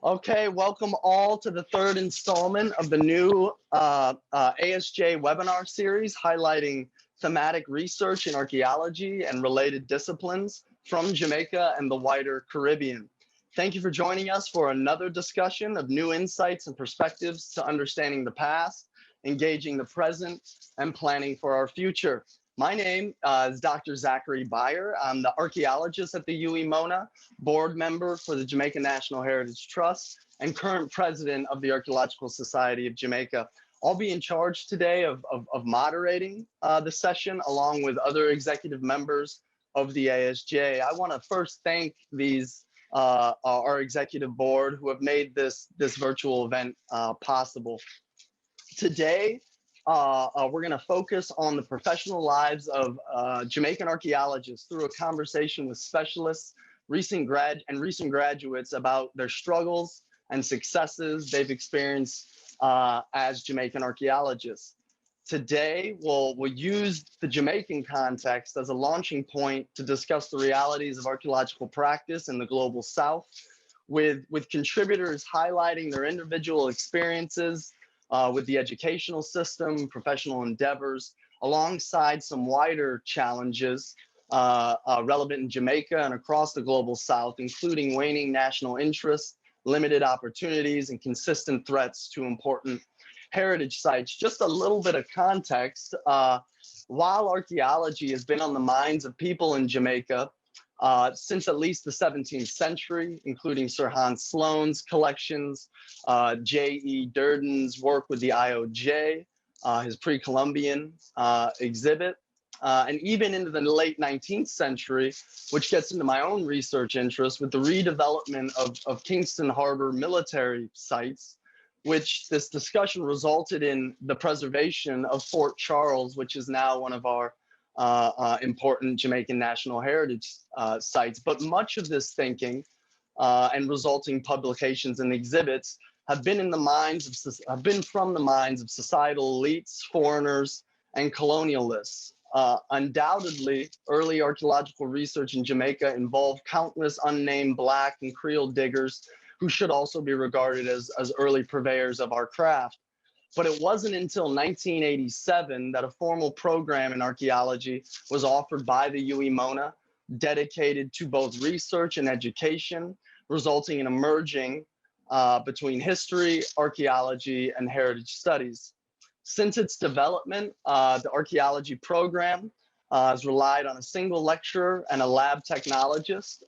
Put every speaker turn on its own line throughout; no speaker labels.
Okay, welcome all to the third installment of the new ASJ webinar series highlighting thematic research in archaeology and related disciplines from Jamaica and the wider Caribbean. Thank you for joining us for another discussion of new insights and perspectives to understanding the past, engaging the present, and planning for our future. My name is Dr. Zachary Beier. I'm the archaeologist at the UWI-MONA, board member for the Jamaica National Heritage Trust, and current president of the Archaeological Society of Jamaica. I'll be in charge today of moderating the session along with other executive members of the ASJ. I want to first thank our executive board who have made this virtual event possible. Today, we're going to focus on the professional lives of Jamaican archaeologists through a conversation with specialists, recent graduates about their struggles and successes they've experienced as Jamaican archaeologists. Today, we'll use the Jamaican context as a launching point to discuss the realities of archaeological practice in the global South, with contributors highlighting their individual experiences with the educational system, professional endeavors, alongside some wider challenges relevant in Jamaica and across the global South, including waning national interest, limited opportunities, and consistent threats to important heritage sites. Just a little bit of context, while archaeology has been on the minds of people in Jamaica since at least the 17th century, including Sir Hans Sloane's collections, J.E. Durden's work with the IOJ, his pre-Columbian exhibit, and even into the late 19th century, which gets into my own research interest with the redevelopment of Kingston Harbor military sites, which this discussion resulted in the preservation of Fort Charles, which is now one of our important Jamaican national heritage sites. But much of this thinking and resulting publications and exhibits have been from the minds of societal elites, foreigners, and colonialists. Undoubtedly, early archaeological research in Jamaica involved countless unnamed Black and Creole diggers who should also be regarded as early purveyors of our craft. But it wasn't until 1987 that a formal program in archaeology was offered by the UWI-MONA, dedicated to both research and education, resulting in a merging between history, archaeology, and heritage studies. Since its development, the archaeology program has relied on a single lecturer and a lab technologist,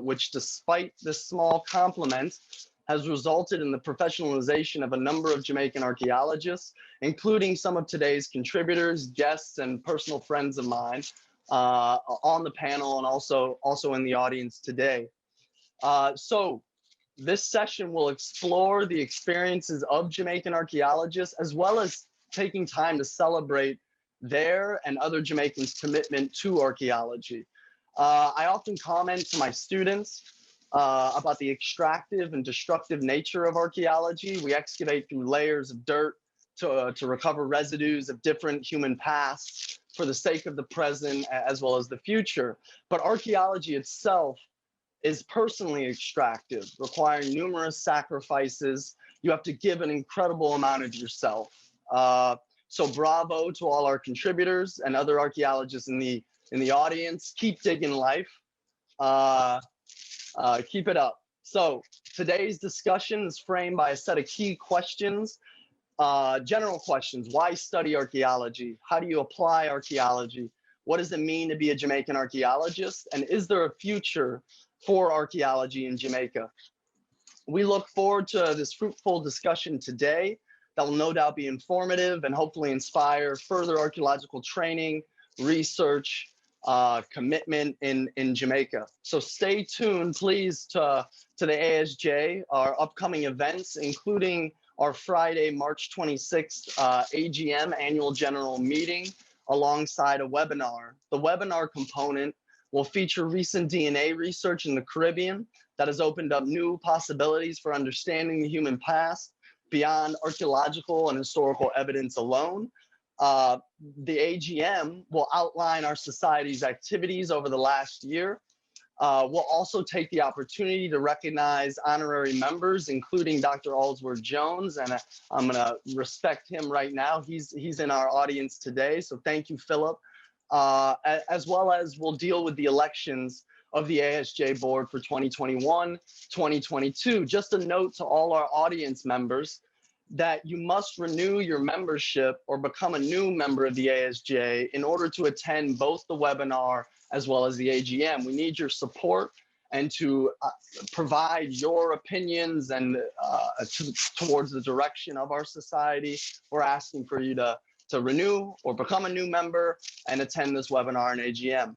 which, despite this small complement, has resulted in the professionalization of a number of Jamaican archaeologists, including some of today's contributors, guests, and personal friends of mine on the panel and also in the audience today. So this session will explore the experiences of Jamaican archaeologists, as well as taking time to celebrate their and other Jamaicans' commitment to archaeology. I often comment to my students about the extractive and destructive nature of archaeology. We excavate through layers of dirt to recover residues of different human pasts for the sake of the present as well as the future. But archaeology itself is personally extractive, requiring numerous sacrifices. You have to give an incredible amount of yourself. So bravo to all our contributors and other archaeologists in the audience. Keep digging life. Keep it up. So today's discussion is framed by a set of key questions, general questions. Why study archaeology? How do you apply archaeology? What does it mean to be a Jamaican archaeologist? And is there a future for archaeology in Jamaica? We look forward to this fruitful discussion today that will no doubt be informative and hopefully inspire further archaeological training, research, commitment in Jamaica. So stay tuned, please, to the ASJ, our upcoming events, including our Friday, March 26th AGM, Annual General Meeting, alongside a webinar. The webinar component will feature recent DNA research in the Caribbean that has opened up new possibilities for understanding the human past beyond archaeological and historical evidence alone. The AGM will outline our society's activities over the last year, We'll also take the opportunity to recognize honorary members, including Dr. Allsworth Jones, and I'm going to respect him right now. He's in our audience today, so thank you, Philip. As well as we'll deal with the elections of the ASJ board for 2021, 2022. Just a note to all our audience members that you must renew your membership or become a new member of the ASJ in order to attend both the webinar as well as the AGM. We need your support and to provide your opinions and towards the direction of our society. We're asking for you to renew or become a new member and attend this webinar and AGM.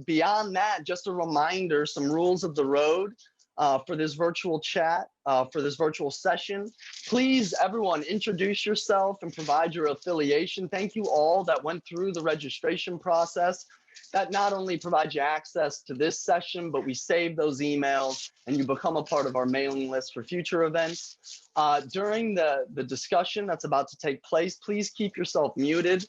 Beyond that, just a reminder, some rules of the road for this virtual chat, for this virtual session. Please, everyone, introduce yourself and provide your affiliation. Thank you all that went through the registration process. That not only provides you access to this session, but we save those emails and you become a part of our mailing list for future events. During the discussion that's about to take place, please keep yourself muted.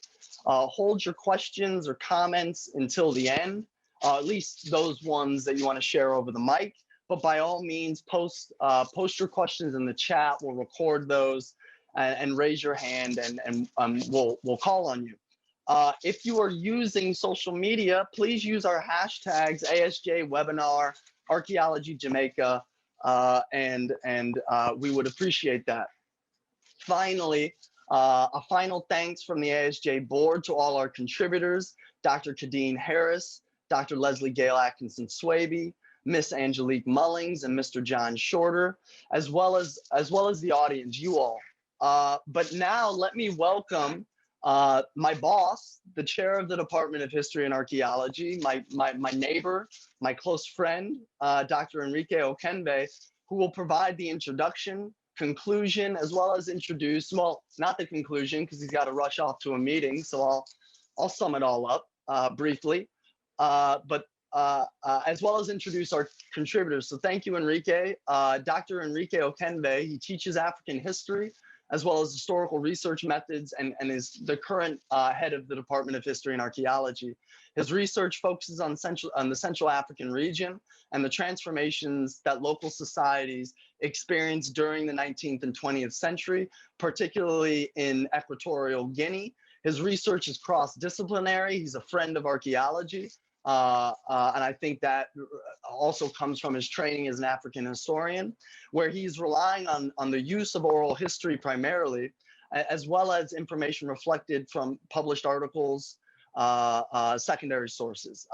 Hold your questions or comments until the end, at least those ones that you want to share over the mic. But by all means, post your questions in the chat. We'll record those and raise your hand, and we'll call on you. If you are using social media, please use our hashtags ASJ Webinar, Archaeology Jamaica, and we would appreciate that. Finally, a final thanks from the ASJ board to all our contributors, Dr. Khadene Harris, Dr. Lesley-Gail Atkinson-Swaby, Miss Angelique Mullings, and Mr. John Shorter, as well as the audience, you all. But now let me welcome my boss, the chair of the Department of History and Archaeology, my neighbor, my close friend, Dr. Enrique Okenve, who will provide the introduction, conclusion, as well as introduce, well, not the conclusion because he's got to rush off to a meeting, so I'll sum it all up briefly, as well as introduce our contributors. So thank you, Enrique. Dr. Enrique Okenve, he teaches African history as well as historical research methods and is the current head of the Department of History and Archaeology. His research focuses on the Central African region and the transformations that local societies experienced during the 19th and 20th century, particularly in Equatorial Guinea. His research is cross-disciplinary. He's a friend of archaeology. And I think that also comes from his training as an African historian, where he's relying on the use of oral history primarily, as well as information reflected from published articles, secondary sources.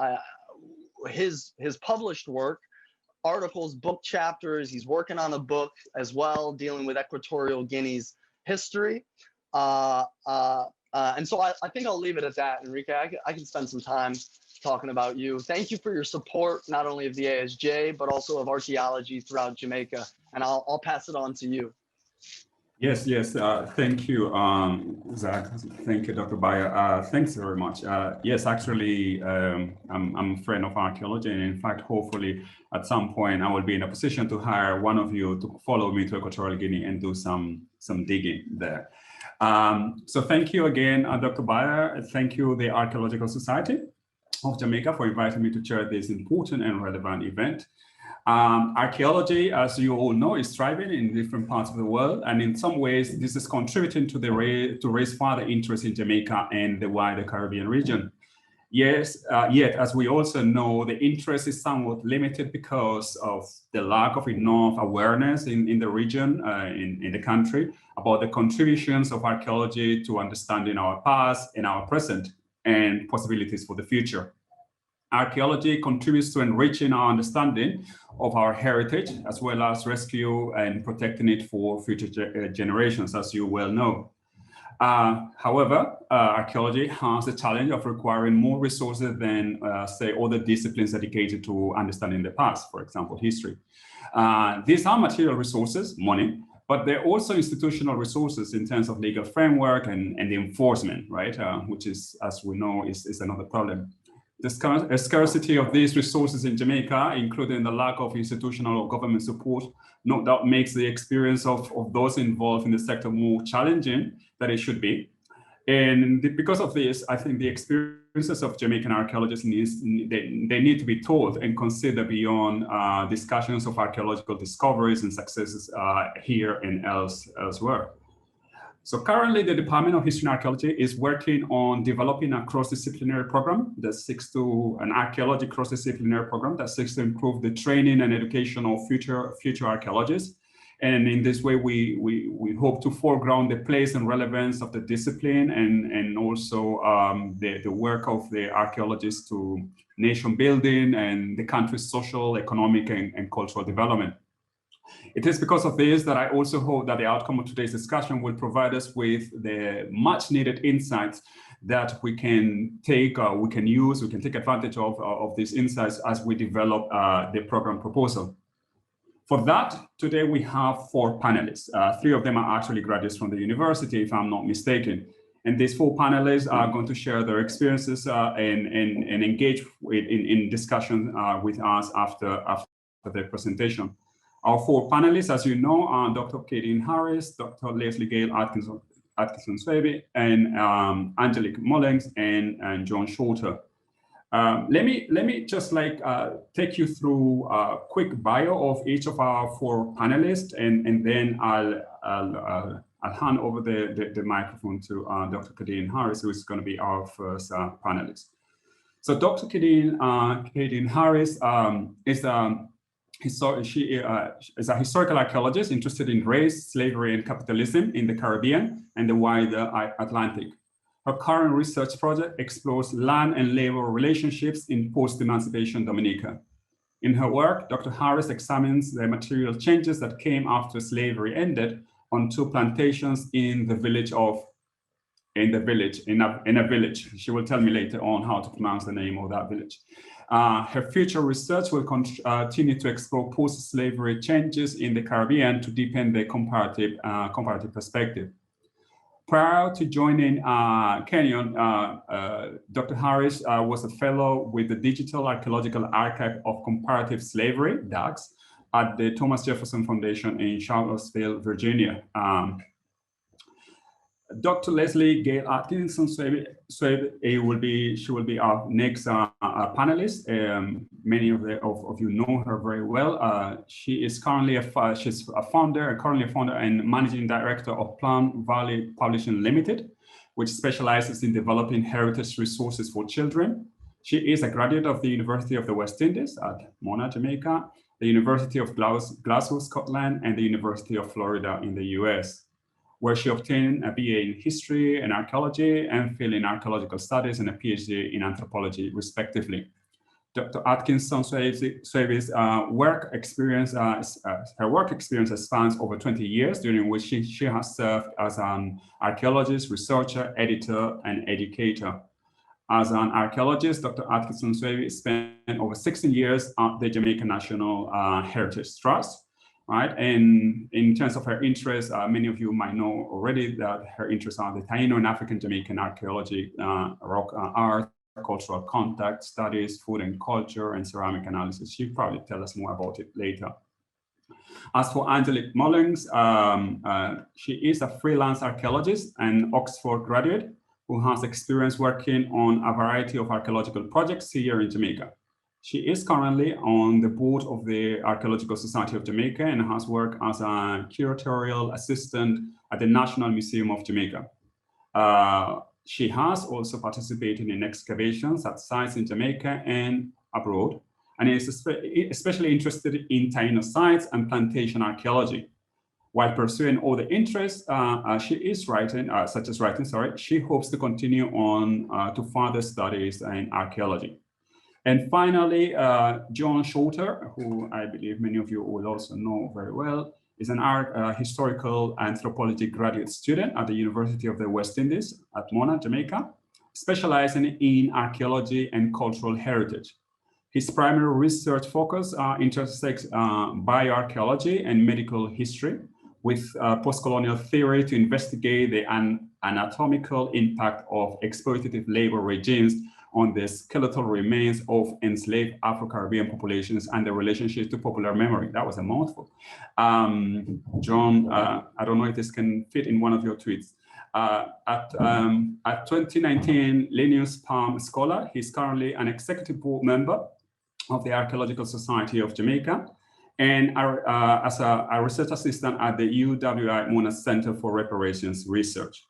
His published work, articles, book chapters, he's working on a book as well, dealing with Equatorial Guinea's history. And so I think I'll leave it at that, Enrique. I can spend some time talking about you. Thank you for your support, not only of the ASJ, but also of archaeology throughout Jamaica. And I'll pass it on to you.
Yes, thank you, Zach. Thank you, Dr. Beier. Thanks very much. Yes, actually, I'm a friend of archaeology, and in fact, hopefully, at some point, I will be in a position to hire one of you to follow me to Equatorial Guinea and do some digging there. So thank you again, Dr. Beier. Thank you, the Archaeological Society of Jamaica, for inviting me to chair this important and relevant event. Archaeology, as you all know, is thriving in different parts of the world, and in some ways, this is contributing to to raise further interest in Jamaica and the wider Caribbean region. Yes, yet, as we also know, the interest is somewhat limited because of the lack of enough awareness in the region, in the country, about the contributions of archaeology to understanding our past and our present, and possibilities for the future. Archaeology contributes to enriching our understanding of our heritage, as well as rescue and protecting it for future generations, as you well know. However, archaeology has the challenge of requiring more resources than, say, other disciplines dedicated to understanding the past, for example, history. These are material resources, money, but they're also institutional resources in terms of legal framework and the enforcement, right? Which is, as we know, is another problem. The scarcity of these resources in Jamaica, including the lack of institutional or government support, no doubt makes the experience of those involved in the sector more challenging than it should be. And because of this, I think the experiences of Jamaican archaeologists they need to be told and considered beyond discussions of archaeological discoveries and successes here and elsewhere. So currently, the Department of History and Archaeology is working on developing a cross-disciplinary program that seeks to, an archaeology cross-disciplinary program that seeks to improve the training and education of future archaeologists. And in this way, we hope to foreground the place and relevance of the discipline and also the work of the archaeologists to nation building and the country's social, economic, and cultural development. It is because of this that I also hope that the outcome of today's discussion will provide us with the much needed insights that we can take, we can take advantage of these insights as we develop the program proposal. For that, today we have 4 panelists. 3 of them are actually graduates from the university, if I'm not mistaken. And these 4 panelists are going to share their experiences and engage in discussion with us after their presentation. Our 4 panelists, as you know, are Dr. Khadene Harris, Dr. Lesley-Gail Atkinson-Swaby, and Angelique Mullings and John Shorter. Let me just take you through a quick bio of each of our 4 panelists, and then I'll hand over the microphone to Dr. Khadene Harris, who is going to be our first panelist. So Dr. Khadene Harris she is a historical archaeologist interested in race, slavery, and capitalism in the Caribbean and the wider Atlantic. Her current research project explores land and labor relationships in post-emancipation Dominica. In her work, Dr. Harris examines the material changes that came after slavery ended on 2 plantations in a village. She will tell me later on how to pronounce the name of that village. Her future research will continue to explore post-slavery changes in the Caribbean to deepen the comparative perspective. Prior to joining Kenyon, Dr. Harris was a fellow with the Digital Archaeological Archive of Comparative Slavery, DAX, at the Thomas Jefferson Foundation in Charlottesville, Virginia. Dr. Lesley-Gail Atkinson-Swaby will be our next panelist. Many of you know her very well. She is currently she's currently a founder and managing director of Plum Valley Publishing Limited, which specializes in developing heritage resources for children. She is a graduate of the University of the West Indies at Mona, Jamaica, the University of Glasgow, Scotland, and the University of Florida in the US, where she obtained a BA in history and archaeology, MPhil in archaeological studies, and a PhD in anthropology, respectively. Dr. Atkinson-Swaby's work experience spans over 20 years, during which she has served as an archaeologist, researcher, editor, and educator. As an archaeologist, Dr. Atkinson-Swaby spent over 16 years at the Jamaican National Heritage Trust. Right, and in terms of her interests, many of you might know already that her interests are the Taino and African Jamaican archaeology, rock art, cultural contact studies, food and culture, and ceramic analysis. She'll probably tell us more about it later. As for Angelique Mullings, she is a freelance archaeologist and Oxford graduate who has experience working on a variety of archaeological projects here in Jamaica. She is currently on the board of the Archaeological Society of Jamaica and has worked as a curatorial assistant at the National Museum of Jamaica. She has also participated in excavations at sites in Jamaica and abroad, and is especially interested in Taino sites and plantation archaeology. While pursuing all the interests she hopes to continue on to further studies in archaeology. And finally, John Shorter, who I believe many of you will also know very well, is an historical anthropology graduate student at the University of the West Indies at Mona, Jamaica, specializing in archaeology and cultural heritage. His primary research focus intersects bioarchaeology and medical history with post-colonial theory to investigate the anatomical impact of exploitative labor regimes on the skeletal remains of enslaved Afro-Caribbean populations and the relationship to popular memory. That was a mouthful. John, I don't know if this can fit in one of your tweets. At 2019 Linnaeus Palm Scholar. He's currently an executive board member of the Archaeological Society of Jamaica, and as a research assistant at the UWI Mona Center for Reparations Research.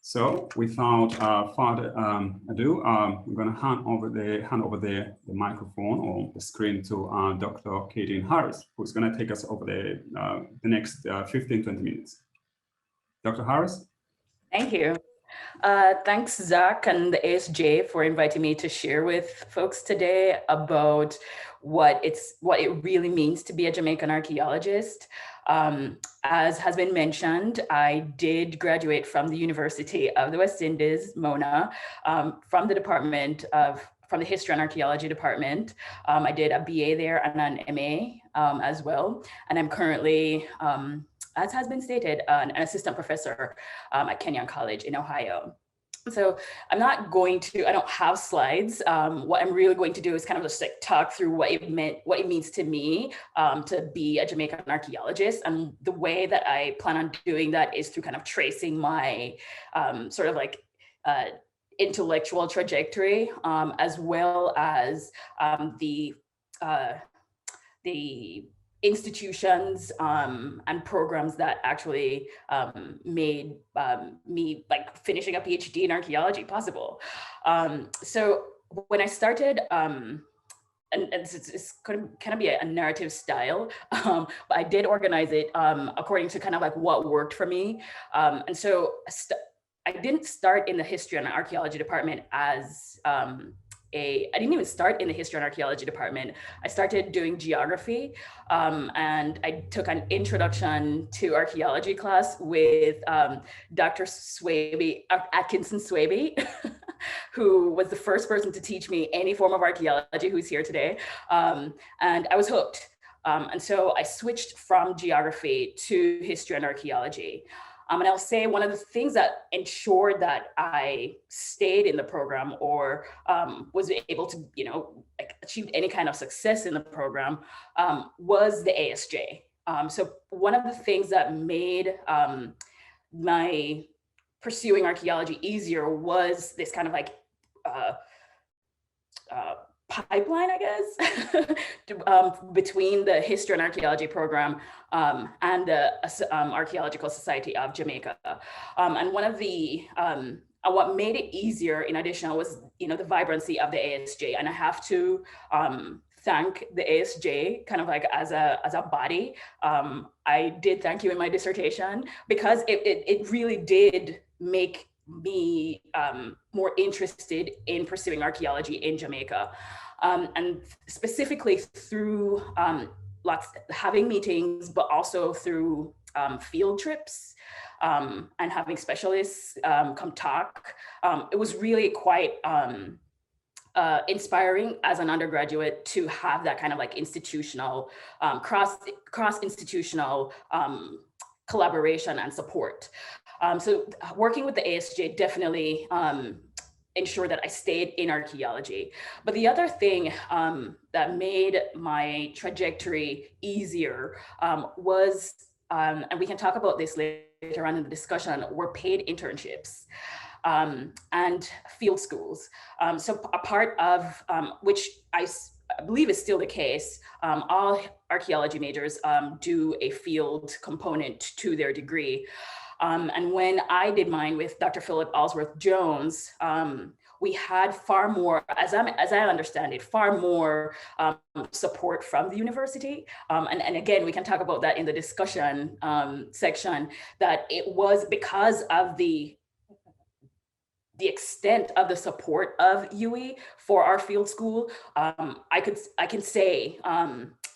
So without further ado, we're going to hand over the microphone or the screen to Dr. Khadene Harris, who's going to take us over the next 15-20 minutes. Dr. Harris?
Thank you. Thanks, Zach and the ASJ for inviting me to share with folks today about what it really means to be a Jamaican archaeologist. As has been mentioned, I did graduate from the University of the West Indies, Mona, from the History and Archaeology Department. I did a BA there and an MA as well. And I'm currently, as has been stated, an assistant professor at Kenyon College in Ohio. So I don't have slides. What I'm really going to do is kind of just like talk through what it means to me to be a Jamaican archaeologist. And the way that I plan on doing that is through kind of tracing my sort of like intellectual trajectory, as well as the institutions and programs that actually made me like finishing a PhD in archaeology possible. So when I started, and it's kind of be a narrative style, but I did organize it according to kind of like what worked for me. And so I didn't start in the History and Archaeology Department as I didn't even start in the History and Archaeology Department. I started doing geography, and I took an introduction to archaeology class with Dr. Swaby, Atkinson-Swaby, who was the first person to teach me any form of archaeology, who's here today. And I was hooked. And so I switched from geography to history and archaeology. And I'll say one of the things that ensured that I stayed in the program or was able to, like achieve any kind of success in the program was the ASJ. So one of the things that made my pursuing archaeology easier was this kind of like pipeline, I guess, between the History and Archaeology program and the Archaeological Society of Jamaica. And one of the, what made it easier in addition was, the vibrancy of the ASJ. And I have to thank the ASJ kind of like as a body. I did thank you in my dissertation because it really did make me more interested in pursuing archaeology in Jamaica, and specifically through having meetings, but also through field trips and having specialists come talk. It was really quite inspiring as an undergraduate to have that kind of like institutional, cross-institutional collaboration and support. So working with the ASJ definitely ensured that I stayed in archaeology. But the other thing that made my trajectory easier was, and we can talk about this later on in the discussion, were paid internships and field schools. So a part of which I believe is still the case, all archaeology majors do a field component to their degree. And when I did mine with Dr. Philip Alsworth-Jones, we had far more, as I understand it, far more support from the university. And again, we can talk about that in the discussion section, that it was because of the extent of the support of UE for our field school. I can say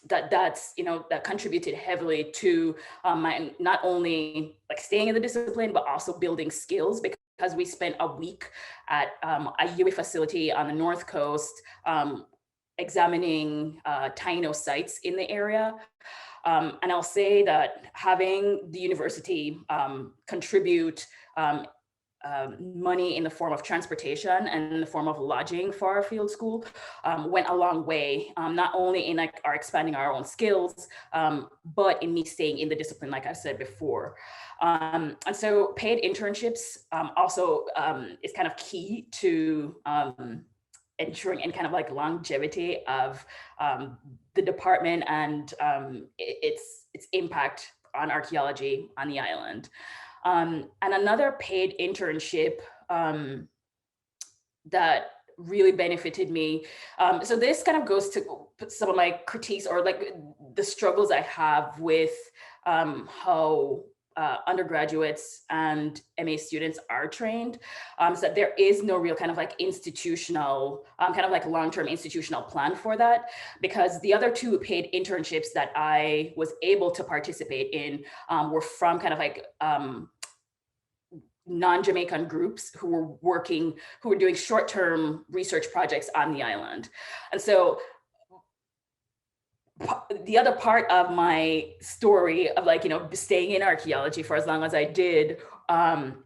that contributed heavily to my not only like staying in the discipline, but also building skills, because we spent a week at a UE facility on the North Coast examining Taino sites in the area. And I'll say that having the university contribute money in the form of transportation and in the form of lodging for our field school went a long way, not only in like our expanding our own skills, but in me staying in the discipline, like I said before. And so paid internships also is kind of key to ensuring any kind of like longevity of the department and its impact on archaeology on the island. And another paid internship that really benefited me. So this kind of goes to some of my critiques or like the struggles I have with how undergraduates and MA students are trained, so that there is no real kind of like institutional, kind of like long-term institutional plan for that, because the other two paid internships that I was able to participate in were from kind of like non-Jamaican groups who were doing short-term research projects on the island. And so the other part of my story of like, staying in archaeology for as long as I did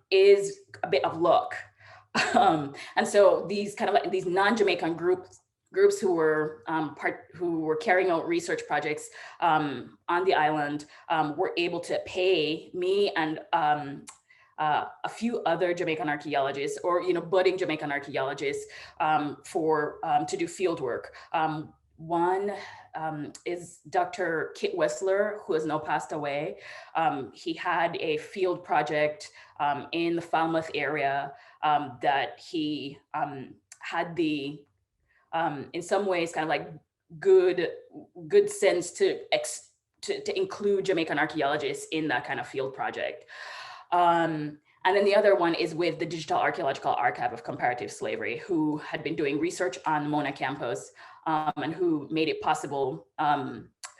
is a bit of luck. And so these kind of like these non-Jamaican groups who were carrying out research projects on the island were able to pay me and a few other Jamaican archaeologists or budding Jamaican archaeologists to do field work. One is Dr. Kit Wessler, who has now passed away. He had a field project in the Falmouth area that he had the, in some ways, kind of like good sense to include Jamaican archaeologists in that kind of field project. And then the other one is with the Digital Archaeological Archive of Comparative Slavery, who had been doing research on the Mona campus and who made it possible,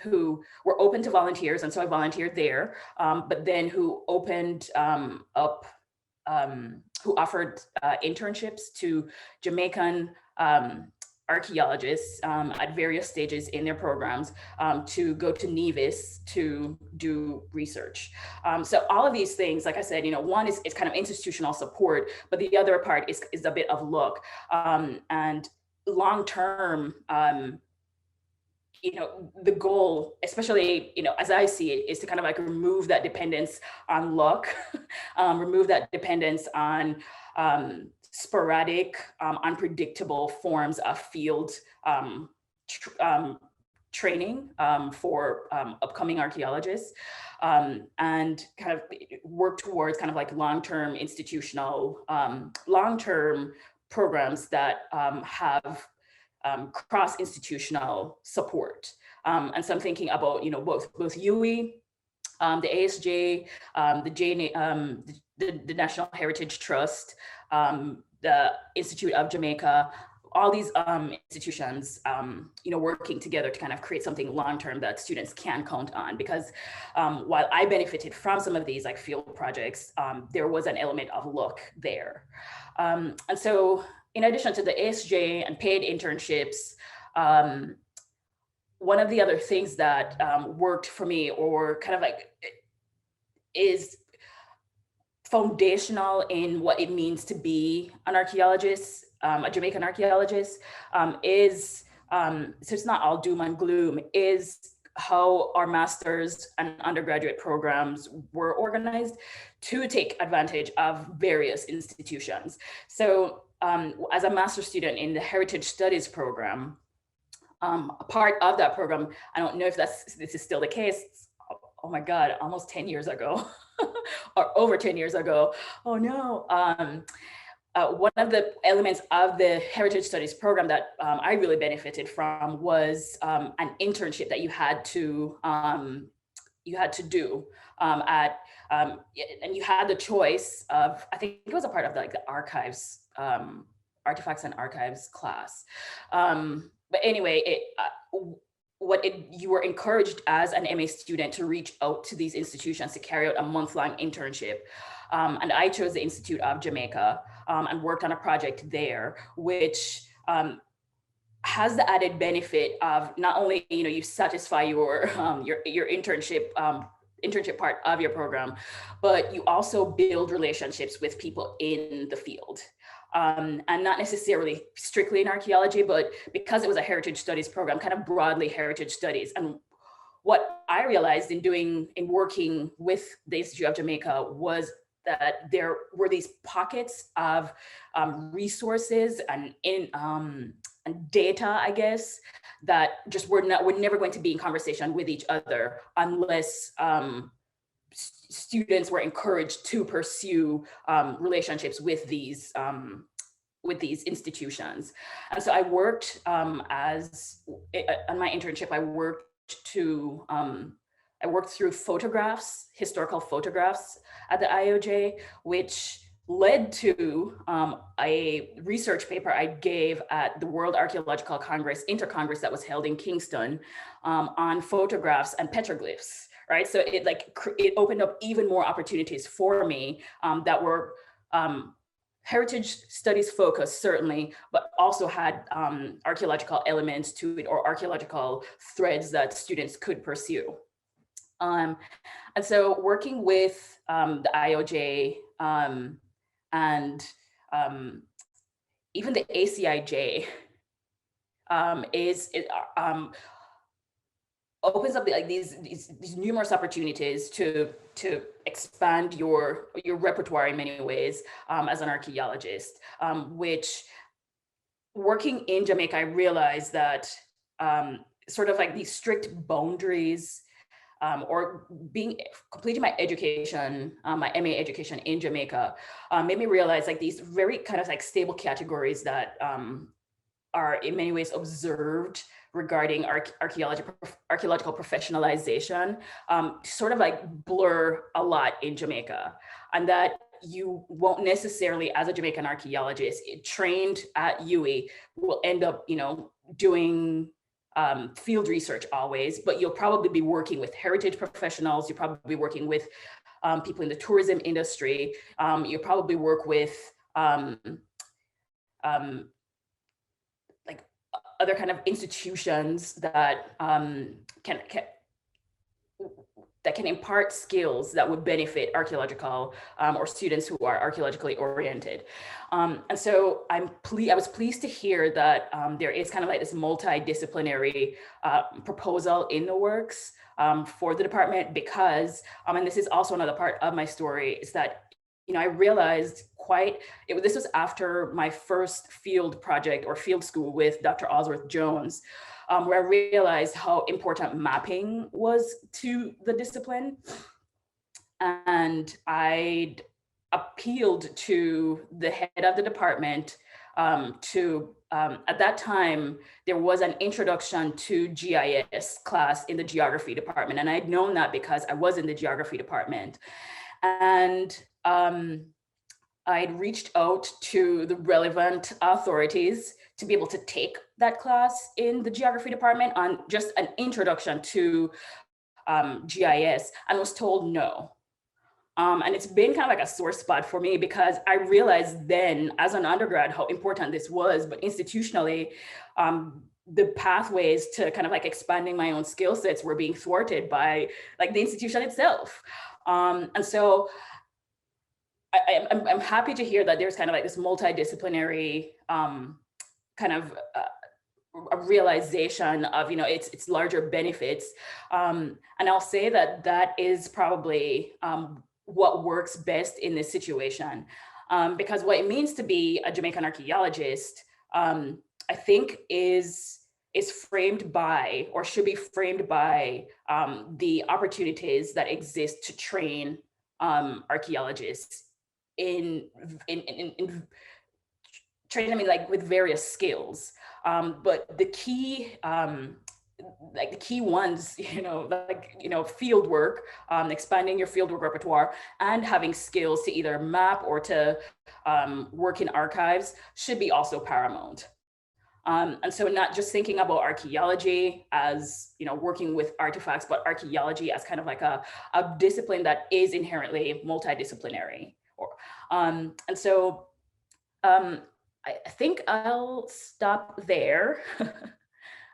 who were open to volunteers. And so I volunteered there, but then who opened up, who offered internships to Jamaican archaeologists at various stages in their programs to go to Nevis to do research. So all of these things, like I said, one is kind of institutional support, but the other part is a bit of luck. And long-term, the goal, especially, as I see it, is to kind of like remove that dependence on luck, remove that dependence on sporadic, unpredictable forms of field training for upcoming archaeologists, and kind of work towards kind of like long-term institutional, long-term programs that have cross-institutional support. And so I'm thinking about, both UE, the ASJ, the National Heritage Trust, the Institute of Jamaica, all these institutions, working together to kind of create something long-term that students can count on. Because while I benefited from some of these like field projects, there was an element of luck there. And so in addition to the ASJ and paid internships, one of the other things that worked for me, or kind of like is foundational in what it means to be an archaeologist, a Jamaican archaeologist, is, so it's not all doom and gloom, is how our master's and undergraduate programs were organized to take advantage of various institutions. So as a master's student in the Heritage Studies program, a part of that program, I don't know if this is still the case, oh my God, almost 10 years ago, or over 10 years ago, oh no. One of the elements of the Heritage Studies program that I really benefited from was an internship that you had to do and you had the choice of, I think it was a part of the archives, artifacts and archives class. But anyway, you were encouraged as an MA student to reach out to these institutions to carry out a month-long internship. And I chose the Institute of Jamaica and worked on a project there, which has the added benefit of not only, you satisfy your internship internship part of your program, but you also build relationships with people in the field. And not necessarily strictly in archaeology, but because it was a heritage studies program, kind of broadly heritage studies. And what I realized in working with the ASJ of Jamaica was that there were these pockets of resources and data, I guess, that just were never going to be in conversation with each other unless students were encouraged to pursue relationships with these institutions. And so I worked on my internship, I worked through photographs, historical photographs at the IOJ, which led to a research paper I gave at the World Archaeological Congress, Intercongress, that was held in Kingston, on photographs and petroglyphs, right? So it opened up even more opportunities for me that were heritage studies focused, certainly, but also had archaeological elements to it, or archaeological threads that students could pursue. And so working with the IOJ and even the ACIJ opens up these numerous opportunities to expand your repertoire in many ways as an archaeologist, which, working in Jamaica, I realized that sort of like these strict boundaries, or completing my education, my MA education in Jamaica, made me realize like these very kind of like stable categories that are in many ways observed regarding archaeological professionalization, sort of like blur a lot in Jamaica, and that you won't necessarily, as a Jamaican archaeologist trained at UWI, will end up, doing field research always, but you'll probably be working with heritage professionals. You'll probably be working with people in the tourism industry. You'll probably work with like other kind of institutions that can impart skills that would benefit archaeological or students who are archaeologically oriented. And so I was pleased to hear that there is kind of like this multidisciplinary proposal in the works for the department, because, and this is also another part of my story, is that, I realized this was after my first field project or field school with Dr. Osworth Jones, where I realized how important mapping was to the discipline. And I appealed to the head of the department at that time, there was an introduction to GIS class in the geography department. And I'd known that because I was in the geography department. And I'd reached out to the relevant authorities to be able to take that class in the geography department on just an introduction to GIS, and was told no. And it's been kind of like a sore spot for me, because I realized then as an undergrad how important this was, but institutionally, the pathways to kind of like expanding my own skill sets were being thwarted by like the institution itself. And so I'm happy to hear that there's kind of like this multidisciplinary kind of a realization of, its larger benefits. And I'll say that is probably what works best in this situation, because what it means to be a Jamaican archaeologist, I think is framed by, or should be framed by, the opportunities that exist to train archaeologists in train them in like with various skills, but the key like the key ones, field work, expanding your fieldwork repertoire, and having skills to either map or to work in archives should be also paramount. And so not just thinking about archaeology as, working with artifacts, but archaeology as kind of like a discipline that is inherently multidisciplinary. And so I think I'll stop there.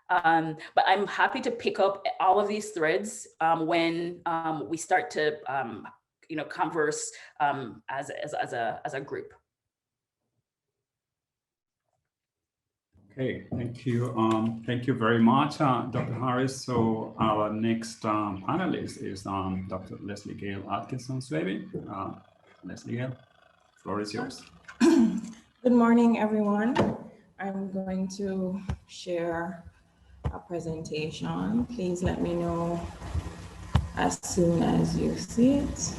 But I'm happy to pick up all of these threads when we start to converse as a group.
Okay, thank you. Thank you very much, Dr. Harris. So our next panelist is Dr. Lesley-Gail Atkinson-Swaby. Lesley-Gail, floor is yours.
Good morning, everyone. I'm going to share a presentation. Please let me know as soon as you see it.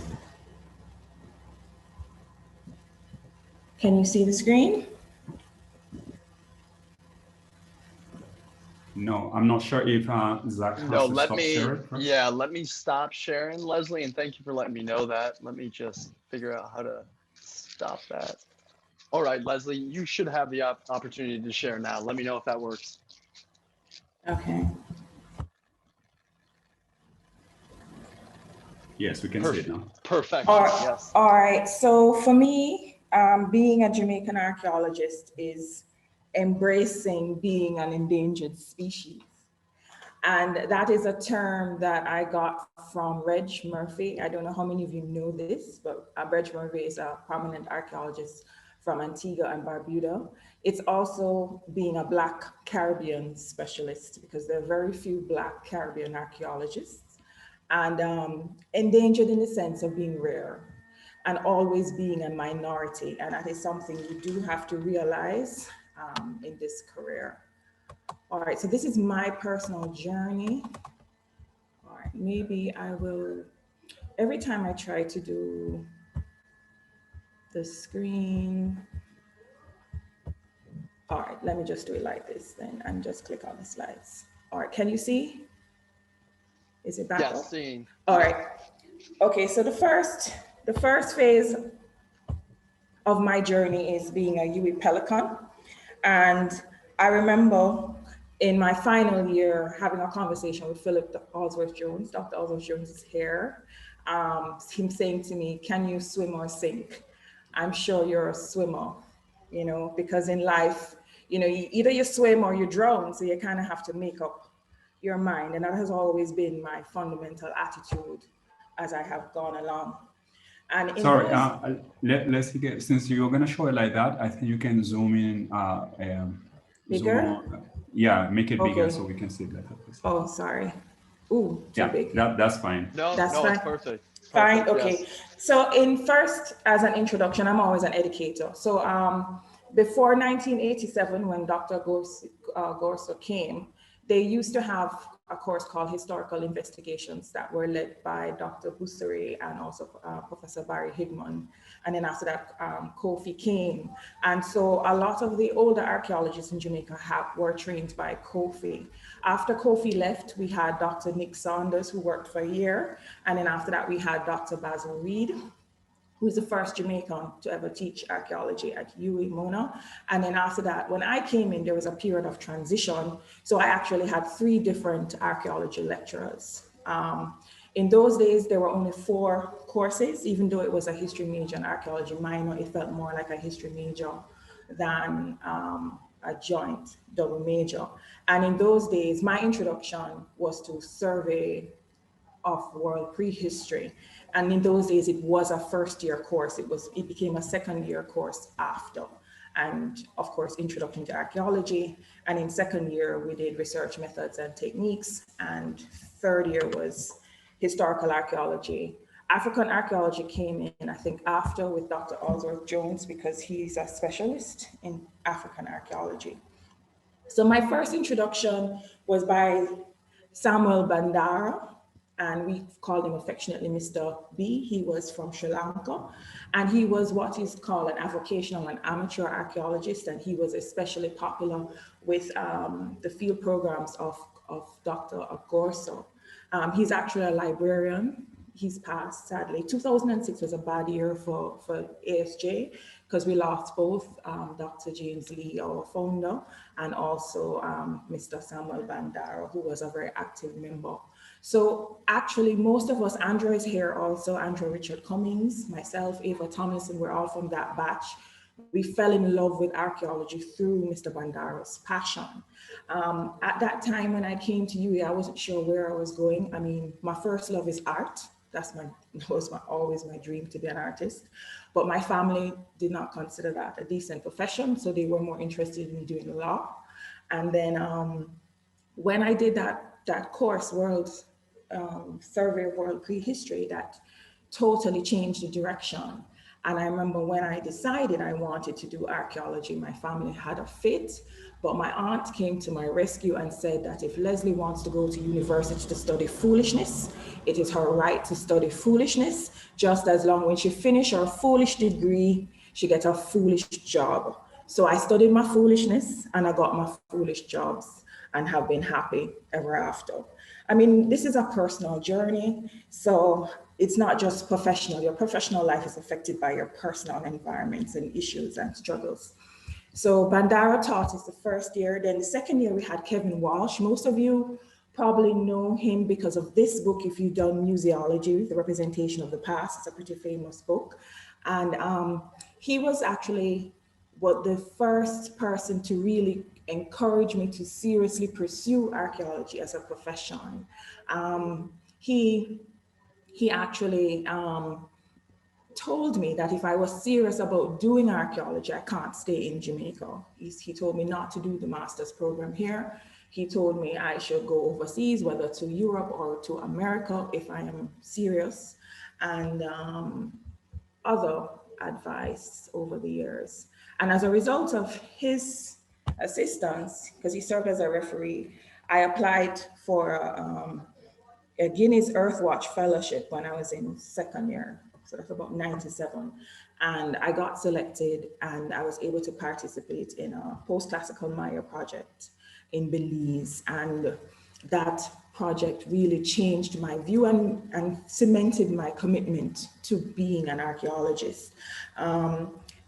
Can you see the screen?
No, I'm not sure if Zach has to stop sharing.
Yeah, let me stop sharing, Lesley, and thank you for letting me know that. Let me just figure out how to stop that. All right, Lesley, you should have the opportunity to share now. Let me know if that works.
Okay.
Yes, we can see it now.
Perfect.
Yes. All right. So for me, being a Jamaican archaeologist is embracing being an endangered species. And that is a term that I got from Reg Murphy. I don't know how many of you know this, but Reg Murphy is a prominent archaeologist from Antigua and Barbuda. It's also being a Black Caribbean specialist, because there are very few Black Caribbean archaeologists, and endangered in the sense of being rare and always being a minority. And that is something you do have to realize in this career. All right, so this is my personal journey. All right, maybe I will, every time I try to do the screen. All right, let me just do it like this then and just click on the slides. All right, can you see? Is it back up?
Yes, seeing.
All right. Okay, so the first phase of my journey is being a UE Pelican. And I remember in my final year having a conversation with Philip Allsworth-Jones. Dr. Allsworth-Jones is here. Him saying to me, can you swim or sink? I'm sure you're a swimmer, you know, because in life, you know, either you swim or you drown. So you kind of have to make up your mind. And that has always been my fundamental attitude as I have gone along. And
sorry, let's get, since you're going to show it like that, I think you can zoom in.
Bigger?
Yeah, make it bigger so we can see it better.
Oh, sorry. Ooh, too big.
That's fine.
That's fine. It's perfect.
Fine, okay. Yes. So first, as an introduction, I'm always an educator. So before 1987, when Dr. Gorso came, they used to have a course called Historical Investigations that were led by Dr. Bussery and also Professor Barry Higman. And then after that, Kofi came. And so a lot of the older archaeologists in Jamaica were trained by Kofi. After Kofi left, we had Dr. Nick Saunders, who worked for a year. And then after that, we had Dr. Basil Reed, who's the first Jamaican to ever teach archaeology at UE Mona. And then after that, when I came in, there was a period of transition. So I actually had 3 different archaeology lecturers. In those days, there were only 4 courses, even though it was a history major and archaeology minor, it felt more like a history major than a joint double major. And in those days, my introduction was to survey of world prehistory. And in those days, it was a first-year course. It became a second-year course after. And of course, introduction to archaeology. And in second year, we did research methods and techniques. And third year was historical archaeology. African archaeology came in, I think, after with Dr. Allsworth-Jones, because he's a specialist in African archaeology. So my first introduction was by Samuel Bandara, and we called him affectionately Mr. B. He was from Sri Lanka, and he was what is called an avocational and amateur archaeologist, and he was especially popular with the field programs of Dr. Gorso. He's actually a librarian. He's passed, sadly. 2006 was a bad year for ASJ, because we lost both Dr. James Lee, our founder, and also Mr. Samuel Bandara, who was a very active member. So actually, most of us, Andrew is here also, Andrew Richard Cummings, myself, Ava Thomas, and we're all from that batch we fell in love with archaeology through Mr. Bandaro's passion. At that time when I came to UWI, I wasn't sure where I was going. I mean, my first love is art. That was always my dream, to be an artist. But my family did not consider that a decent profession, so they were more interested in doing law. And then when I did that course, Survey of World Prehistory, that totally changed the direction. And I remember when I decided I wanted to do archaeology, my family had a fit, but my aunt came to my rescue and said that if Lesley wants to go to university to study foolishness, it is her right to study foolishness, just as long when she finished her foolish degree, she gets a foolish job. So I studied my foolishness and I got my foolish jobs and have been happy ever after. I mean, this is a personal journey, so it's not just professional. Your professional life is affected by your personal environments and issues and struggles. So Bandara taught us the first year. Then the second year we had Kevin Walsh. Most of you probably know him because of this book. If you've done museology, The Representation of the Past, it's a pretty famous book. And he was actually the first person to really encourage me to seriously pursue archaeology as a profession. He actually told me that if I was serious about doing archaeology, I can't stay in Jamaica. He told me not to do the master's program here. He told me I should go overseas, whether to Europe or to America if I am serious, and other advice over the years. And as a result of his assistance, because he served as a referee, I applied for a Guinness Earthwatch Fellowship when I was in second year. So that's about 97. And I got selected and I was able to participate in a post-classical Maya project in Belize. And that project really changed my view and cemented my commitment to being an archaeologist.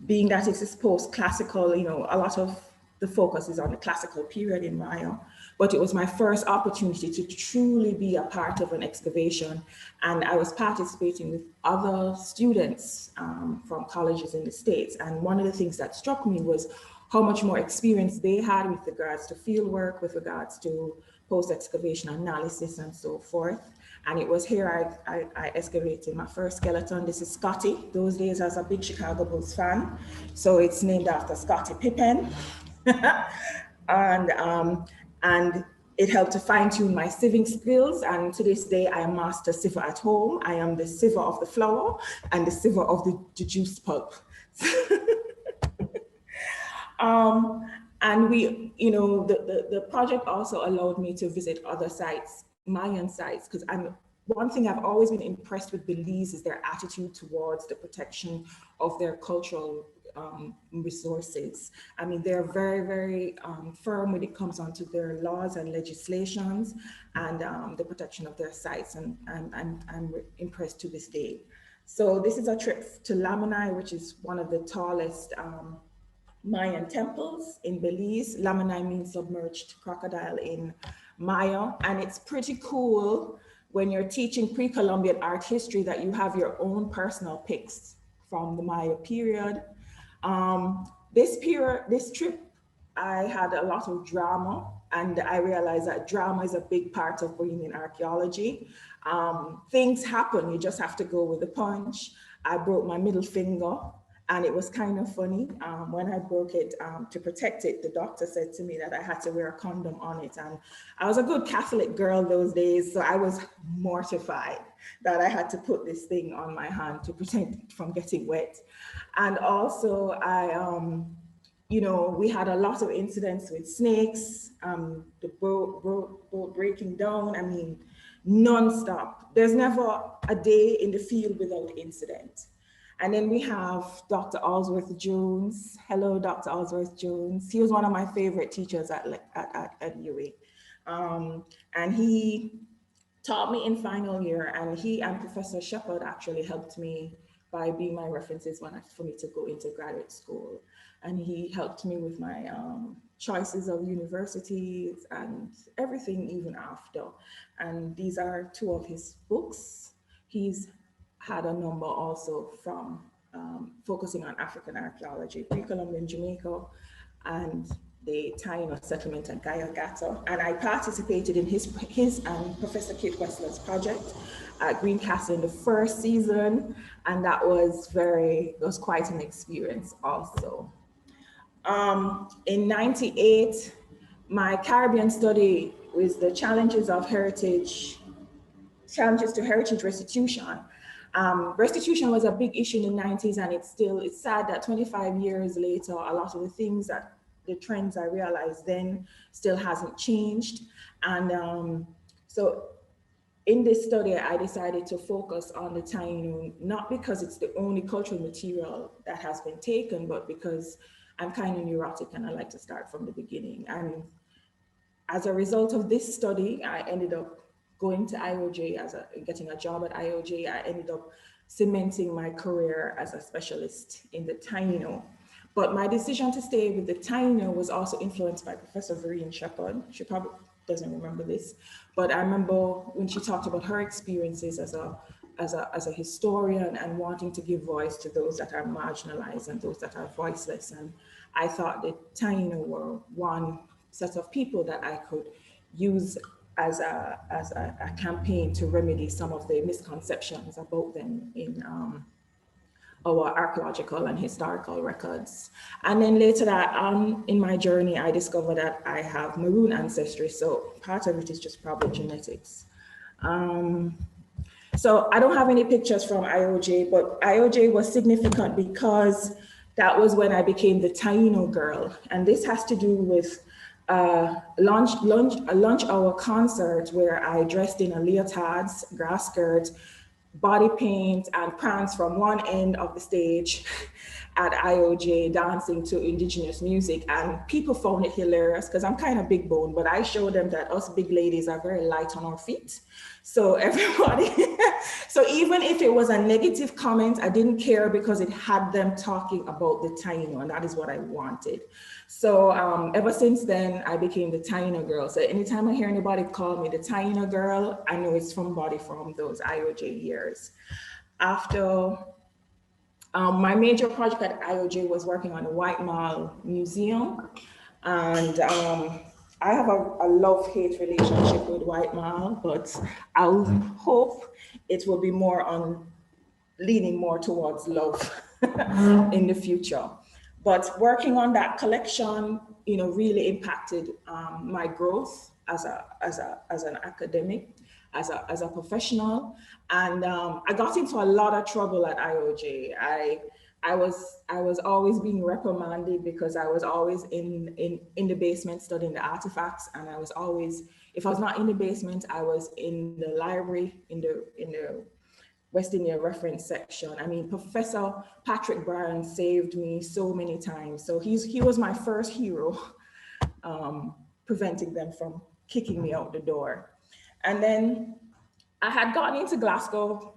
Being that it's post-classical, you know, a lot of the focus is on the classical period in Maya, but it was my first opportunity to truly be a part of an excavation. And I was participating with other students from colleges in the States. And one of the things that struck me was how much more experience they had with regards to field work, with regards to post-excavation analysis and so forth. And it was here I excavated my first skeleton. This is Scotty. Those days I was a big Chicago Bulls fan. So it's named after Scottie Pippen. And it helped to fine tune my sieving skills. And to this day, I am master siever at home. I am the siever of the flour and the siever of the juice pulp. And we, you know, the project also allowed me to visit other sites, Mayan sites, because one thing I've always been impressed with Belize is their attitude towards the protection of their cultural resources. I mean, they're very, very firm when it comes onto their laws and legislations and the protection of their sites. And I'm impressed to this day. So this is a trip to Lamanai, which is one of the tallest Mayan temples in Belize. Lamanai means submerged crocodile in Maya. And it's pretty cool when you're teaching pre-Columbian art history that you have your own personal pics from the Maya period. This trip, I had a lot of drama, and I realized that drama is a big part of bringing in archaeology. Things happen, you just have to go with the punch. I broke my middle finger, and it was kind of funny. When I broke it, to protect it, the doctor said to me that I had to wear a condom on it. And I was a good Catholic girl those days, so I was mortified that I had to put this thing on my hand to protect it from getting wet. And also, you know, we had a lot of incidents with snakes, the boat breaking down, I mean, non-stop. There's never a day in the field without incident. And then we have Dr. Alsworth Jones. Hello, Dr. Alsworth Jones. He was one of my favorite teachers at UWI. And he taught me in final year, and he and Professor Shepard actually helped me by being my references for me to go into graduate school. And he helped me with my choices of universities and everything even after. And these are two of his books. He's had a number also from focusing on African archaeology, pre-Columbian Jamaica, and the Taino settlement at Guyagata. And I participated in his and Professor Kate Wessler's project at Greencastle in the first season. And that was quite an experience also. In '98, my Caribbean study was the challenges to heritage restitution. Restitution was a big issue in the '90s, and it's sad that 25 years later, a lot of the trends I realized then still hasn't changed. And so in this study, I decided to focus on the Taino, not because it's the only cultural material that has been taken, but because I'm kind of neurotic and I like to start from the beginning. And as a result of this study, I ended up going to IOJ, getting a job at IOJ. I ended up cementing my career as a specialist in the Taino. But my decision to stay with the Taino was also influenced by Professor Vereen Shepherd. She probably doesn't remember this, but I remember when she talked about her experiences as a historian and wanting to give voice to those that are marginalized and those that are voiceless. And I thought the Taino were one set of people that I could use as a campaign to remedy some of the misconceptions about them in our archaeological and historical records. And then later that in my journey, I discovered that I have maroon ancestry. So part of it is just probably genetics. So I don't have any pictures from IOJ, but IOJ was significant because that was when I became the Taino girl. And this has to do with a lunch hour concert where I dressed in a leotards, grass skirt, body paint, and prance from one end of the stage at IOJ, dancing to indigenous music. And people found it hilarious because I'm kind of big bone, but I showed them that us big ladies are very light on our feet. So everybody, so even if it was a negative comment, I didn't care because it had them talking about the Taino, and that is what I wanted. So ever since then, I became the Taino girl. So anytime I hear anybody call me the Taino girl, I know it's from those IOJ years. After my major project at IOJ was working on the White Mall Museum. And I have a love-hate relationship with White Mall, but I hope it will be leaning more towards love in the future. But working on that collection, really impacted my growth as an academic, as a professional, and I got into a lot of trouble at IOJ. I was always being reprimanded because I was always in the basement studying the artifacts, and I was always, if I was not in the basement, I was in the library in the West India reference section. I mean, Professor Patrick Bryan saved me so many times. So he was my first hero, preventing them from kicking me out the door. And then I had gotten into Glasgow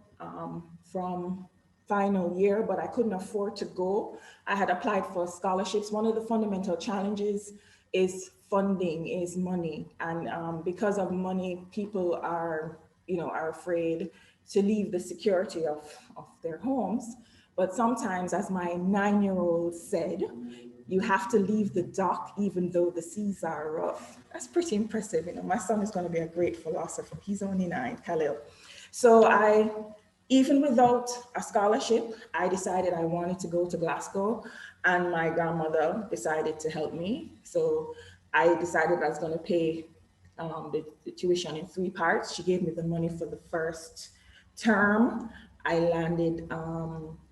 from final year, but I couldn't afford to go. I had applied for scholarships. One of the fundamental challenges is funding, is money. And because of money, people are afraid to leave the security of their homes. But sometimes, as my 9-year-old said, you have to leave the dock even though the seas are rough. That's pretty impressive. My son is going to be a great philosopher. He's only 9, Khalil. So even without a scholarship, I decided I wanted to go to Glasgow, and my grandmother decided to help me. So I decided I was going to pay the tuition in 3 parts. She gave me the money for the first term. I landed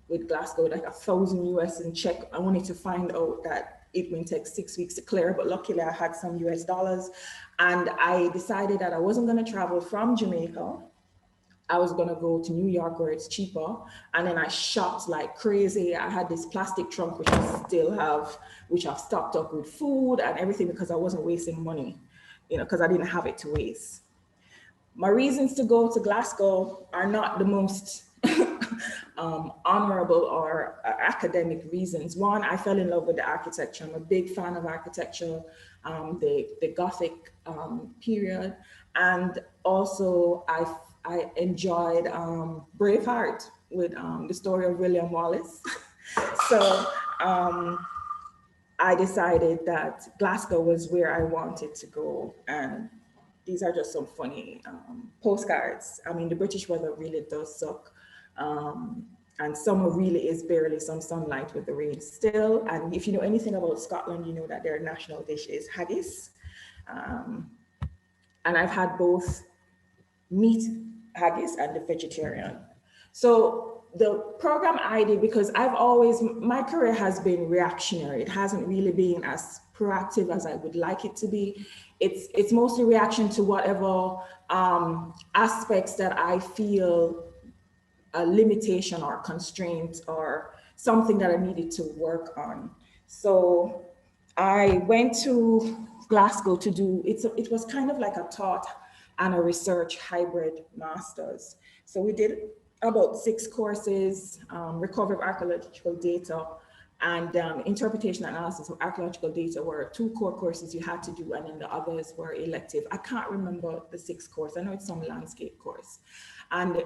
with Glasgow like $1,000 US in check. I wanted to find out that it would take 6 weeks to clear, but luckily I had some US dollars. And I decided that I wasn't going to travel from Jamaica. I was going to go to New York where it's cheaper. And then I shopped like crazy. I had this plastic trunk, which I still have, which I've stocked up with food and everything because I wasn't wasting money, because I didn't have it to waste. My reasons to go to Glasgow are not the most honorable or academic reasons. One, I fell in love with the architecture. I'm a big fan of architecture, the Gothic period. And also I enjoyed Braveheart with the story of William Wallace. So I decided that Glasgow was where I wanted to go. And these are just some funny postcards. I mean, the British weather really does suck. And summer really is barely some sunlight with the rain still. And if you know anything about Scotland, you know that their national dish is haggis. And I've had both meat haggis and the vegetarian. So the program I did, because my career has been reactionary. It hasn't really been as proactive as I would like it to be. It's mostly reaction to whatever aspects that I feel a limitation or constraint or something that I needed to work on. So I went to Glasgow to do, it was kind of like a thought and a research hybrid master's. So we did about 6 courses, recovery of archaeological data and interpretation and analysis of archaeological data were 2 core courses you had to do, and then the others were elective. I can't remember the 6th course. I know it's some landscape course. And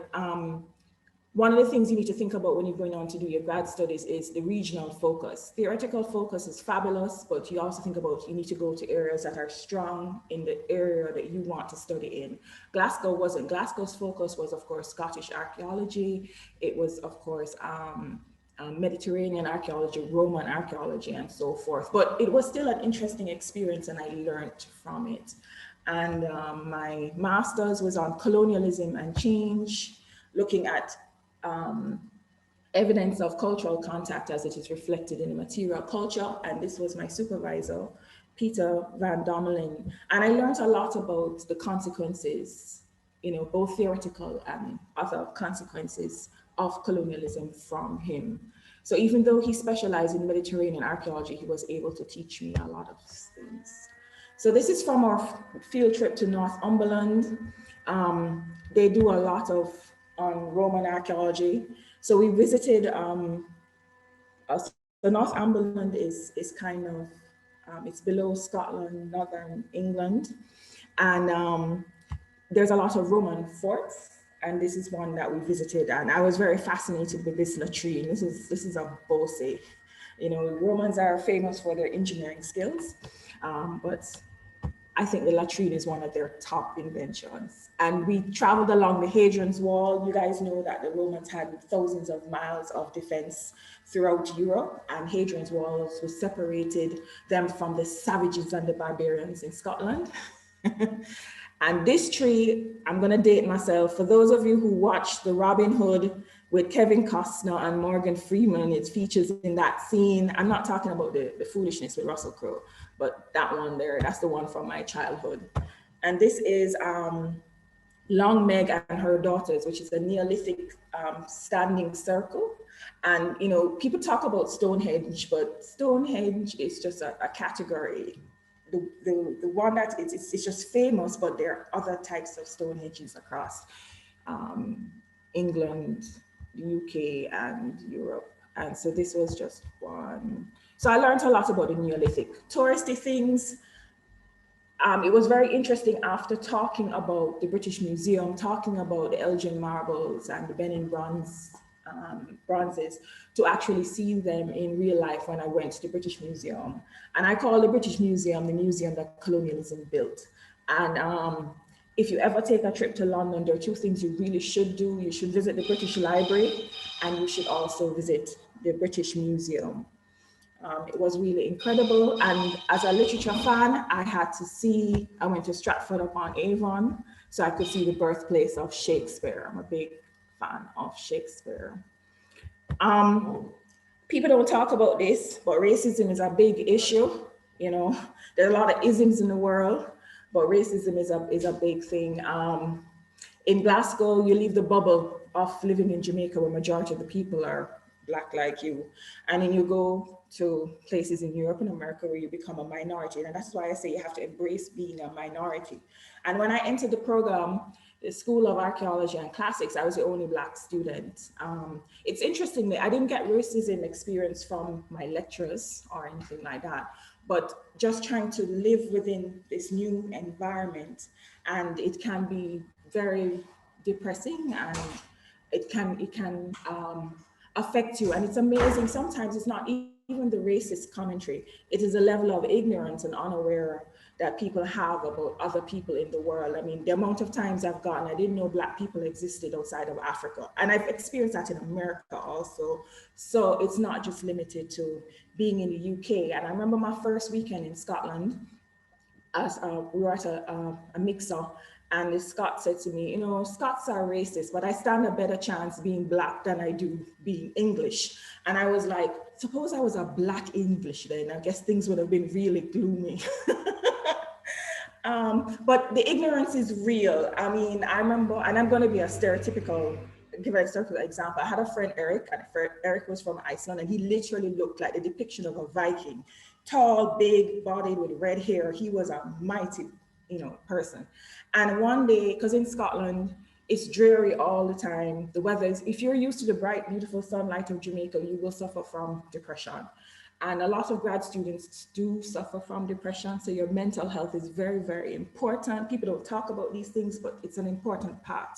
one of the things you need to think about when you're going on to do your grad studies is the regional focus. Theoretical focus is fabulous, but you also think about you need to go to areas that are strong in the area that you want to study in. Glasgow wasn't. Glasgow's focus was, of course, Scottish archaeology. It was, of course, Mediterranean archaeology, Roman archaeology, and so forth. But it was still an interesting experience, and I learned from it. And my master's was on colonialism and change, looking at evidence of cultural contact as it is reflected in the material culture. And this was my supervisor, Peter Van Dommelin. And I learned a lot about the consequences, you know, both theoretical and other consequences of colonialism from him. So even though he specialized in Mediterranean archaeology, he was able to teach me a lot of things. So this is from our field trip to Northumberland. They do a lot of Roman archaeology. So we visited, the Northumberland is kind of, it's below Scotland, northern England. And there's a lot of Roman forts. And this is one that we visited. And I was very fascinated with this latrine. This is a Bose. You know, Romans are famous for their engineering skills, but I think the latrine is one of their top inventions. And we traveled along the Hadrian's Wall. You guys know that the Romans had thousands of miles of defense throughout Europe, and Hadrian's Wall was separated them from the savages and the barbarians in Scotland. And this tree, I'm gonna date myself. For those of you who watched the Robin Hood with Kevin Costner and Morgan Freeman, it features in that scene. I'm not talking about the foolishness with Russell Crowe, but that one there, that's the one from my childhood. And this is Long Meg and her daughters, which is a Neolithic standing circle. And you know, people talk about Stonehenge, but Stonehenge is just a category. The one that it's just famous, but there are other types of Stonehenges across England, the UK, and Europe. And so this was just one. So I learned a lot about the Neolithic. Touristy things, it was very interesting after talking about the British Museum, talking about the Elgin marbles and the Benin bronzes, to actually see them in real life when I went to the British Museum. And I call the British Museum the museum that colonialism built. And if you ever take a trip to London, there are 2 things you really should do. You should visit the British Library, and you should also visit the British Museum. It was really incredible. And as a literature fan, I went to Stratford-upon-Avon, so I could see the birthplace of Shakespeare. I'm a big fan of Shakespeare. People don't talk about this, but racism is a big issue. You know, there are a lot of isms in the world, but racism is a big thing. In Glasgow, you leave the bubble of living in Jamaica, where majority of the people are Black like you. And then you go to places in Europe and America where you become a minority. And that's why I say you have to embrace being a minority. And when I entered the program, the School of Archaeology and Classics, I was the only Black student. It's interesting that I didn't get racism experience from my lecturers or anything like that, but just trying to live within this new environment. And it can be very depressing, and it can affect you. And it's amazing. Sometimes it's not even the racist commentary. It is a level of ignorance and unaware that people have about other people in the world. I mean, the amount of times I've gotten, I didn't know Black people existed outside of Africa. And I've experienced that in America also. So it's not just limited to being in the UK. And I remember my first weekend in Scotland, as we were at a mixer, and the Scot said to me, you know, Scots are racist, but I stand a better chance being Black than I do being English. And I was like, suppose I was a Black English then, I guess things would have been really gloomy. But the ignorance is real. I mean, I remember, and I'm going to be give a stereotypical example. I had a friend, Eric, and Eric was from Iceland, and he literally looked like the depiction of a Viking. Tall, big bodied with red hair. He was a mighty, you know, person. And one day, because in Scotland, it's dreary all the time. The weather is, if you're used to the bright, beautiful sunlight of Jamaica, you will suffer from depression. And a lot of grad students do suffer from depression. So your mental health is very, very important. People don't talk about these things, but it's an important part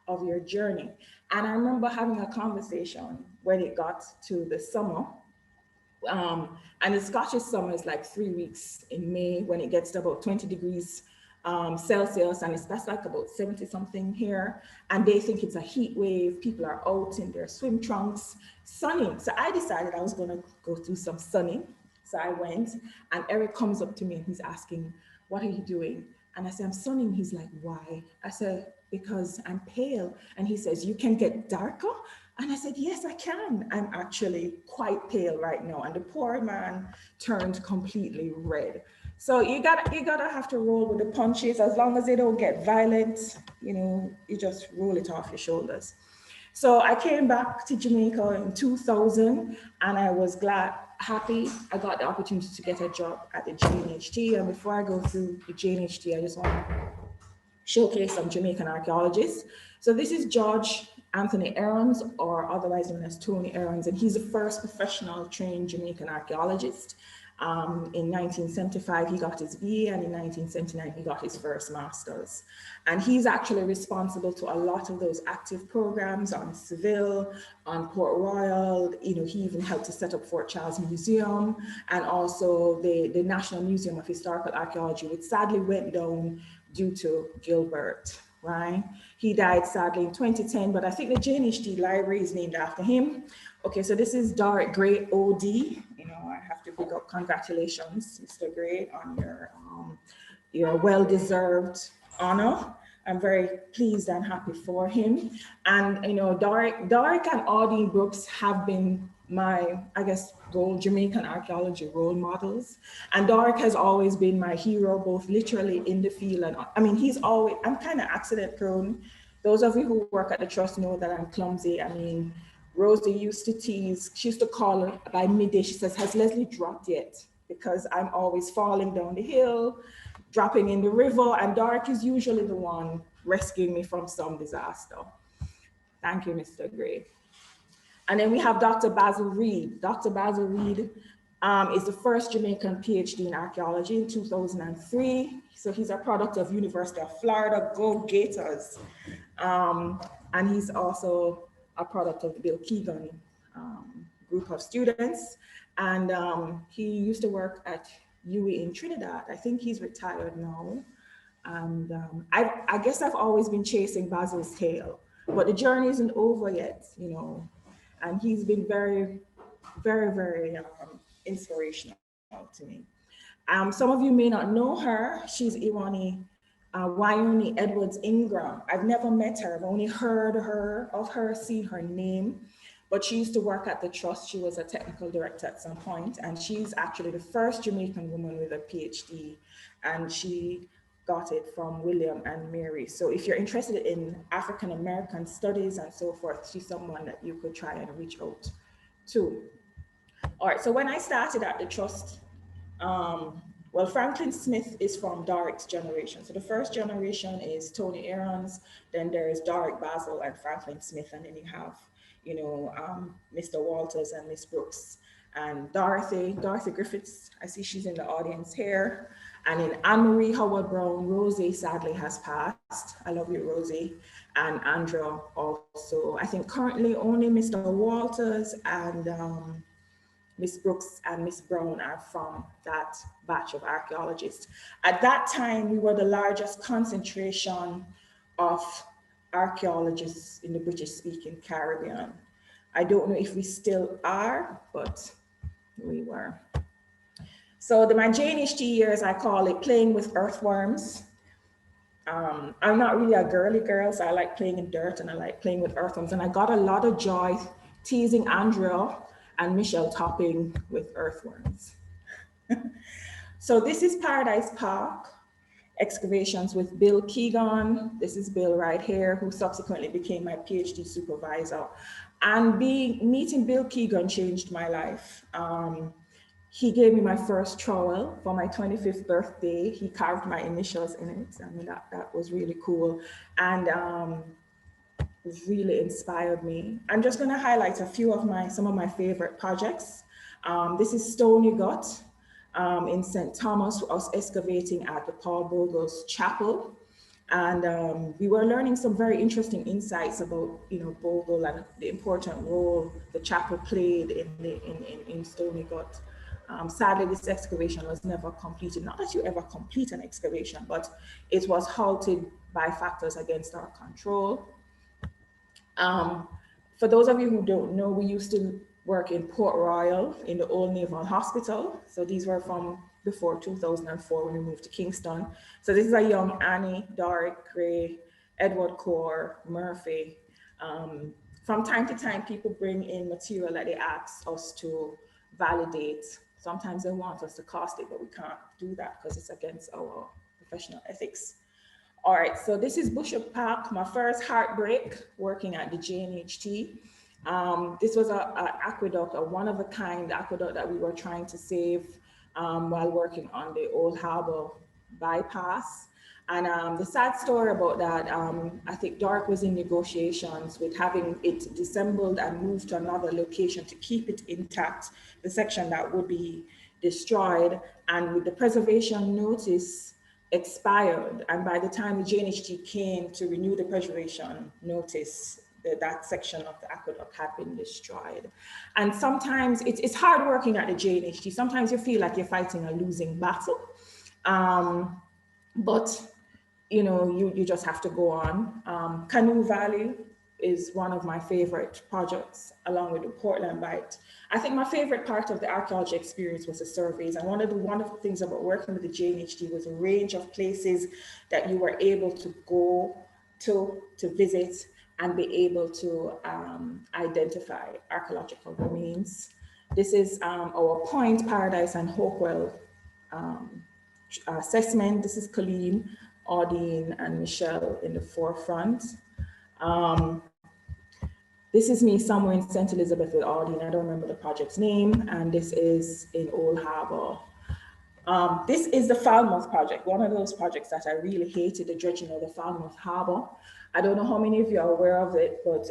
of your journey. And I remember having a conversation when it got to the summer. And the Scottish summer is like 3 weeks in May, when it gets to about 20 degrees Celsius, and that's like about 70 something here. And they think it's a heat wave. People are out in their swim trunks, sunning. So I decided I was gonna go do some sunning. So I went, and Eric comes up to me and he's asking, what are you doing? And I said, I'm sunning. He's like, why? I said, because I'm pale. And he says, you can get darker? And I said, yes, I can. I'm actually quite pale right now. And the poor man turned completely red. So you gotta have to roll with the punches. As long as they don't get violent, you know, you just roll it off your shoulders. So I came back to Jamaica in 2000, and I was happy. I got the opportunity to get a job at the JNHT. And before I go through the JNHT, I just want to showcase some Jamaican archaeologists. So this is George Anthony Aarons, or otherwise known as Tony Aarons, and he's the first professional trained Jamaican archaeologist. In 1975, he got his BA, and in 1979, he got his first master's. And he's actually responsible to a lot of those active programs on Seville, on Port Royal. You know, he even helped to set up Fort Charles Museum, and also the National Museum of Historical Archaeology, which sadly went down due to Gilbert, right? He died sadly in 2010, but I think the JNHT library is named after him. Okay, so this is Doric Gray, OD. You know, I have to big up, congratulations, Mr. Gray, on your well-deserved honor. I'm very pleased and happy for him. And, you know, Doric and Audie Brooks have been my, I guess, Jamaican archaeology role models. And Doric has always been my hero, both literally in the field and, I mean, I'm kind of accident prone. Those of you who work at the trust know that I'm clumsy. I mean, Rosie used to tease, she used to call her by midday, she says, has Lesley dropped yet? Because I'm always falling down the hill, dropping in the river, and Doric is usually the one rescuing me from some disaster. Thank you, Mr. Gray. And then we have Dr. Basil Reed. Dr. Basil Reed is the first Jamaican PhD in archaeology in 2003. So he's a product of University of Florida, Go Gators. And he's also a product of the Bill Keegan group of students. And he used to work at UWI in Trinidad. I think he's retired now. And I guess I've always been chasing Basil's tail, but the journey isn't over yet, you know. And he's been very, very, very inspirational to me. Some of you may not know her. She's Wyoni Edwards Ingram. I've never met her. I've only heard of her, seen her name, but she used to work at the trust. She was a technical director at some point, and she's actually the first Jamaican woman with a PhD, and she got it from William and Mary. So if you're interested in African American studies and so forth, she's someone that you could try and reach out to. All right, so when I started at the trust, well, Franklin Smith is from Doric's generation. So the first generation is Tony Aarons, then there's Doric Basil and Franklin Smith, and then you have, you know, Mr. Walters and Miss Brooks. and Dorothy Griffiths, I see she's in the audience here. And in Anne-Marie Howard Brown, Rosie sadly has passed. I love you, Rosie. And Andrea also. I think currently only Mr. Walters and Miss Brooks and Miss Brown are from that batch of archaeologists. At that time, we were the largest concentration of archaeologists in the British-speaking Caribbean. I don't know if we still are, but we were. So my JNHT years, I call it playing with earthworms. I'm not really a girly girl, so I like playing in dirt and I like playing with earthworms. And I got a lot of joy teasing Andrea and Michelle Topping with earthworms. So this is Paradise Park, excavations with Bill Keegan. This is Bill right here, who subsequently became my PhD supervisor. And meeting Bill Keegan changed my life. He gave me my first trowel for my 25th birthday. He carved my initials in it. I mean, that was really cool. And it really inspired me. I'm just gonna highlight a few of some of my favorite projects. This is Stony Gut in St. Thomas. I was excavating at the Paul Bogle's Chapel. And we were learning some very interesting insights about, Bogle and the important role the chapel played in Stony Gut. Sadly, this excavation was never completed. Not that you ever complete an excavation, but it was halted by factors against our control. For those of you who don't know, we used to work in Port Royal in the Old Naval Hospital. So these were from before 2004 when we moved to Kingston. So this is a young Annie, Doric, Gray, Edward Core, Murphy. From time to time, people bring in material that they ask us to validate. Sometimes they want us to cost it, but we can't do that because it's against our professional ethics. All right, so this is Bishop Park, my first heartbreak working at the JNHT. This was an aqueduct, a one-of-a-kind aqueduct that we were trying to save while working on the Old Harbor bypass. And the sad story about that, I think Doric was in negotiations with having it disassembled and moved to another location to keep it intact, the section that would be destroyed. And with the preservation notice expired, and by the time the JNHT came to renew the preservation notice, that section of the aqueduct had been destroyed. And sometimes it's hard working at the JNHT. Sometimes you feel like you're fighting a losing battle, but you just have to go on. Canoe Valley is one of my favorite projects, along with the Portland Bight. I think my favorite part of the archaeology experience was the surveys. And one of the wonderful things about working with the JNHT was a range of places that you were able to go to visit and be able to identify archaeological remains. This is our Point, Paradise, and Hopewell assessment. This is Colleen, Audine, and Michelle in the forefront. This is me somewhere in St. Elizabeth with Audine. I don't remember the project's name. And this is in Old Harbor. This is the Falmouth project, one of those projects that I really hated, the dredging of the Falmouth Harbor. I don't know how many of you are aware of it, but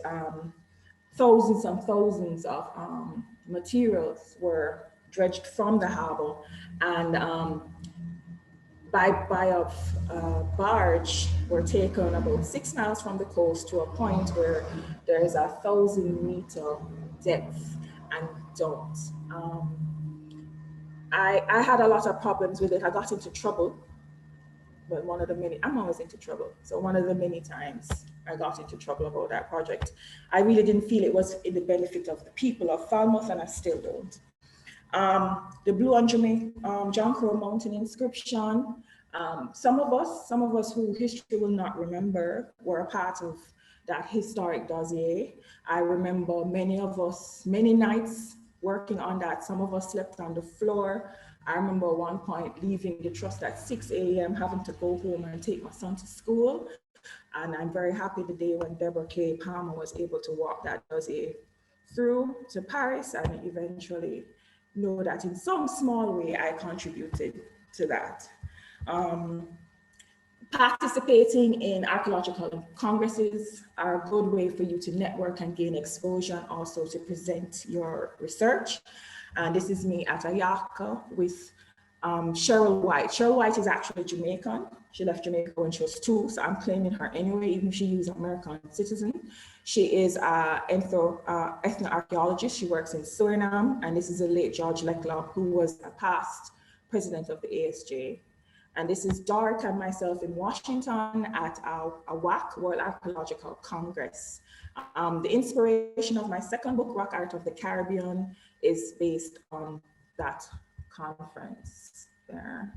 thousands and thousands of materials were dredged from the harbor, and by a barge were taken about 6 miles from the coast to a point where there is 1,000-meter depth and dumped. I had a lot of problems with it. I got into trouble, but I'm always into trouble. So one of the many times I got into trouble about that project, I really didn't feel it was in the benefit of the people of Falmouth, and I still don't. The Blue on John Crow Mountain inscription. Some of us who history will not remember were a part of that historic dossier. I remember many of us, many nights working on that. Some of us slept on the floor. I remember at one point leaving the trust at 6 a.m., having to go home and take my son to school. And I'm very happy the day when Deborah K. Palmer was able to walk that dossier through to Paris, and eventually know that in some small way I contributed to that. Participating in archaeological congresses are a good way for you to network and gain exposure, and also to present your research. And this is me at Ayaka with Cheryl White. Cheryl White is actually Jamaican. She left Jamaica when she was 2, so I'm claiming her anyway, even if she is an American citizen. She is an ethno-archaeologist. She works in Suriname, and this is the late George Leckler, who was a past president of the ASJ. And this is Doric and myself in Washington at our WAC, World Archaeological Congress. The inspiration of my second book, Rock Art of the Caribbean, is based on that conference there.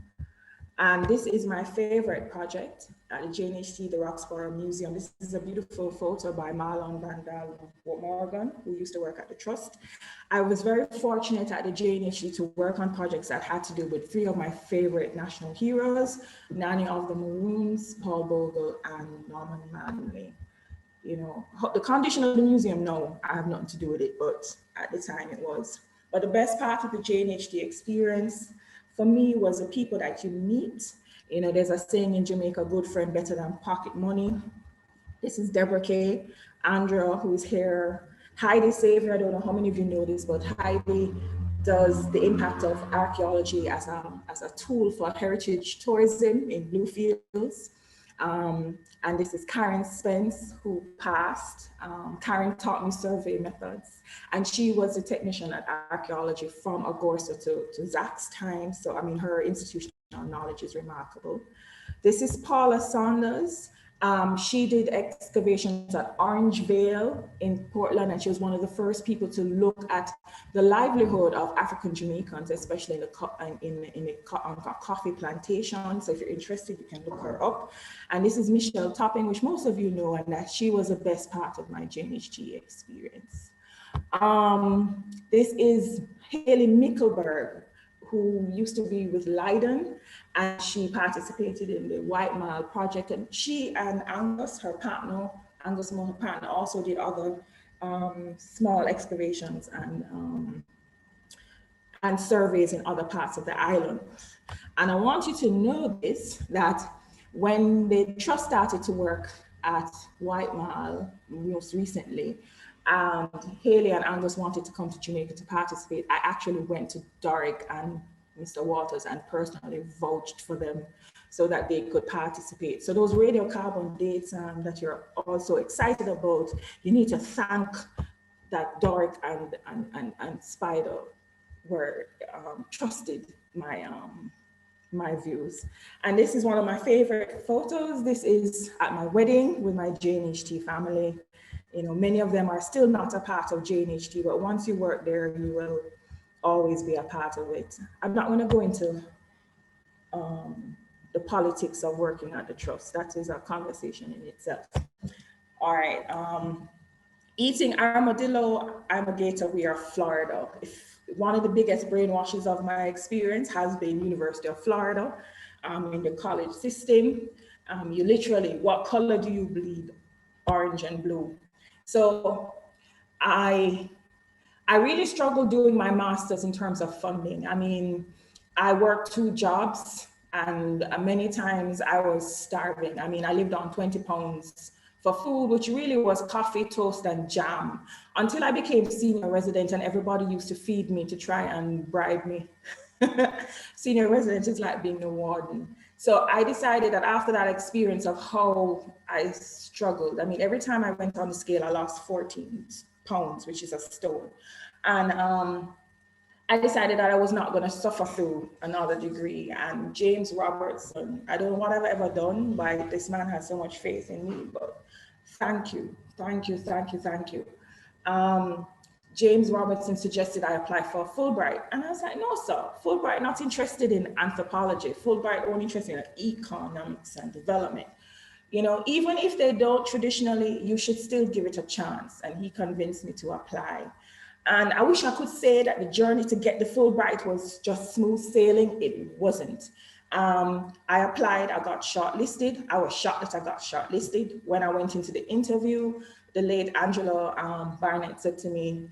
And this is my favorite project at the JNHT, the Roxborough Museum. This is a beautiful photo by Marlon Vandal Morgan, who used to work at the Trust. I was very fortunate at the JNHT to work on projects that had to do with 3 of my favorite national heroes, Nanny of the Maroons, Paul Bogle, and Norman Manley. You know, the condition of the museum, no, I have nothing to do with it, but at the time it was. But the best part of the JNHT experience for me was the people that you meet. You know, there's a saying in Jamaica, good friend better than pocket money. This is Deborah K. Andrea, who's here. Heidi Xavier, I don't know how many of you know this, but Heidi does the impact of archaeology as a tool for heritage tourism in Bluefields. And this is Karen Spence, who passed. Karen taught me survey methods, and she was a technician at archaeology from Agorsa to Zach's time. So, I mean, her institutional knowledge is remarkable. This is Paula Saunders. She did excavations at Orange Vale in Portland, and she was one of the first people to look at the livelihood of African Jamaicans, especially in the coffee plantation. So if you're interested, you can look her up. And this is Michelle Topping, which most of you know, and that she was the best part of my JNHG experience. This is Haley Mickelberg, who used to be with Leiden, and she participated in the White Mile project. And she and Angus, her partner, Angus Moore, her partner, also did other small excavations and surveys in other parts of the island. And I want you to know this, that when the trust started to work at White Mile most recently, and Haley and Angus wanted to come to Jamaica to participate, I actually went to Doric and Mr. Waters and personally vouched for them so that they could participate. So those radiocarbon dates that you're also excited about, you need to thank that Doric and Spider were trusted my views. And this is one of my favorite photos. This is at my wedding with my JNHT family. You know, many of them are still not a part of JNHT, but once you work there, you will always be a part of it. I'm not going to go into the politics of working at the trust. That is a conversation in itself. All right. Eating armadillo, I'm a gator, we are Florida. One of the biggest brainwashes of my experience has been University of Florida in the college system. You literally, what color do you bleed? Orange and blue. So I really struggled doing my master's in terms of funding. I mean, I worked 2 jobs and many times I was starving. I mean, I lived on 20 pounds for food, which really was coffee, toast, and jam, until I became senior resident and everybody used to feed me to try and bribe me. Senior resident is like being the warden. So I decided that after that experience of how I struggled, I mean, every time I went on the scale, I lost 14 pounds, which is a stone. And I decided that I was not going to suffer through another degree. And James Robertson, I don't know what I've ever done, but this man has so much faith in me, but thank you, thank you, thank you, thank you. James Robertson suggested I apply for Fulbright. And I was like, no, sir, Fulbright not interested in anthropology. Fulbright only interested in economics and development. You know, even if they don't traditionally, you should still give it a chance. And he convinced me to apply. And I wish I could say that the journey to get the Fulbright was just smooth sailing. It wasn't. I applied, I got shortlisted. I was shocked that I got shortlisted. When I went into the interview, the late Angela Barnett said to me,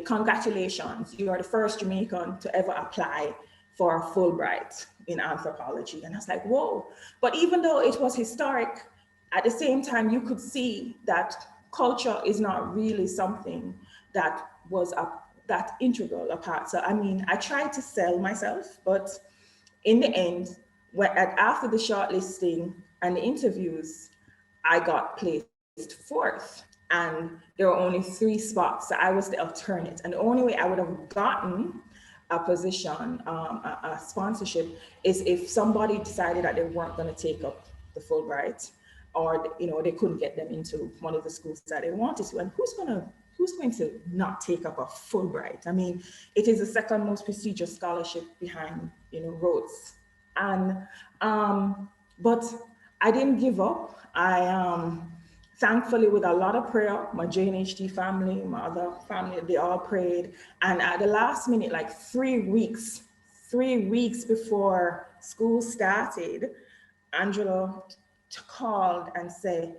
congratulations, you are the first Jamaican to ever apply for a Fulbright. in anthropology. And I was like, whoa. But even though it was historic, at the same time, you could see that culture is not really something that was that integral a part. So, I mean, I tried to sell myself, but in the end, after the shortlisting and the interviews, I got placed fourth. And there were only 3 spots. So I was the alternate. And the only way I would have gotten a position, a sponsorship, is if somebody decided that they weren't going to take up the Fulbright, or they couldn't get them into one of the schools that they wanted to. And who's going to not take up a Fulbright? I mean, it is the second most prestigious scholarship behind Rhodes. And but I didn't give up. I thankfully, with a lot of prayer, my JNHT family, my other family, they all prayed. And at the last minute, like 3 weeks before school started, Angela called and said,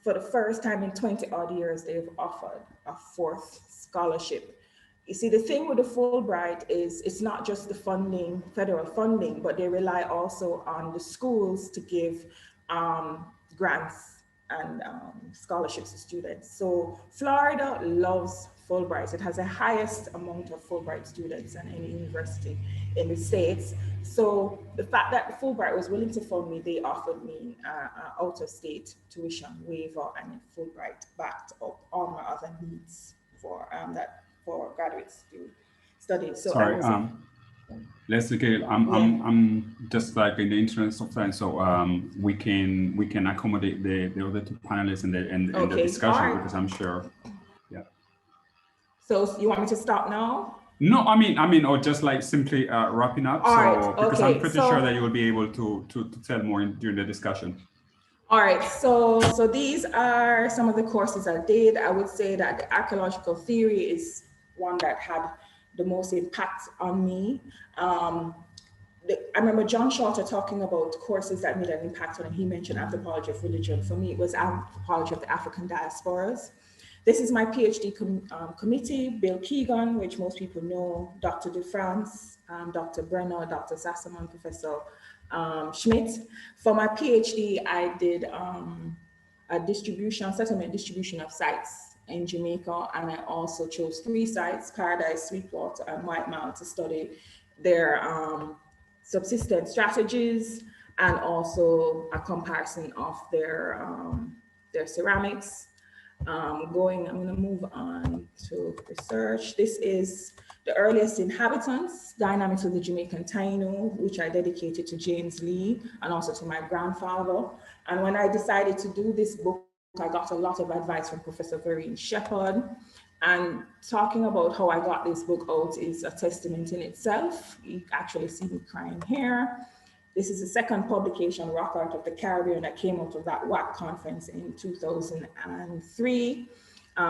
for the first time in 20 odd years, they've offered a 4th scholarship. You see, the thing with the Fulbright is it's not just the funding, federal funding, but they rely also on the schools to give grants and scholarships to students. So Florida loves Fulbright. It has the highest amount of Fulbright students than any university in the States. So the fact that the Fulbright was willing to fund me, they offered me out-of-state tuition waiver, and Fulbright backed up all my other needs for graduate studies. So
sorry, Lesley-Gail, I'm just like in the interest of time, so we can accommodate the other 2 panelists in the discussion, right, because I'm sure, yeah.
So you want me to stop now?
No, I mean, or just like simply wrapping up.
All
so
right,
because
okay,
I'm pretty sure that you will be able to tell more during the discussion.
All right, so these are some of the courses I did. I would say that the archaeological theory is one that had the most impact on me. I remember John Shorter talking about courses that made an impact on him. He mentioned anthropology of religion. For me, it was anthropology of the African diasporas. This is my PhD committee: Bill Keegan, which most people know, Dr. DeFrance, Dr. Brenner, Dr. Sassaman, Professor Schmidt. For my PhD, I did a settlement distribution of sites in Jamaica, and I also chose 3 sites: Paradise, Sweetwater, and White Mile, to study their subsistence strategies, and also a comparison of their ceramics. I'm going to move on to research. This is the earliest inhabitants, dynamics of the Jamaican Taino, which I dedicated to James Lee and also to my grandfather. And when I decided to do this book, I got a lot of advice from Professor Vereen Shepherd. And talking about how I got this book out is a testament in itself. You actually see me crying here. This is the second publication, Rock Art of the Caribbean, that came out of that WAC conference in 2003,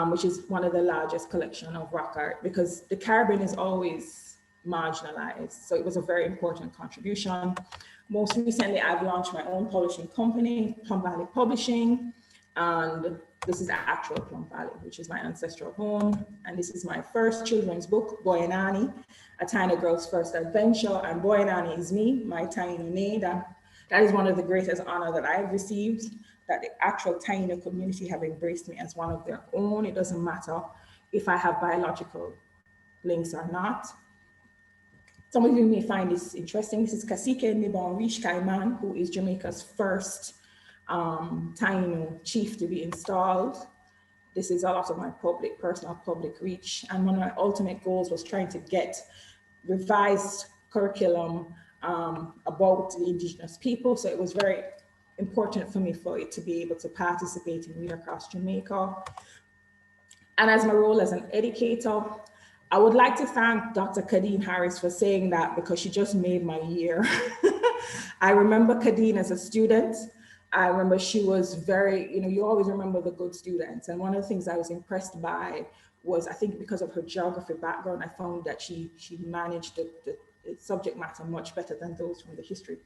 which is one of the largest collection of rock art, because the Caribbean is always marginalized. So it was a very important contribution. Most recently, I've launched my own publishing company, Plum Valley Publishing. And this is the actual Plum Valley, which is my ancestral home. And this is my first children's book, Boy and Annie, a Taino girl's first adventure. And Boy and Annie is me, my Taino name. That is one of the greatest honor that I've received, that the actual Taino community have embraced me as one of their own. It doesn't matter if I have biological links or not. Some of you may find this interesting. This is Cacique Nibon Riche Caiman, who is Jamaica's first Taino chief to be installed. This is a lot of my personal public reach. And one of my ultimate goals was trying to get revised curriculum about the indigenous people. So it was very important for me for it to be able to participate in Read Across Jamaica. And as my role as an educator, I would like to thank Dr. Khadene Harris for saying that, because she just made my year. I remember Khadene as a student. I remember she was very, you always remember the good students. And one of the things I was impressed by was, I think because of her geography background, I found that she managed the subject matter much better than those from the history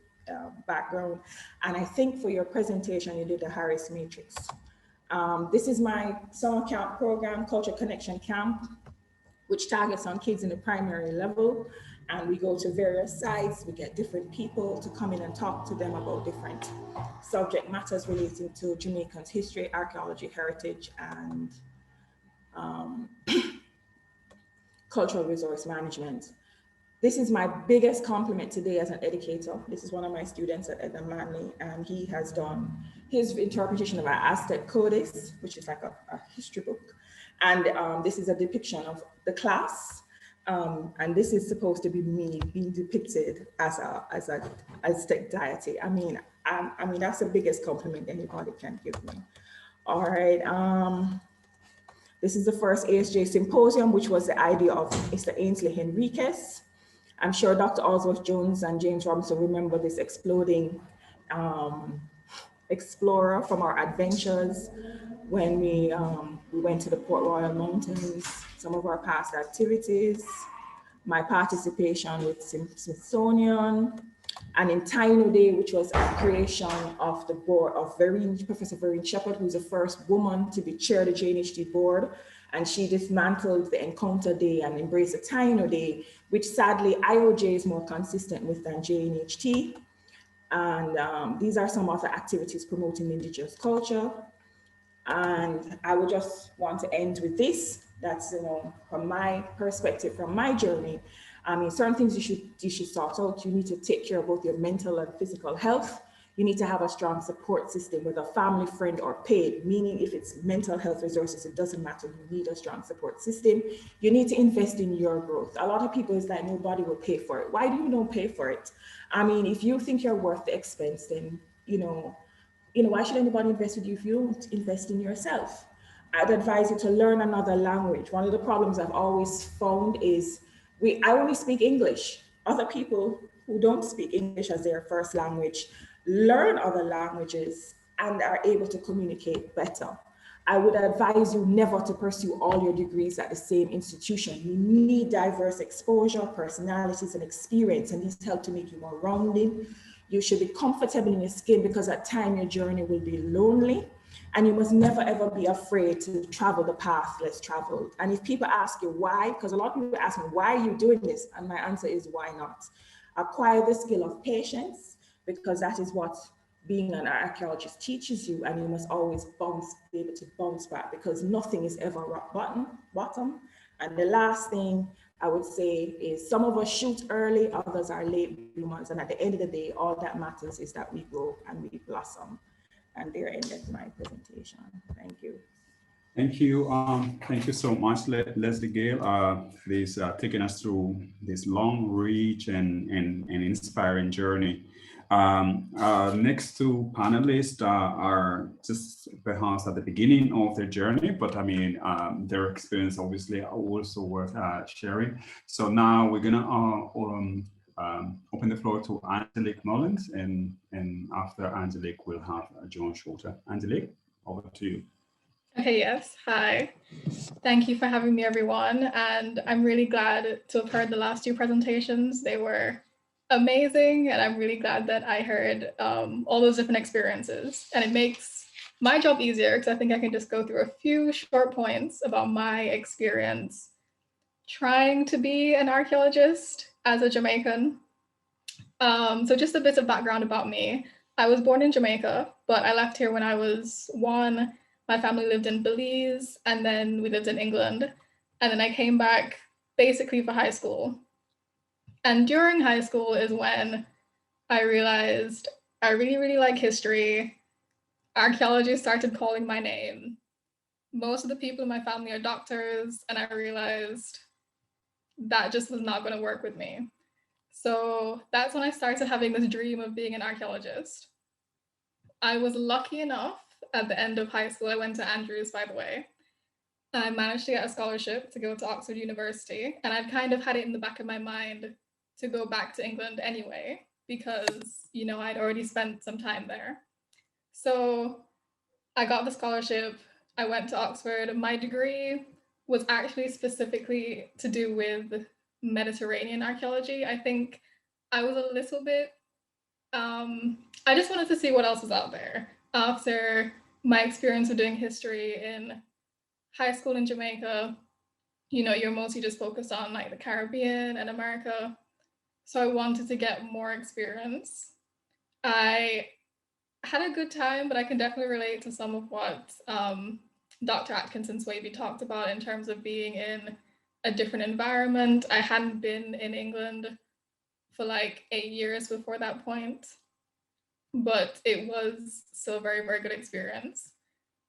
background. And I think for your presentation, you did the Harris Matrix. This is my summer camp program, Culture Connection Camp, which targets on kids in the primary level. And we go to various sites, we get different people to come in and talk to them about different subject matters relating to Jamaican's history, archaeology, heritage, and cultural resource management. This is my biggest compliment today as an educator. This is one of my students at Edna Manley, and he has done his interpretation of our Aztec Codex, which is like a history book. And this is a depiction of the class. And this is supposed to be me being depicted as a Aztec deity. I mean, that's the biggest compliment anybody can give me. All right. This is the first ASJ symposium, which was the idea of Mr. Ainsley Enriquez. I'm sure Dr. Oswald Jones and James Robinson remember this exploding explorer from our adventures when we went to the Port Royal Mountains, some of our past activities, my participation with Smithsonian, and in Taino Day, which was a creation of the board of Professor Vereen Shepherd, who's the first woman to be chair of the JNHD board. And she dismantled the Encounter Day and embraced the Taino Day, which sadly IOJ is more consistent with than JNHT. And these are some of the activities promoting indigenous culture. And I would just want to end with this. That's, from my perspective, from my journey. I mean, certain things you should sort out. You need to take care of both your mental and physical health. You need to have a strong support system, whether family, friend, or paid, meaning if it's mental health resources, it doesn't matter. You need a strong support system. You need to invest in your growth. A lot of people is like, nobody will pay for it. Why do you not pay for it? I mean, if you think you're worth the expense, then, why should anybody invest with you if you don't invest in yourself? I'd advise you to learn another language. One of the problems I've always found is I only speak English. Other people who don't speak English as their first language learn other languages and are able to communicate better. I would advise you never to pursue all your degrees at the same institution. You need diverse exposure, personalities, and experience, and these help to make you more rounded. You should be comfortable in your skin because at times your journey will be lonely. And you must never, ever be afraid to travel the path less traveled. And if people ask you why, because a lot of people ask me, why are you doing this? And my answer is, why not? Acquire the skill of patience, because that is what being an archaeologist teaches you. And you must always be able to bounce back, because nothing is ever rock bottom. And the last thing I would say is some of us shoot early, others are late bloomers. And at the end of the day, all that matters is that we grow and we blossom. And there ended my presentation. Thank you.
Thank you. Thank you so much, Lesley-Gail, for taking us through this long, rich, and inspiring journey. Next two panelists are just perhaps at the beginning of their journey, but I mean, their experience obviously are also worth sharing. So now we're gonna open the floor to Angelique Mullings, and after Angelique, we'll have John Shorter. Angelique, over to you.
Okay, yes, hi. Thank you for having me, everyone. And I'm really glad to have heard the last two presentations. They were amazing, and I'm really glad that I heard all those different experiences. And it makes my job easier because I think I can just go through a few short points about my experience trying to be an archaeologist as a Jamaican. So just a bit of background about me. I was born in Jamaica, but I left here when I was 1. My family lived in Belize, and then we lived in England. And then I came back basically for high school. And during high school is when I realized I really, really like history. Archaeology started calling my name. Most of the people in my family are doctors, and I realized that just was not going to work with me. So that's when I started having this dream of being an archaeologist. I was lucky enough at the end of high school, I went to Andrews, by the way. I managed to get a scholarship to go to Oxford University, and I've kind of had it in the back of my mind to go back to England anyway, because, I'd already spent some time there. So I got the scholarship, I went to Oxford. My degree was actually specifically to do with Mediterranean archaeology. I think I was a little bit, I just wanted to see what else was out there. After my experience of doing history in high school in Jamaica, you're mostly just focused on like the Caribbean and America. So I wanted to get more experience. I had a good time, but I can definitely relate to some of what Dr. Atkinson-Swaby talked about in terms of being in a different environment. I hadn't been in England for like 8 years before that point, but it was still a very, very good experience.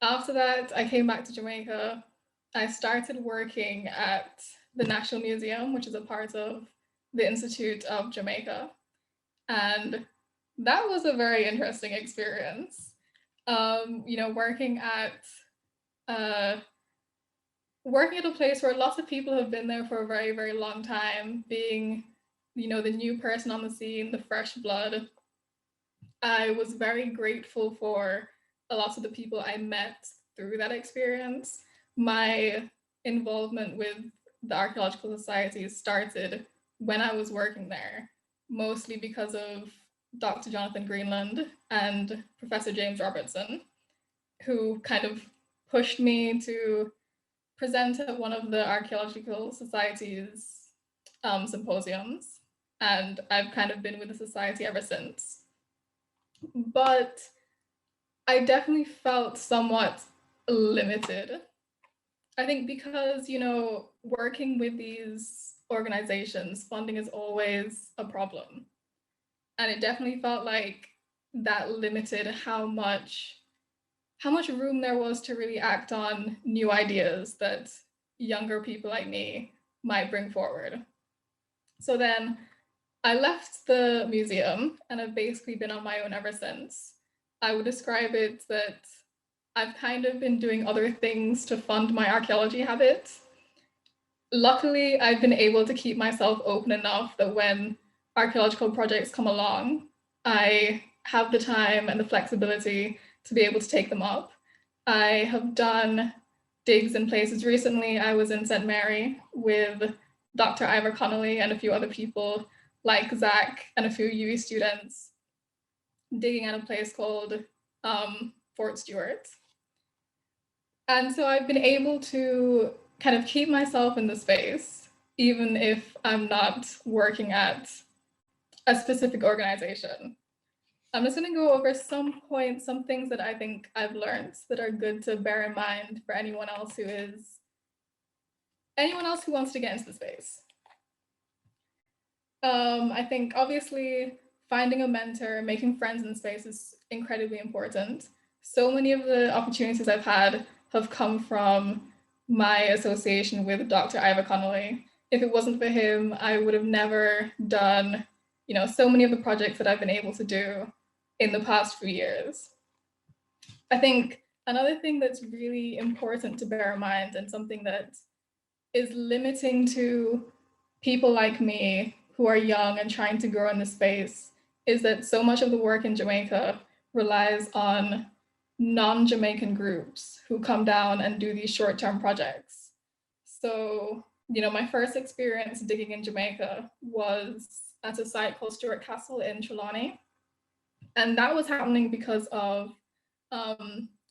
After that, I came back to Jamaica. I started working at the National Museum, which is a part of the Institute of Jamaica. And that was a very interesting experience. Working at a place where lots of people have been there for a very, very long time, being, the new person on the scene, the fresh blood. I was very grateful for a lot of the people I met through that experience. My involvement with the archaeological societies started when I was working there, mostly because of Dr. Jonathan Greenland and Professor James Robertson, who kind of pushed me to present at one of the archaeological society's symposiums. And I've kind of been with the society ever since. But I definitely felt somewhat limited. I think because, working with these organizations, funding is always a problem. And it definitely felt like that limited how much room there was to really act on new ideas that younger people like me might bring forward. So then I left the museum and I've basically been on my own ever since. I would describe it that I've kind of been doing other things to fund my archaeology habits. Luckily, I've been able to keep myself open enough that when archaeological projects come along, I have the time and the flexibility to be able to take them up. I have done digs in places recently. I was in St. Mary with Dr. Ivor Connolly and a few other people like Zach and a few UWI students digging at a place called Fort Stewart. And so I've been able to kind of keep myself in the space, even if I'm not working at a specific organization. I'm just going to go over some points, some things that I think I've learned that are good to bear in mind for anyone else who wants to get into the space. I think obviously finding a mentor, making friends in the space is incredibly important. So many of the opportunities I've had have come from my association with Dr. Ivor Connolly. If it wasn't for him, I would have never done, so many of the projects that I've been able to do in the past few years. I think another thing that's really important to bear in mind and something that is limiting to people like me who are young and trying to grow in the space is that so much of the work in Jamaica relies on non-Jamaican groups who come down and do these short-term projects. So, my first experience digging in Jamaica was at a site called Stuart Castle in Trelawney. And that was happening because of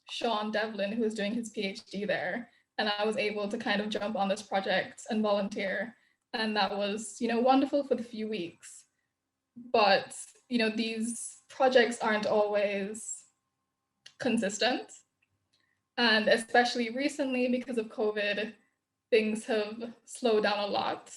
Sean Devlin, who was doing his PhD there. And I was able to kind of jump on this project and volunteer. And that was, wonderful for the few weeks. But, these projects aren't always consistent. And especially recently, because of COVID, things have slowed down a lot.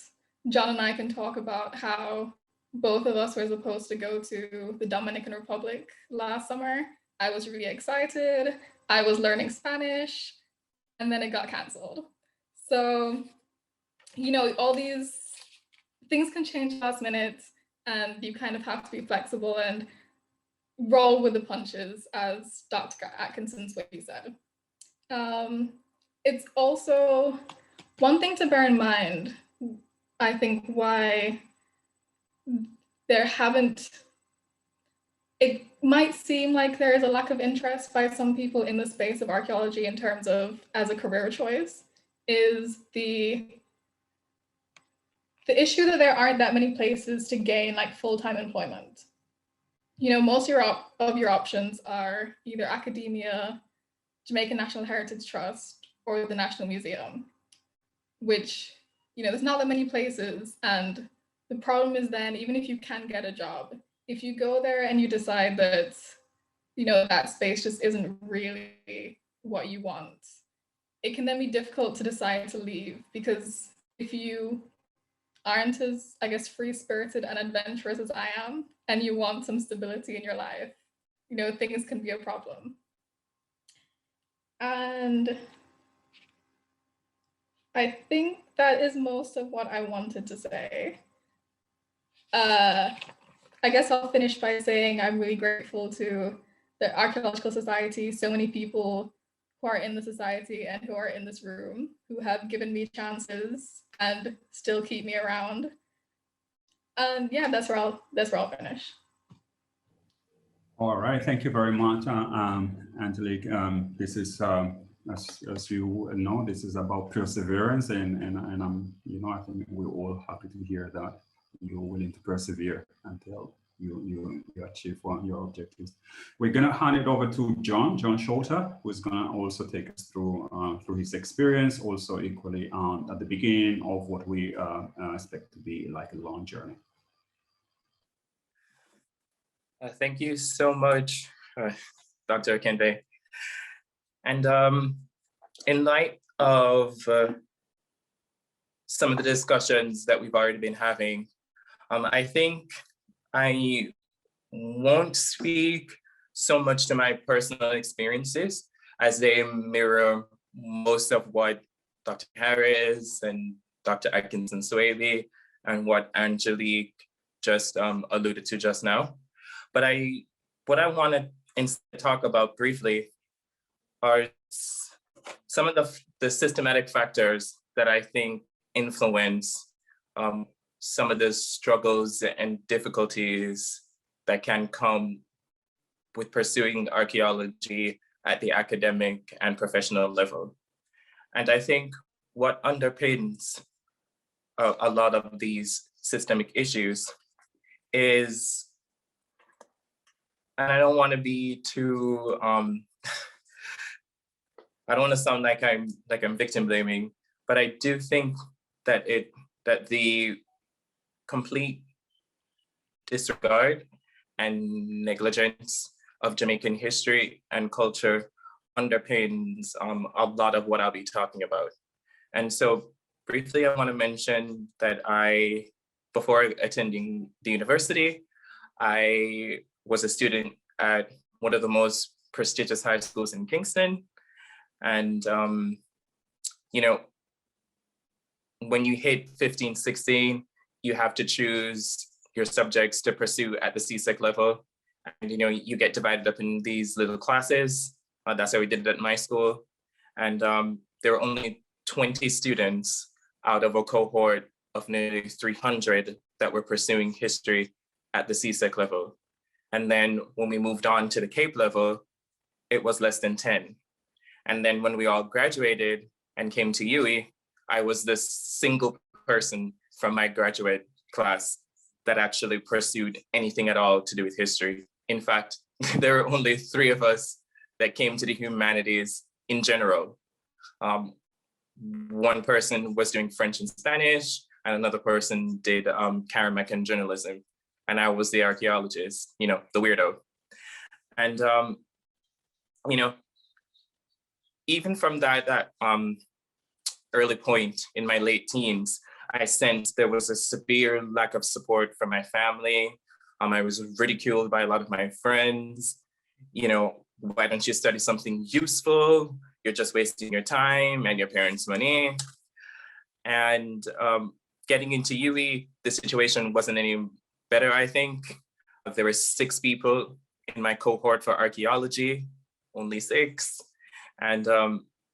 John and I can talk about how both of us were supposed to go to the Dominican Republic last summer. I was really excited. I was learning Spanish, and then it got canceled. So, all these things can change last minute, and you kind of have to be flexible and roll with the punches, as Dr. Atkinson-Swaby said. It's also one thing to bear in mind, I think, why it might seem like there is a lack of interest by some people in the space of archaeology in terms of as a career choice, is the issue that there aren't that many places to gain like full-time employment. Most of your options are either academia, Jamaican National Heritage Trust, or the National Museum, which, there's not that many places, and the problem is then, even if you can get a job, if you go there and you decide that, you know, that space just isn't really what you want, it can then be difficult to decide to leave, because if you aren't as, I guess, free-spirited and adventurous as I am, and you want some stability in your life, you know, things can be a problem. And I think that is most of what I wanted to say. I guess I'll finish by saying I'm really grateful to the Archaeological Society, so many people who are in the society and who are in this room, who have given me chances and still keep me around. And yeah, that's where I'll finish.
All right, thank you very much, Angelique. This is, as you know, this is about perseverance, and I'm, you know, I think we're all happy to hear that you're willing to persevere until you achieve your objectives. We're gonna hand it over to John Shorter, who's gonna also take us through his experience, also equally at the beginning of what we expect to be like a long journey.
Thank you so much, Dr. Okenve. And in light of some of the discussions that we've already been having, I think I won't speak so much to my personal experiences, as they mirror most of what Dr. Harris and Dr. Atkinson-Swaby and what Angelique just alluded to just now. But what I want to instead talk about briefly are some of the systematic factors that I think influence some of the struggles and difficulties that can come with pursuing archaeology at the academic and professional level. And I think what underpins a lot of these systemic issues is, and I don't want to be too, I don't want to sound like I'm victim blaming, but I do think that the complete disregard and negligence of Jamaican history and culture underpins a lot of what I'll be talking about. And so briefly, I want to mention that before attending the university, I was a student at one of the most prestigious high schools in Kingston. And, you know, when you hit 15, 16, you have to choose your subjects to pursue at the CSEC level. And, you know, you get divided up in these little classes. That's how we did it at my school. And there were only 20 students out of a cohort of nearly 300 that were pursuing history at the CSEC level. And then when we moved on to the CAPE level, it was less than 10. And then when we all graduated and came to UWI, I was the single person from my graduate class that actually pursued anything at all to do with history. In fact, there were only 3 of us that came to the humanities in general. One person was doing French and Spanish, and another person did Karamek and journalism. And I was the archaeologist, you know, the weirdo. And, you know, even from that early point in my late teens, I sensed there was a severe lack of support from my family. I was ridiculed by a lot of my friends. You know, why don't you study something useful? You're just wasting your time and your parents' money. And getting into UWI, the situation wasn't any better, I think. There were 6 people in my cohort for archaeology, only 6. And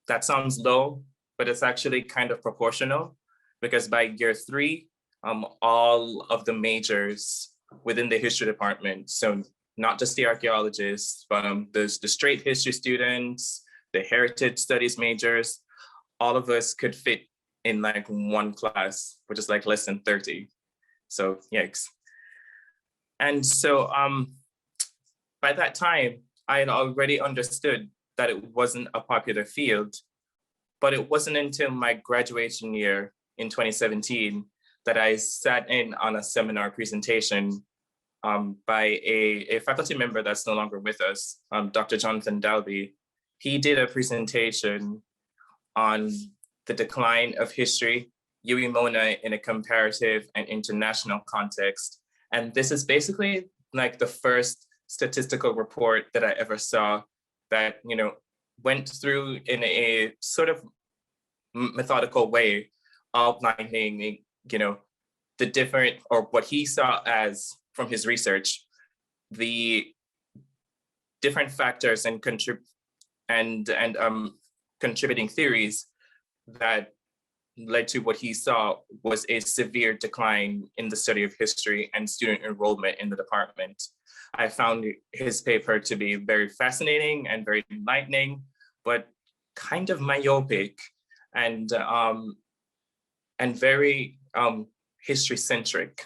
that sounds low, but it's actually kind of proportional, because by year 3, all of the majors within the history department, so not just the archaeologists, but there's the straight history students, the heritage studies majors, all of us could fit in like one class, which is like less than 30. So yikes. And so by that time, I had already understood that it wasn't a popular field, but it wasn't until my graduation year in 2017 that I sat in on a seminar presentation by a faculty member that's no longer with us, Dr. Jonathan Dalby. He did a presentation on the decline of history, Yui Mona in a comparative and international context. And this is basically like the first statistical report that I ever saw that, you know, went through in a sort of methodical way, outlining, you know, the different, or what he saw as from his research, the different factors and contributing theories that led to what he saw was a severe decline in the study of history and student enrollment in the department. I found his paper to be very fascinating and very enlightening, but kind of myopic and very history-centric.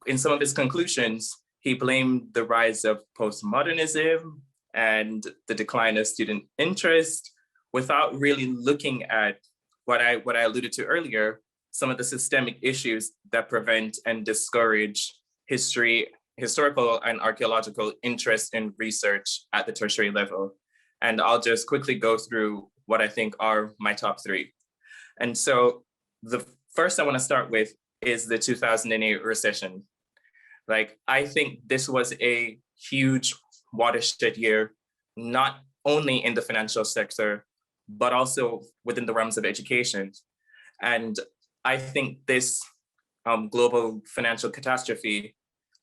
In some of his conclusions, he blamed the rise of postmodernism and the decline of student interest without really looking at what I alluded to earlier, some of the systemic issues that prevent and discourage historical and archaeological interest in research at the tertiary level. And I'll just quickly go through what I think are my top three. And so the first I want to start with is the 2008 recession. Like, I think this was a huge watershed year, not only in the financial sector, but also within the realms of education. And I think this global financial catastrophe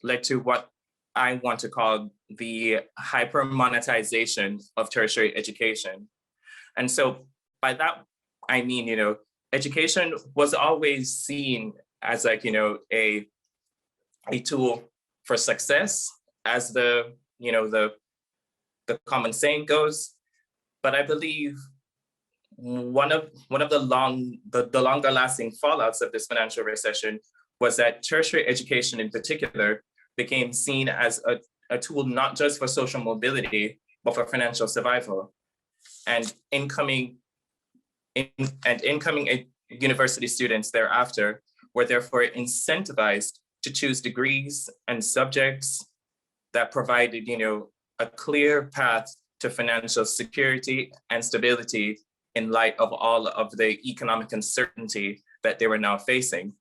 led to what I want to call the hyper monetization of tertiary education. And so by that, I mean, you know, education was always seen as like, you know, a tool for success, as the, you know, the common saying goes. But I believe one of the longer lasting fallouts of this financial recession was that tertiary education in particular became seen as a tool not just for social mobility, but for financial survival. And incoming university students thereafter were therefore incentivized to choose degrees and subjects that provided, you know, a clear path to financial security and stability in light of all of the economic uncertainty that they were now facing.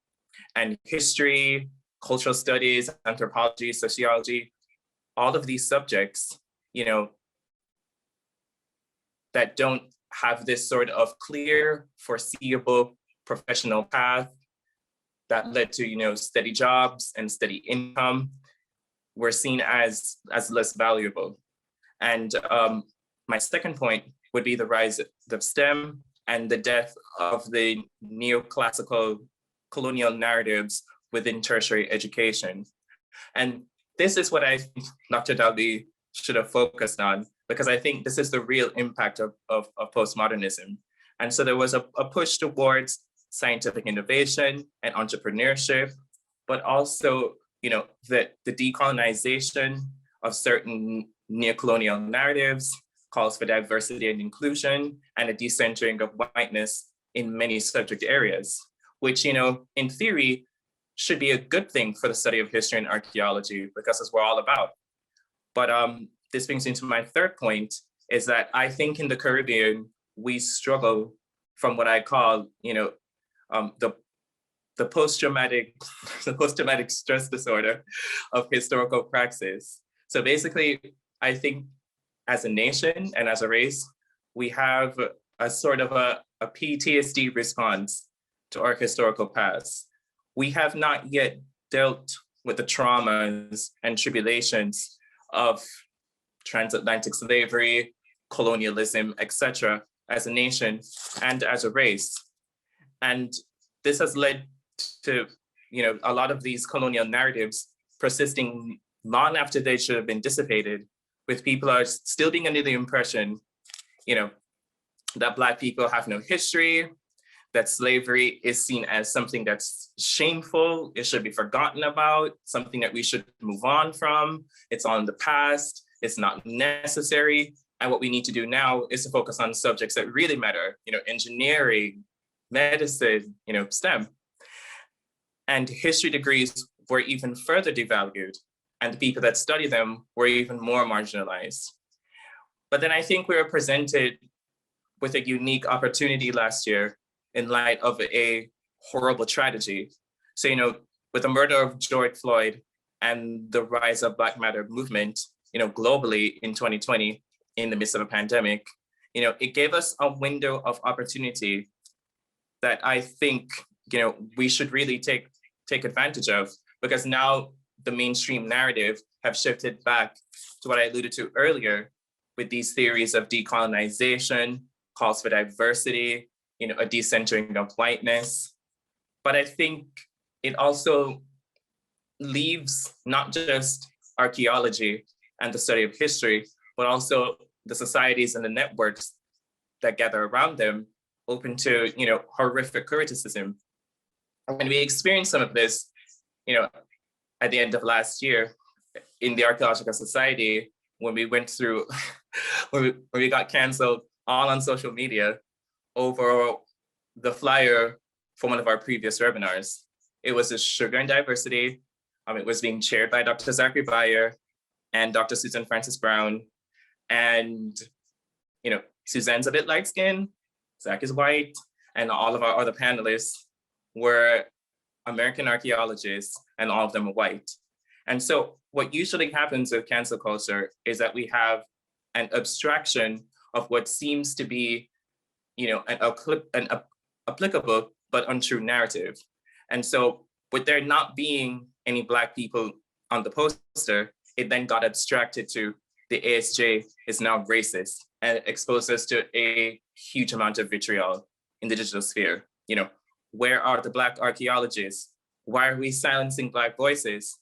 And history, cultural studies, anthropology, sociology, all of these subjects, you know, that don't have this sort of clear, foreseeable professional path that led to, you know, steady jobs and steady income, were seen as less valuable. And my second point would be the rise of STEM and the death of the neoclassical colonial narratives within tertiary education. And this is what I think Dr. Dalby should have focused on, because I think this is the real impact of postmodernism. And so there was a push towards scientific innovation and entrepreneurship, but also, you know, the decolonization of certain neocolonial narratives, calls for diversity and inclusion, and a decentering of whiteness in many subject areas, which, you know, in theory, should be a good thing for the study of history and archaeology, because that's what we're all about. But this brings me to my third point, is that I think in the Caribbean, we struggle from what I call, you know, the post-traumatic stress disorder of historical praxis. So basically, I think as a nation and as a race, we have a sort of a PTSD response to our historical past. We have not yet dealt with the traumas and tribulations of transatlantic slavery, colonialism, etc., as a nation and as a race. And this has led to, you know, a lot of these colonial narratives persisting long after they should have been dissipated, with people are still being under the impression, you know, that Black people have no history, that slavery is seen as something that's shameful, it should be forgotten about, something that we should move on from, it's all in the past, it's not necessary. And what we need to do now is to focus on subjects that really matter, you know, engineering, medicine, STEM. And history degrees were even further devalued, and the people that study them were even more marginalized. But then I think we were presented with a unique opportunity last year in light of a horrible tragedy. So, with the murder of George Floyd and the rise of Black Matter movement, globally in 2020, in the midst of a pandemic, it gave us a window of opportunity that I think, we should really take advantage of, because now the mainstream narrative have shifted back to what I alluded to earlier with these theories of decolonization, calls for diversity, a decentering of whiteness. But I think it also leaves not just archaeology and the study of history, but also the societies and the networks that gather around them open to, horrific criticism. And we experienced some of this, at the end of last year in the Archaeological Society, when we went through, when we got canceled all on social media over the flyer for one of our previous webinars. It was a Sugar and Diversity. It was being chaired by Dr. Zachary Beier and Dr. Susan Francis Brown. And, Suzanne's a bit light skinned, Zach is white, and all of our other panelists were American archaeologists, and all of them are white. And so what usually happens with cancel culture is that we have an abstraction of what seems to be, an applicable but untrue narrative. And so with there not being any Black people on the poster, it then got abstracted to the ASJ is now racist, and it exposed us to a huge amount of vitriol in the digital sphere. Where are the Black archaeologists? Why are we silencing Black voices?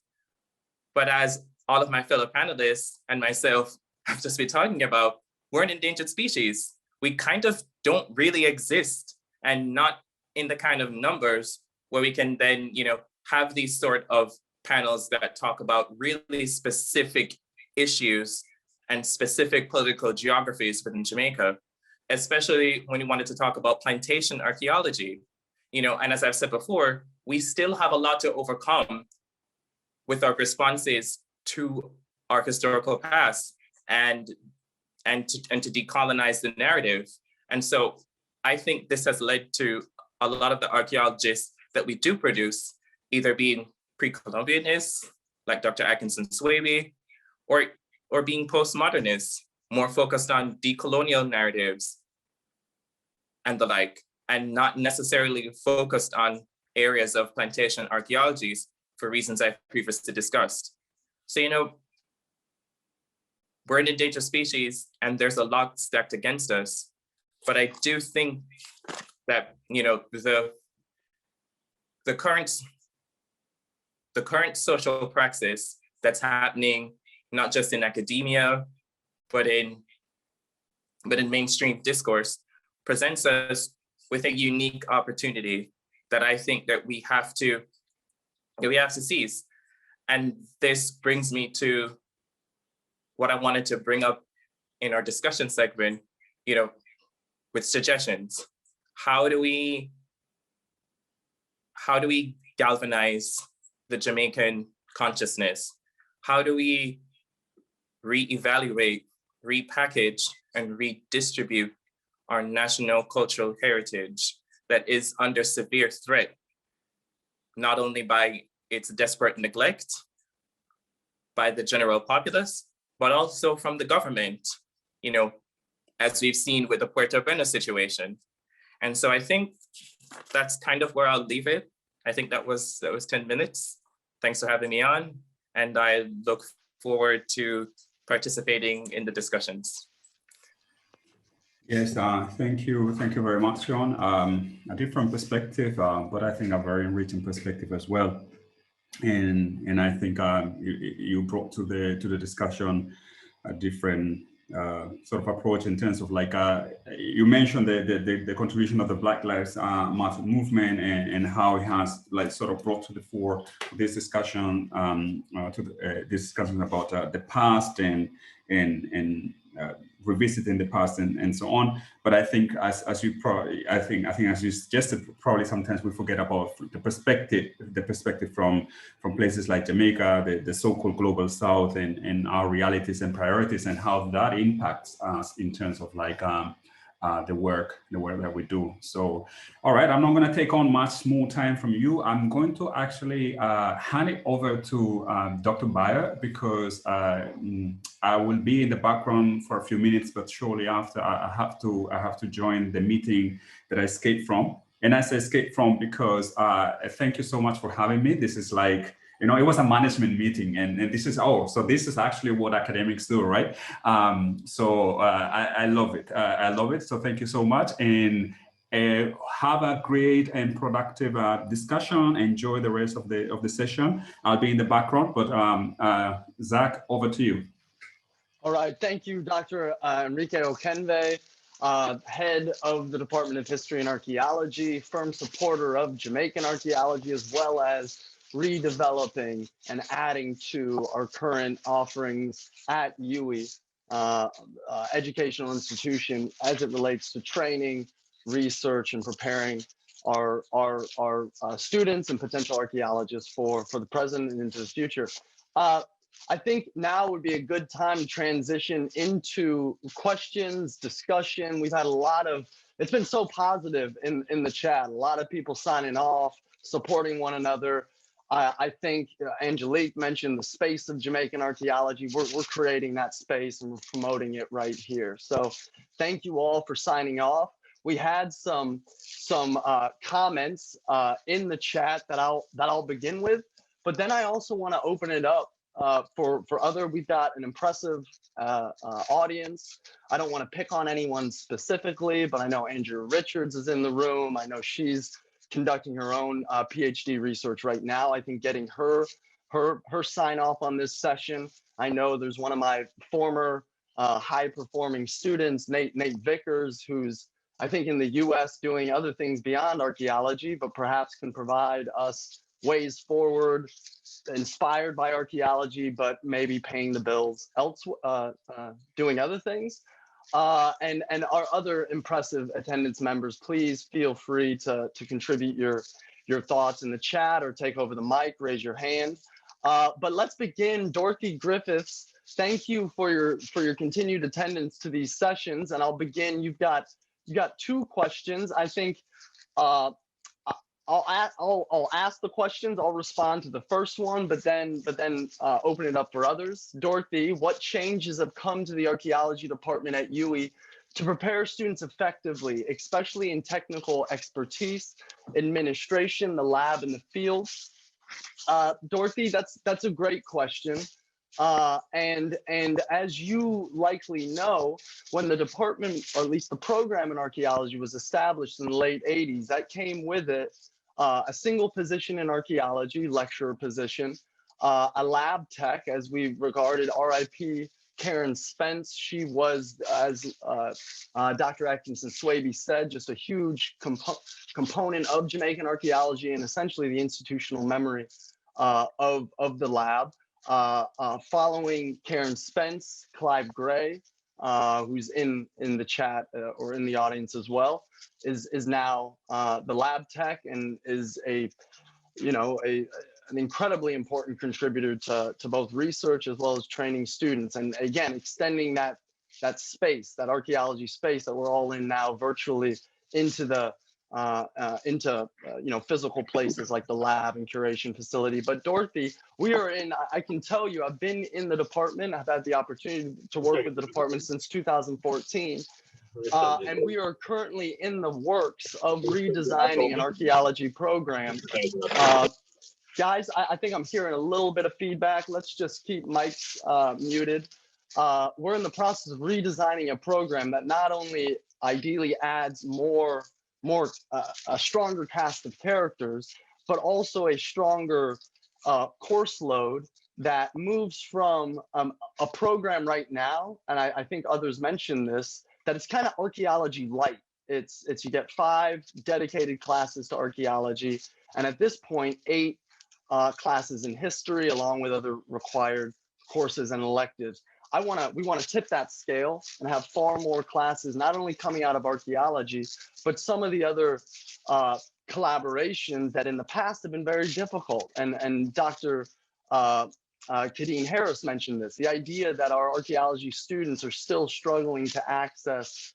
But as all of my fellow panelists and myself have just been talking about, we're an endangered species. We kind of don't really exist, and not in the kind of numbers where we can then, have these sort of panels that talk about really specific issues and specific political geographies within Jamaica, especially when we wanted to talk about plantation archaeology. And as I've said before, we still have a lot to overcome with our responses to our historical past and to decolonize the narrative. And so I think this has led to a lot of the archaeologists that we do produce either being pre-Columbianists, like Dr. Atkinson-Swaby, or being postmodernists, more focused on decolonial narratives and the like, and not necessarily focused on areas of plantation archaeologies for reasons I've previously discussed. So, we're an endangered species and there's a lot stacked against us, but I do think that, the current social praxis that's happening, not just in academia, but in mainstream discourse, presents us with a unique opportunity that I think that we have to seize. And this brings me to what I wanted to bring up in our discussion segment, with suggestions. How do we galvanize the Jamaican consciousness? How do we reevaluate, repackage, and redistribute our national cultural heritage that is under severe threat, not only by its desperate neglect by the general populace, but also from the government, as we've seen with the Puerto Bueno situation. And so I think that's kind of where I'll leave it. I think that was 10 minutes. Thanks for having me on. And I look forward to participating in the discussions.
Yes, thank you very much, John. A different perspective, but I think a very enriching perspective as well. And I think you brought to the discussion a different sort of approach in terms of you mentioned the contribution of the Black Lives Matter movement and how it has sort of brought to the fore this discussion this discussion about the past and revisiting the past and so on. But I think as you probably, I think as you suggested, probably sometimes we forget about the perspective from places like Jamaica, the so-called global South, and our realities and priorities, and how that impacts us in terms of like the work that we do. So, all right, I'm not going to take on much more time from you. I'm going to actually hand it over to Dr. Beier, because I will be in the background for a few minutes, but shortly after I have to join the meeting that I escaped from. And I say escape from because thank you so much for having me. This is like, you know, it was a management meeting, and this is, so this is actually what academics do, right? So I love it. I love it. So thank you so much, and have a great and productive discussion. Enjoy the rest of the session. I'll be in the background, but Zach, over to you.
All right, thank you, Dr. Enrique Okenve, head of the Department of History and Archaeology, firm supporter of Jamaican archaeology, as well as redeveloping and adding to our current offerings at UWI, educational institution, as it relates to training, research, and preparing our students and potential archaeologists for the present and into the future. I think now would be a good time to transition into questions, discussion. We've had a lot of, it's been so positive in the chat, a lot of people signing off, supporting one another. I think Angelique mentioned the space of Jamaican archaeology. We're creating that space and we're promoting it right here. So thank you all for signing off. We had some comments in the chat that I'll begin with, but then I also want to open it up for other. We've got an impressive audience. I don't want to pick on anyone specifically, but I know Andrea Richards is in the room. I know she's conducting her own PhD research right now. I think getting her sign off on this session. I know there's one of my former high performing students, Nate Vickers, who's I think in the US doing other things beyond archaeology, but perhaps can provide us ways forward, inspired by archaeology, but maybe paying the bills elsewhere, doing other things. And our other impressive attendance members, please feel free to contribute your thoughts in the chat or take over the mic, raise your hand. But let's begin. Dorothy Griffiths, thank you for your continued attendance to these sessions. And I'll begin. You've got two questions. I think I'll ask the questions. I'll respond to the first one, but then open it up for others. Dorothy, what changes have come to the archaeology department at UWI to prepare students effectively, especially in technical expertise, administration, the lab, and the field? Dorothy, that's a great question. And as you likely know, when the department, or at least the program in archaeology, was established in the late 80s, that came with it a single position in archaeology, lecturer position, a lab tech, as we regarded RIP Karen Spence. She was, as Dr. Atkinson-Swaby said, just a huge component of Jamaican archaeology and essentially the institutional memory of the lab. Following Karen Spence, Clive Gray, who's in the chat or in the audience as well, is now the lab tech and is an incredibly important contributor to both research as well as training students, and again extending that space, that archaeology space that we're all in now virtually into the physical places like the lab and curation facility. But Dorothy, we are in, I can tell you, I've been in the department. I've had the opportunity to work with the department since 2014. And we are currently in the works of redesigning an archaeology program. Guys, I think I'm hearing a little bit of feedback. Let's just keep mics muted. We're in the process of redesigning a program that not only ideally adds a stronger cast of characters, but also a stronger course load that moves from a program right now, and I think others mentioned this, that it's kind of archaeology light. It's you get 5 dedicated classes to archaeology, and at this point 8 classes in history, along with other required courses and electives. we want to tip that scale and have far more classes, not only coming out of archaeology, but some of the other collaborations that in the past have been very difficult. And Dr. Khadene Harris mentioned this, the idea that our archaeology students are still struggling to access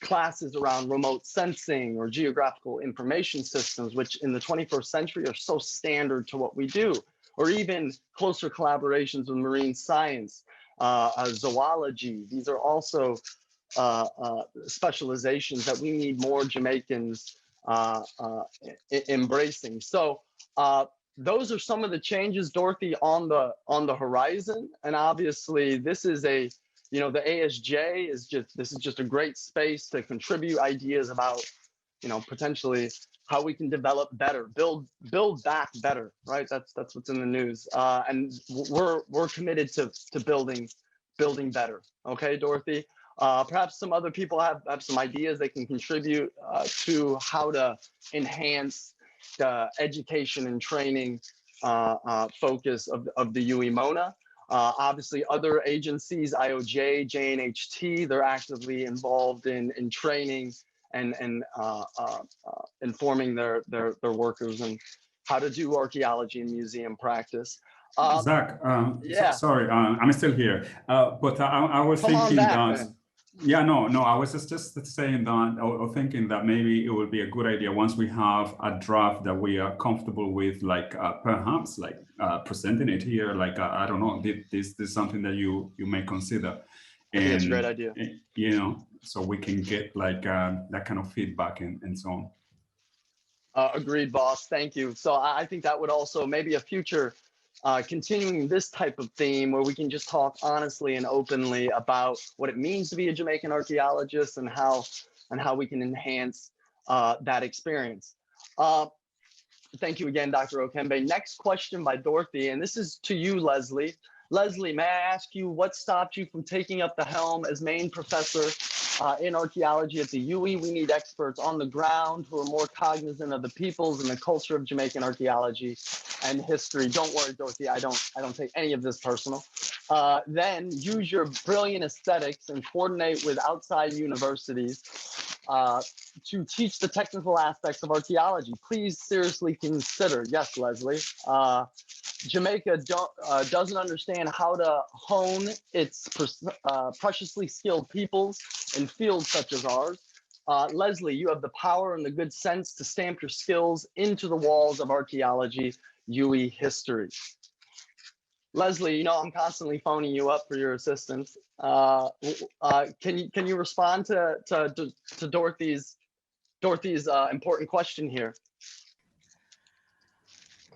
classes around remote sensing or geographical information systems, which in the 21st century are so standard to what we do, or even closer collaborations with marine science, zoology. These are also specializations that we need more Jamaicans embracing. So those are some of the changes, Dorothy, on the horizon. And obviously this is the ASJ is just a great space to contribute ideas about, potentially how we can develop better, build back better, right? That's what's in the news. And we're committed to building better. Okay, Dorothy? Perhaps some other people have some ideas they can contribute to how to enhance the education and training focus of the UE MONA. Obviously, other agencies, IOJ, JNHT, they're actively involved in training and informing their workers and how to do archaeology and museum practice.
Zach,
yeah.
Sorry, I'm still here, but I was thinking that. Yeah, no, I was just saying that, or thinking that maybe it would be a good idea once we have a draft that we are comfortable with, like perhaps like presenting it here, like I don't know, this is something that you may consider.
I think it's a great idea.
So we can get like that kind of feedback and so on.
Agreed, boss. Thank you. So I think that would also maybe a future continuing this type of theme where we can just talk honestly and openly about what it means to be a Jamaican archaeologist and how we can enhance that experience. Thank you again, Dr. Okenve. Next question by Dorothy, and this is to you, Lesley. Lesley, may I ask you what stopped you from taking up the helm as main professor in archaeology at the UE? We need experts on the ground who are more cognizant of the peoples and the culture of Jamaican archaeology and history. Don't worry, Dorothy, I don't take any of this personal. Then use your brilliant aesthetics and coordinate with outside universities to teach the technical aspects of archaeology. Please seriously consider, yes, Lesley, Jamaica doesn't understand how to hone its preciously skilled peoples in fields such as ours. Lesley, you have the power and the good sense to stamp your skills into the walls of archaeology, UE history. Lesley, I'm constantly phoning you up for your assistance. Can you respond to Dorothy's important question here?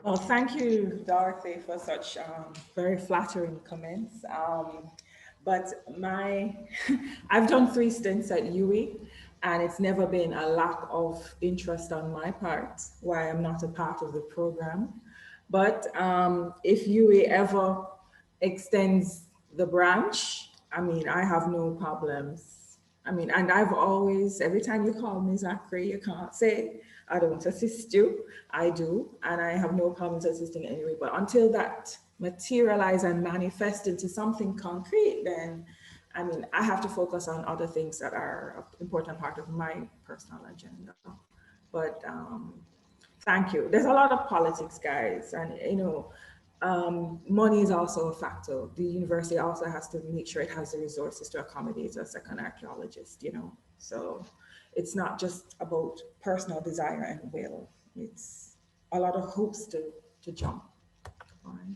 Well, thank you, Dorothy, for such very flattering comments. But I've done 3 stints at UE, and it's never been a lack of interest on my part why I'm not a part of the program. But if UE ever extends the branch, I have no problems. And I've always, every time you call me Zachary, you can't say I don't assist you. I do, and I have no problems assisting anyway. But until that materialize and manifest into something concrete, then I have to focus on other things that are an important part of my personal agenda. But thank you. There's a lot of politics, guys, and money is also a factor. The university also has to make sure it has the resources to accommodate a second archaeologist, So it's not just about personal desire and will. It's a lot of hoops to jump on.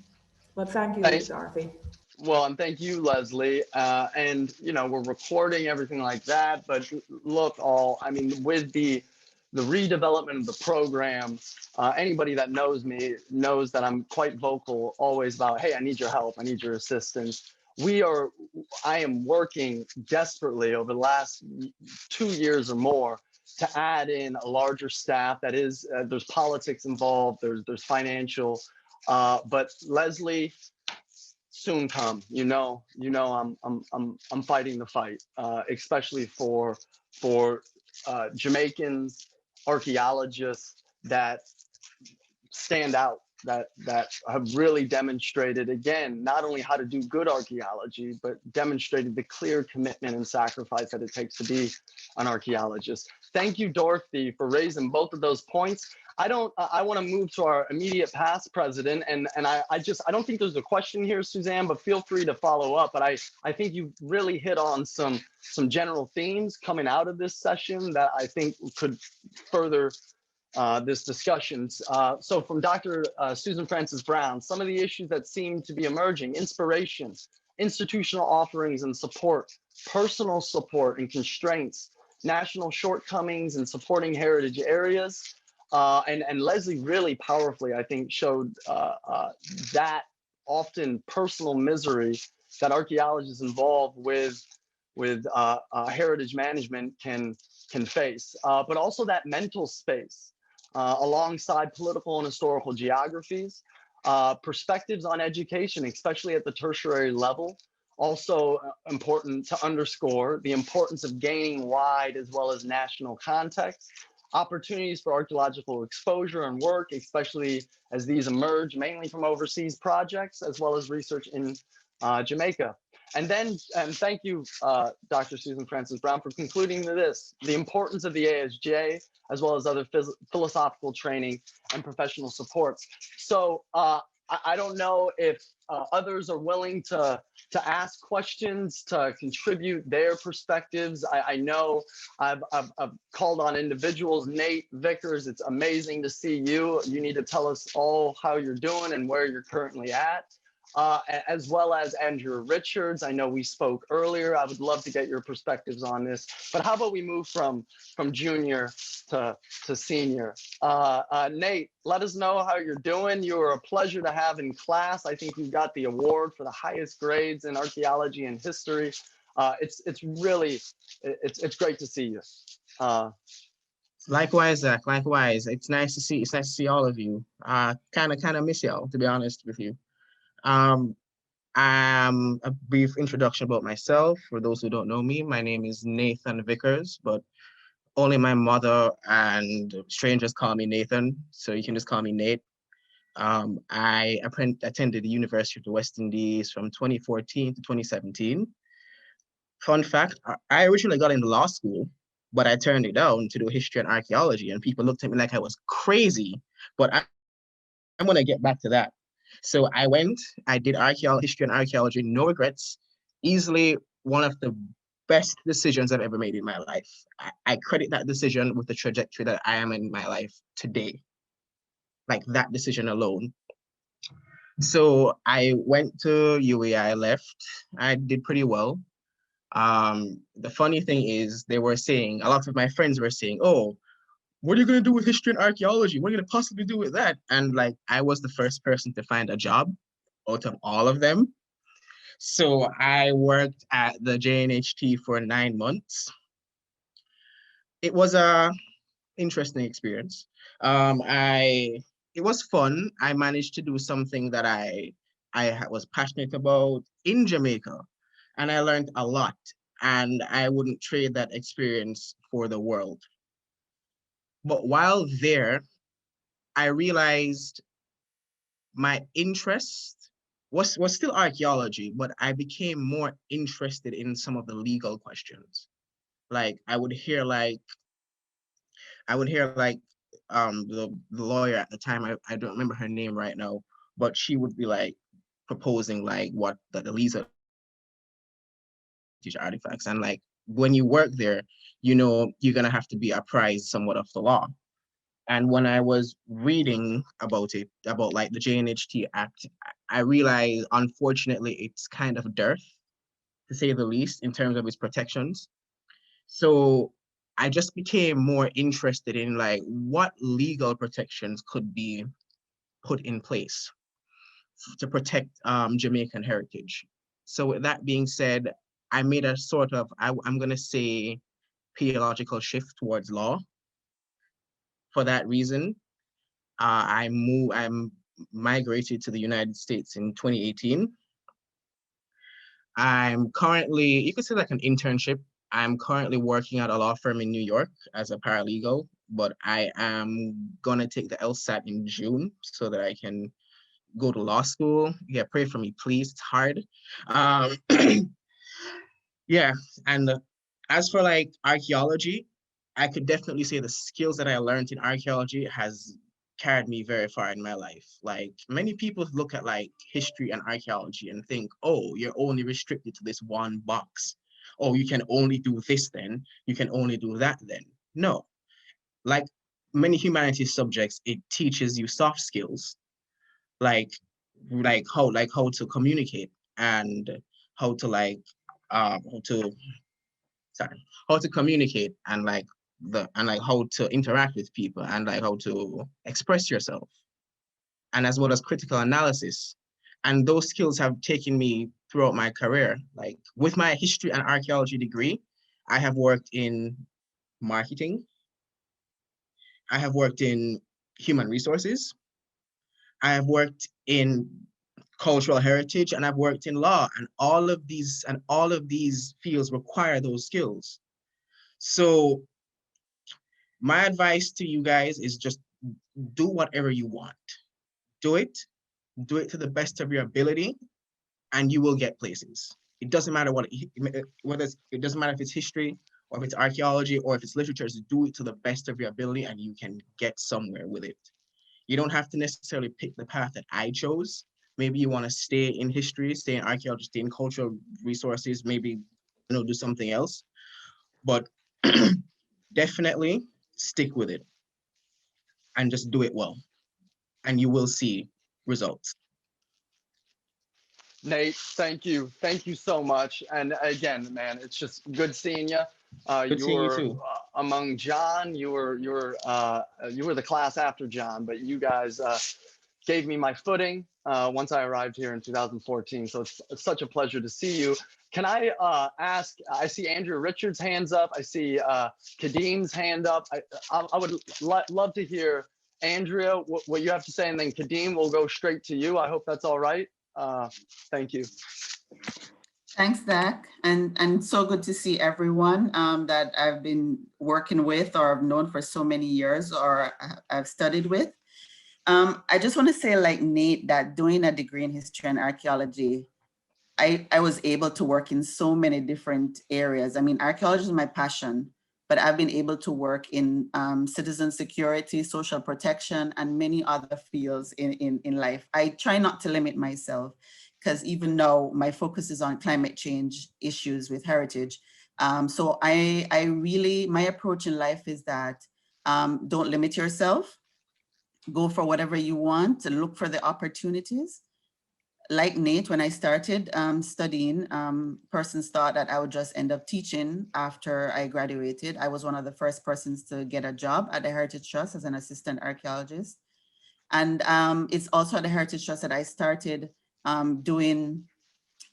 But thank you, Dorothy.
Well, and thank you, Lesley. And we're recording everything like that. But look, with the redevelopment of the program, anybody that knows me knows that I'm quite vocal always about, hey, I need your help, I need your assistance. I am working desperately over the last 2 years or more to add in a larger staff. That is, there's politics involved, there's financial, but Lesley, soon come. I'm fighting the fight, especially for Jamaicans, archaeologists that stand out that have really demonstrated, again, not only how to do good archaeology, but demonstrated the clear commitment and sacrifice that it takes to be an archaeologist. Thank you, Dorothy, for raising both of those points. I want to move to our immediate past president, and I don't think there's a question here, Suzanne, but feel free to follow up. But I think you really hit on some general themes coming out of this session that I think could further this discussion. So from Dr. Susan Francis Brown, some of the issues that seem to be emerging: inspiration, institutional offerings and support, personal support and constraints, national shortcomings in supporting heritage areas. And Lesley really powerfully, I think, showed that often personal misery that archaeologists involved with heritage management can face, but also that mental space alongside political and historical geographies, perspectives on education, especially at the tertiary level. Also important to underscore the importance of gaining wide as well as national context, opportunities for archaeological exposure and work, especially as these emerge mainly from overseas projects, as well as research in Jamaica. And then, and thank you, Dr. Susan Francis Brown, for concluding this, the importance of the ASJ, as well as other philosophical training and professional supports. So I don't know if others are willing to ask questions, to contribute their perspectives. I know I've called on individuals. Nate Vickers, it's amazing to see you. You need to tell us all how you're doing and where you're currently at. As well as Andrew Richards. I know we spoke earlier. I would love to get your perspectives on this. But how about we move from junior to senior? Nate, let us know how you're doing. You were a pleasure to have in class. I think you got the award for the highest grades in archaeology and history. It's really great to see you.
Likewise, Zach. Likewise. It's nice to see all of you. Kind of miss y'all, to be honest with you. A brief introduction about myself. For those who don't know me, my name is Nathan Vickers, but only my mother and strangers call me Nathan, so you can just call me Nate. I attended the University of the West Indies from 2014 to 2017. Fun fact, I originally got into law school, but I turned it down to do history and archaeology, and people looked at me like I was crazy, but I'm gonna get back to that. So I did history and archaeology, no regrets. Easily one of the best decisions I've ever made in my life. I credit that decision with the trajectory that I am in my life today. Like that decision alone. So I went to UAE, I left. I did pretty well. The funny thing is a lot of my friends were saying, oh, what are you going to do with history and archaeology? What are you going to possibly do with that? And like, I was the first person to find a job out of all of them. So I worked at the JNHT for 9 months. It was a interesting experience. It was fun. I managed to do something that I was passionate about in Jamaica, and I learned a lot, and I wouldn't trade that experience for the world. But while there, I realized my interest was still archaeology, but I became more interested in some of the legal questions. Like I would hear the lawyer at the time, I don't remember her name right now, but she would be like proposing like what the lease of artifacts, and like when you work there, you know you're gonna have to be apprised somewhat of the law. And when I was reading about like the JNHT Act, I realized, unfortunately, it's kind of dearth, to say the least, in terms of its protections. So I just became more interested in like what legal protections could be put in place to protect Jamaican heritage. So with that being said, I made a sort of, I'm gonna say, theological shift towards law. For that reason, I migrated to the United States in 2018. I'm currently, you could say like an internship. I'm currently working at a law firm in New York as a paralegal, but I am gonna take the LSAT in June so that I can go to law school. Yeah, pray for me, please. It's hard. Yeah, and as for like archaeology, I could definitely say the skills that I learned in archaeology has carried me very far in my life. Like many people look at like history and archaeology and think, oh, you're only restricted to this one box. Oh, you can only do this then, you can only do that then. No, like many humanities subjects, it teaches you soft skills, like how to communicate and how to like how to how to communicate and like how to interact with people and like how to express yourself, and as well as critical analysis. And those skills have taken me throughout my career. Like with my history and archaeology degree, I have worked in marketing, I have worked in human resources, I have worked in cultural heritage, and I've worked in law, and all of these fields require those skills. So my advice to you guys is just do whatever you want. Do it to the best of your ability, and you will get places. It doesn't matter it doesn't matter if it's history or if it's archaeology or if it's literature. Just do it to the best of your ability, and you can get somewhere with it. You don't have to necessarily pick the path that I chose. Maybe you want to stay in history, stay in archaeology, stay in cultural resources, maybe do something else. But definitely stick with it and just do it well, and you will see results.
Nate, thank you. Thank you so much. And again, man, it's just good seeing you.
Good seeing you too.
Among John, you were the class after John, but you guys gave me my footing once I arrived here in 2014. So it's such a pleasure to see you. Can I ask, I see Andrew Richards' hands up. I see Khadene's hand up. I would love to hear, Andrea, what you have to say, and then Khadene will go straight to you. I hope that's all right. Thank you.
Thanks, Zach. And so good to see everyone that I've been working with or I've known for so many years or I've studied with. I just want to say, like Nate, that doing a degree in history and archaeology, I was able to work in so many different areas. I mean, archaeology is my passion, but I've been able to work in citizen security, social protection, and many other fields in life. I try not to limit myself, because even though my focus is on climate change issues with heritage, so my approach in life is that don't limit yourself, go for whatever you want, and look for the opportunities. Like Nate, when I started studying, persons thought that I would just end up teaching after I graduated. I was one of the first persons to get a job at the Heritage Trust as an assistant archaeologist. And it's also at the Heritage Trust that I started doing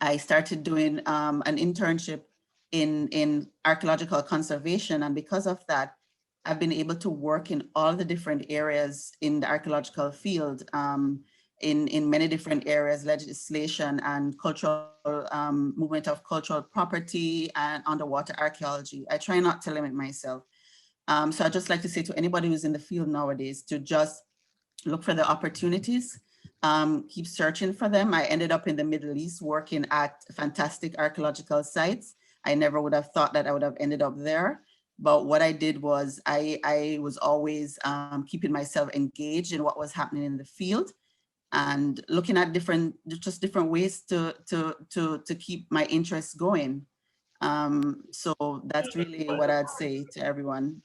an internship in archaeological conservation. And because of that, I've been able to work in all the different areas in the archaeological field, in many different areas, legislation and cultural movement of cultural property and underwater archaeology. I try not to limit myself. So I'd just like to say to anybody who's in the field nowadays to just look for the opportunities, keep searching for them. I ended up in the Middle East working at fantastic archaeological sites. I never would have thought that I would have ended up there. But what I did was I was always keeping myself engaged in what was happening in the field and looking at different ways to keep my interests going. So that's really what I'd say to everyone.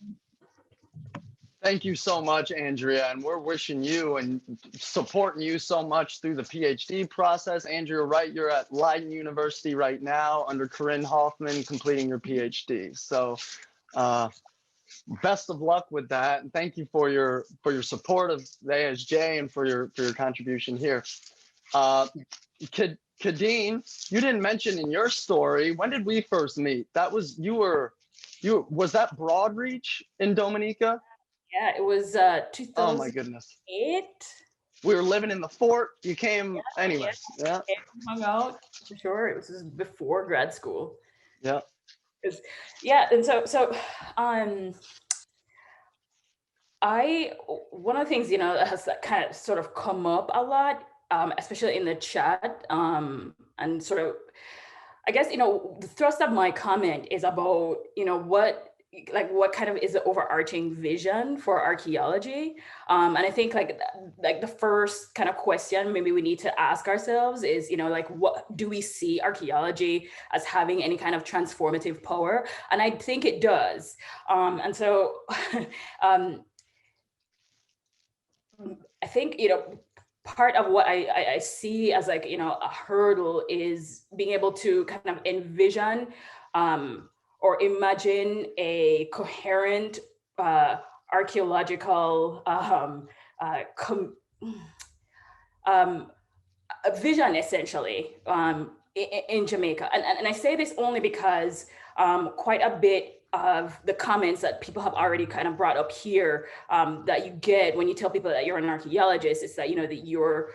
Thank you so much, Andrea, and we're wishing you and supporting you so much through the PhD process. Andrea, right, you're at Leiden University right now under Corinne Hoffman, completing your PhD. So best of luck with that, and thank you for your support of the ASJ and for your contribution here. Khadene, you didn't mention in your story, when did we first meet? That was was that Broadreach in Dominica?
Yeah, it was 2008.
Oh my goodness. We were living in the fort. You came anyway. Yeah.
Hung out for sure. It was before grad school.
Yeah.
Yeah, and so One of the things, that has kind of sort of come up a lot, especially in the chat, and sort of, I guess, the thrust of my comment is about, what kind of is the overarching vision for archaeology? And I think like the first kind of question maybe we need to ask ourselves is, what do we see archaeology as having any kind of transformative power? And I think it does. And so I think, part of what I see as like, a hurdle is being able to kind of envision or imagine a coherent archaeological vision, essentially, in Jamaica. And I say this only because quite a bit of the comments that people have already kind of brought up here that you get when you tell people that you're an archaeologist, is that, that you're,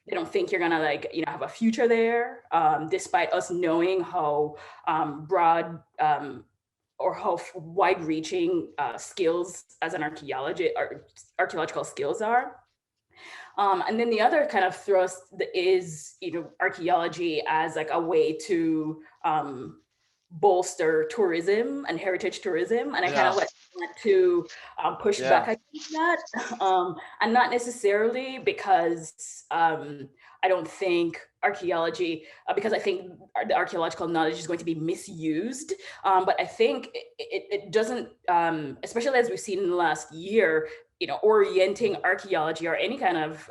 they don't think you're gonna have a future there, despite us knowing how broad or how wide-reaching skills as an archaeologist, archaeological skills are. And then the other kind of thrust is, archaeology as like a way to bolster tourism and heritage tourism. And I kind of want to push back against that. And not necessarily because I don't think archaeology, because I think the archaeological knowledge is going to be misused. But I think it doesn't, especially as we've seen in the last year, orienting archaeology or any kind of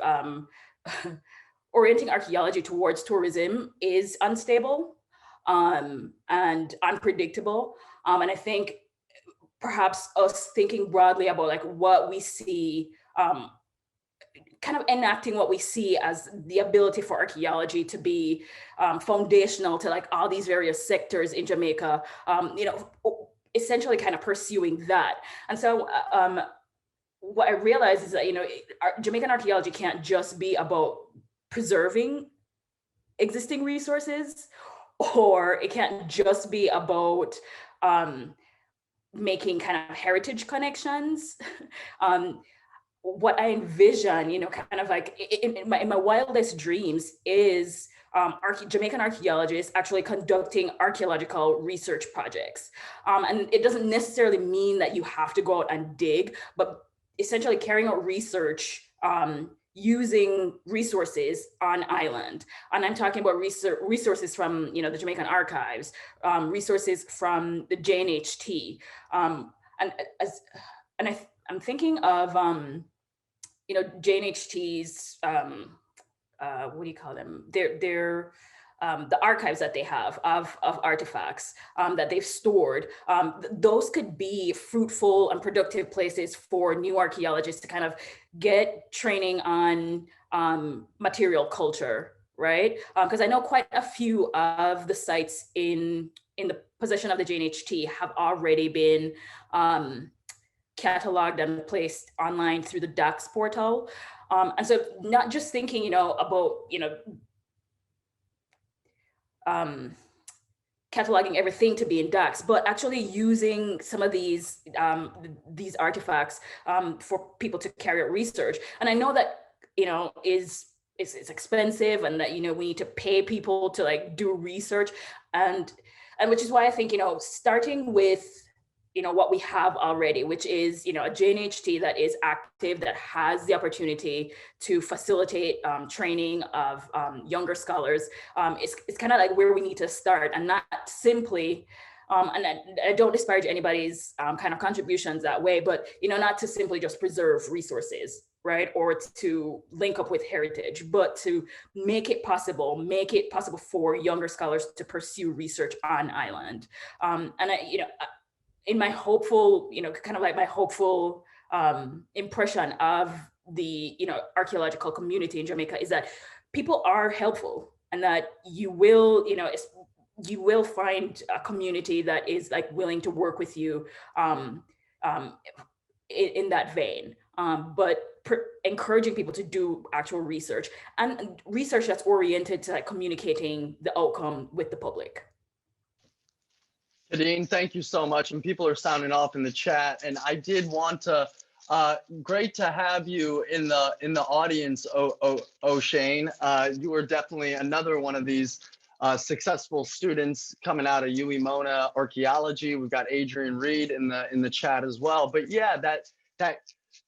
orienting archaeology towards tourism is unstable and unpredictable. And I think perhaps us thinking broadly about like what we see, kind of enacting what we see as the ability for archaeology to be foundational to like all these various sectors in Jamaica, essentially kind of pursuing that. And so what I realized is that, Jamaican archaeology can't just be about preserving existing resources, or it can't just be about making kind of heritage connections. What I envision, kind of like in my wildest dreams is Jamaican archaeologists actually conducting archaeological research projects. And it doesn't necessarily mean that you have to go out and dig, but essentially carrying out research using resources on island. And I'm talking about resources from, the Jamaican archives, resources from the JNHT. I'm thinking of, JNHT's, what do you call them? They're the archives that they have of artifacts that they've stored. Those could be fruitful and productive places for new archaeologists to kind of get training on material culture, right? Because I know quite a few of the sites in the possession of the JNHT have already been cataloged and placed online through the DAX portal. And so not just thinking, about, cataloging everything to be in DAX, but actually using some of these artifacts for people to carry out research. And I know that, it's expensive, and that, we need to pay people to like do research, and which is why I think, starting with, what we have already, which is, a JNHT that is active, that has the opportunity to facilitate training of younger scholars. It's kind of like where we need to start, and not simply, and I don't disparage anybody's kind of contributions that way, but, not to simply just preserve resources, right? Or to link up with heritage, but to make it possible for younger scholars to pursue research on island. And I, in my hopeful, kind of like my hopeful impression of the, archaeological community in Jamaica is that people are helpful, and that you will, you will find a community that is like willing to work with you in that vein. But encouraging people to do actual research, and research that's oriented to like communicating the outcome with the public.
Khadene, thank you so much. And people are sounding off in the chat. And I did want to Great to have you in the audience, O'Shane. You were definitely another one of these successful students coming out of UWI Mona Archaeology. We've got Adrian Reed in the chat as well. But yeah, that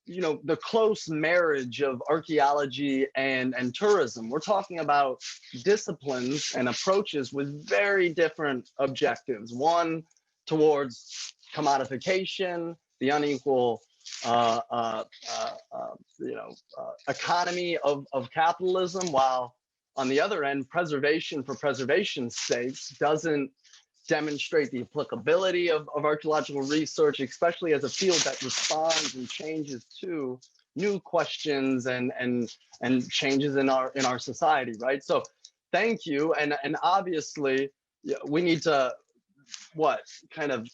the close marriage of archaeology and tourism. We're talking about disciplines and approaches with very different objectives. One towards commodification, the unequal economy of capitalism, while on the other end, preservation for preservation's sake doesn't demonstrate the applicability of archaeological research, especially as a field that responds and changes to new questions and changes in our society, right? So thank you. And obviously we need to kind of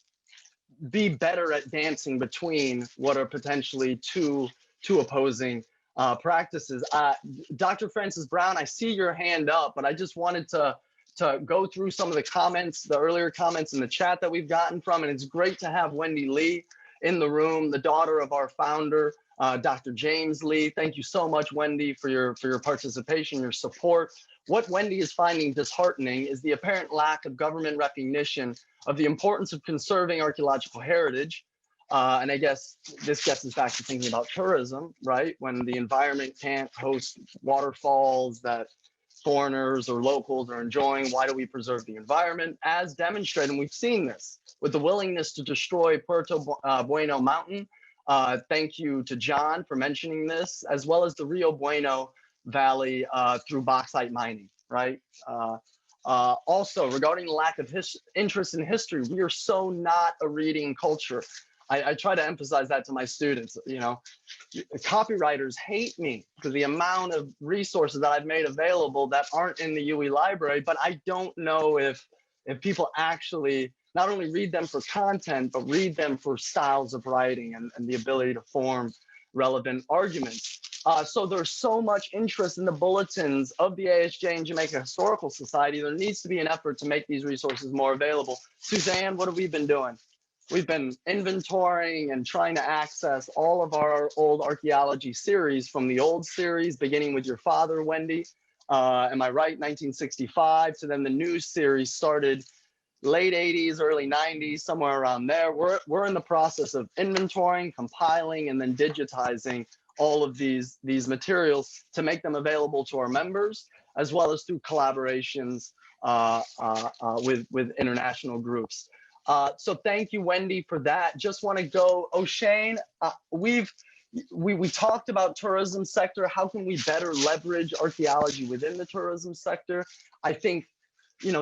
be better at dancing between what are potentially two opposing practices. Dr. Francis Brown, I see your hand up, but I just wanted to go through some of the comments, the earlier comments in the chat that we've gotten from, and it's great to have Wendy Lee in the room, the daughter of our founder, Dr. James Lee. Thank you so much, Wendy, for your participation, your support. What Wendy is finding disheartening is the apparent lack of government recognition of the importance of conserving archaeological heritage. And I guess this gets us back to thinking about tourism, right? When the environment can't host waterfalls that foreigners or locals are enjoying, why do we preserve the environment? As demonstrated, and we've seen this with the willingness to destroy Puerto Bueno Mountain. Thank you to John for mentioning this, as well as the Rio Bueno Valley through bauxite mining, right? Also, regarding the lack of interest in history, we are so not a reading culture. I try to emphasize that to my students. Copywriters hate me because the amount of resources that I've made available that aren't in the UWI library, but I don't know if people actually not only read them for content, but read them for styles of writing and the ability to form relevant arguments. So there's so much interest in the bulletins of the ASJ and Jamaica Historical Society. There needs to be an effort to make these resources more available. Suzanne, what have we been doing? We've been inventorying and trying to access all of our old archaeology series, from the old series, beginning with your father, Wendy, am I right, 1965, to then the new series started late 80s, early 90s, somewhere around there. We're in the process of inventorying, compiling, and then digitizing all of these materials to make them available to our members, as well as through collaborations with international groups. So thank you, Wendy, for that. Just want to go, O'Shane, we talked about tourism sector. How can we better leverage archaeology within the tourism sector? I think,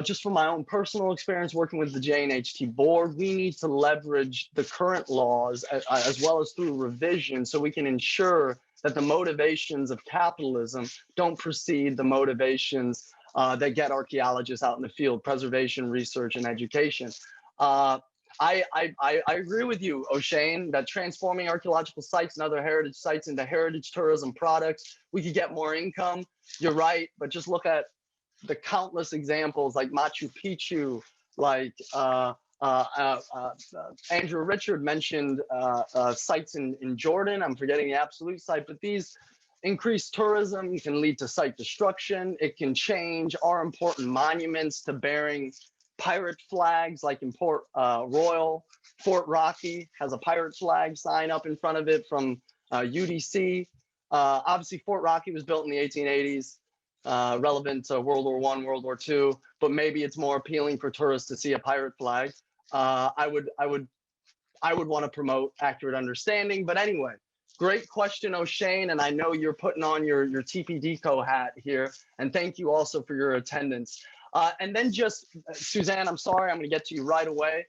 just from my own personal experience working with the JNHT board, we need to leverage the current laws as well as through revision so we can ensure that the motivations of capitalism don't precede the motivations that get archaeologists out in the field: preservation, research, and education. I agree with you, O'Shane, that transforming archaeological sites and other heritage sites into heritage tourism products, we could get more income. You're right, but just look at the countless examples like Machu Picchu, like Andrew Richard mentioned sites in Jordan. I'm forgetting the absolute site, but these increased tourism can lead to site destruction. It can change our important monuments to bearing pirate flags, like in Port Royal. Fort Rocky has a pirate flag sign up in front of it from UDC. Obviously, Fort Rocky was built in the 1880s, relevant to World War I, World War II, but maybe it's more appealing for tourists to see a pirate flag. I would want to promote accurate understanding, but anyway, great question, O'Shane, and I know you're putting on your TPDCO hat here, and thank you also for your attendance. And then just, Suzanne, I'm sorry, I'm going to get to you right away.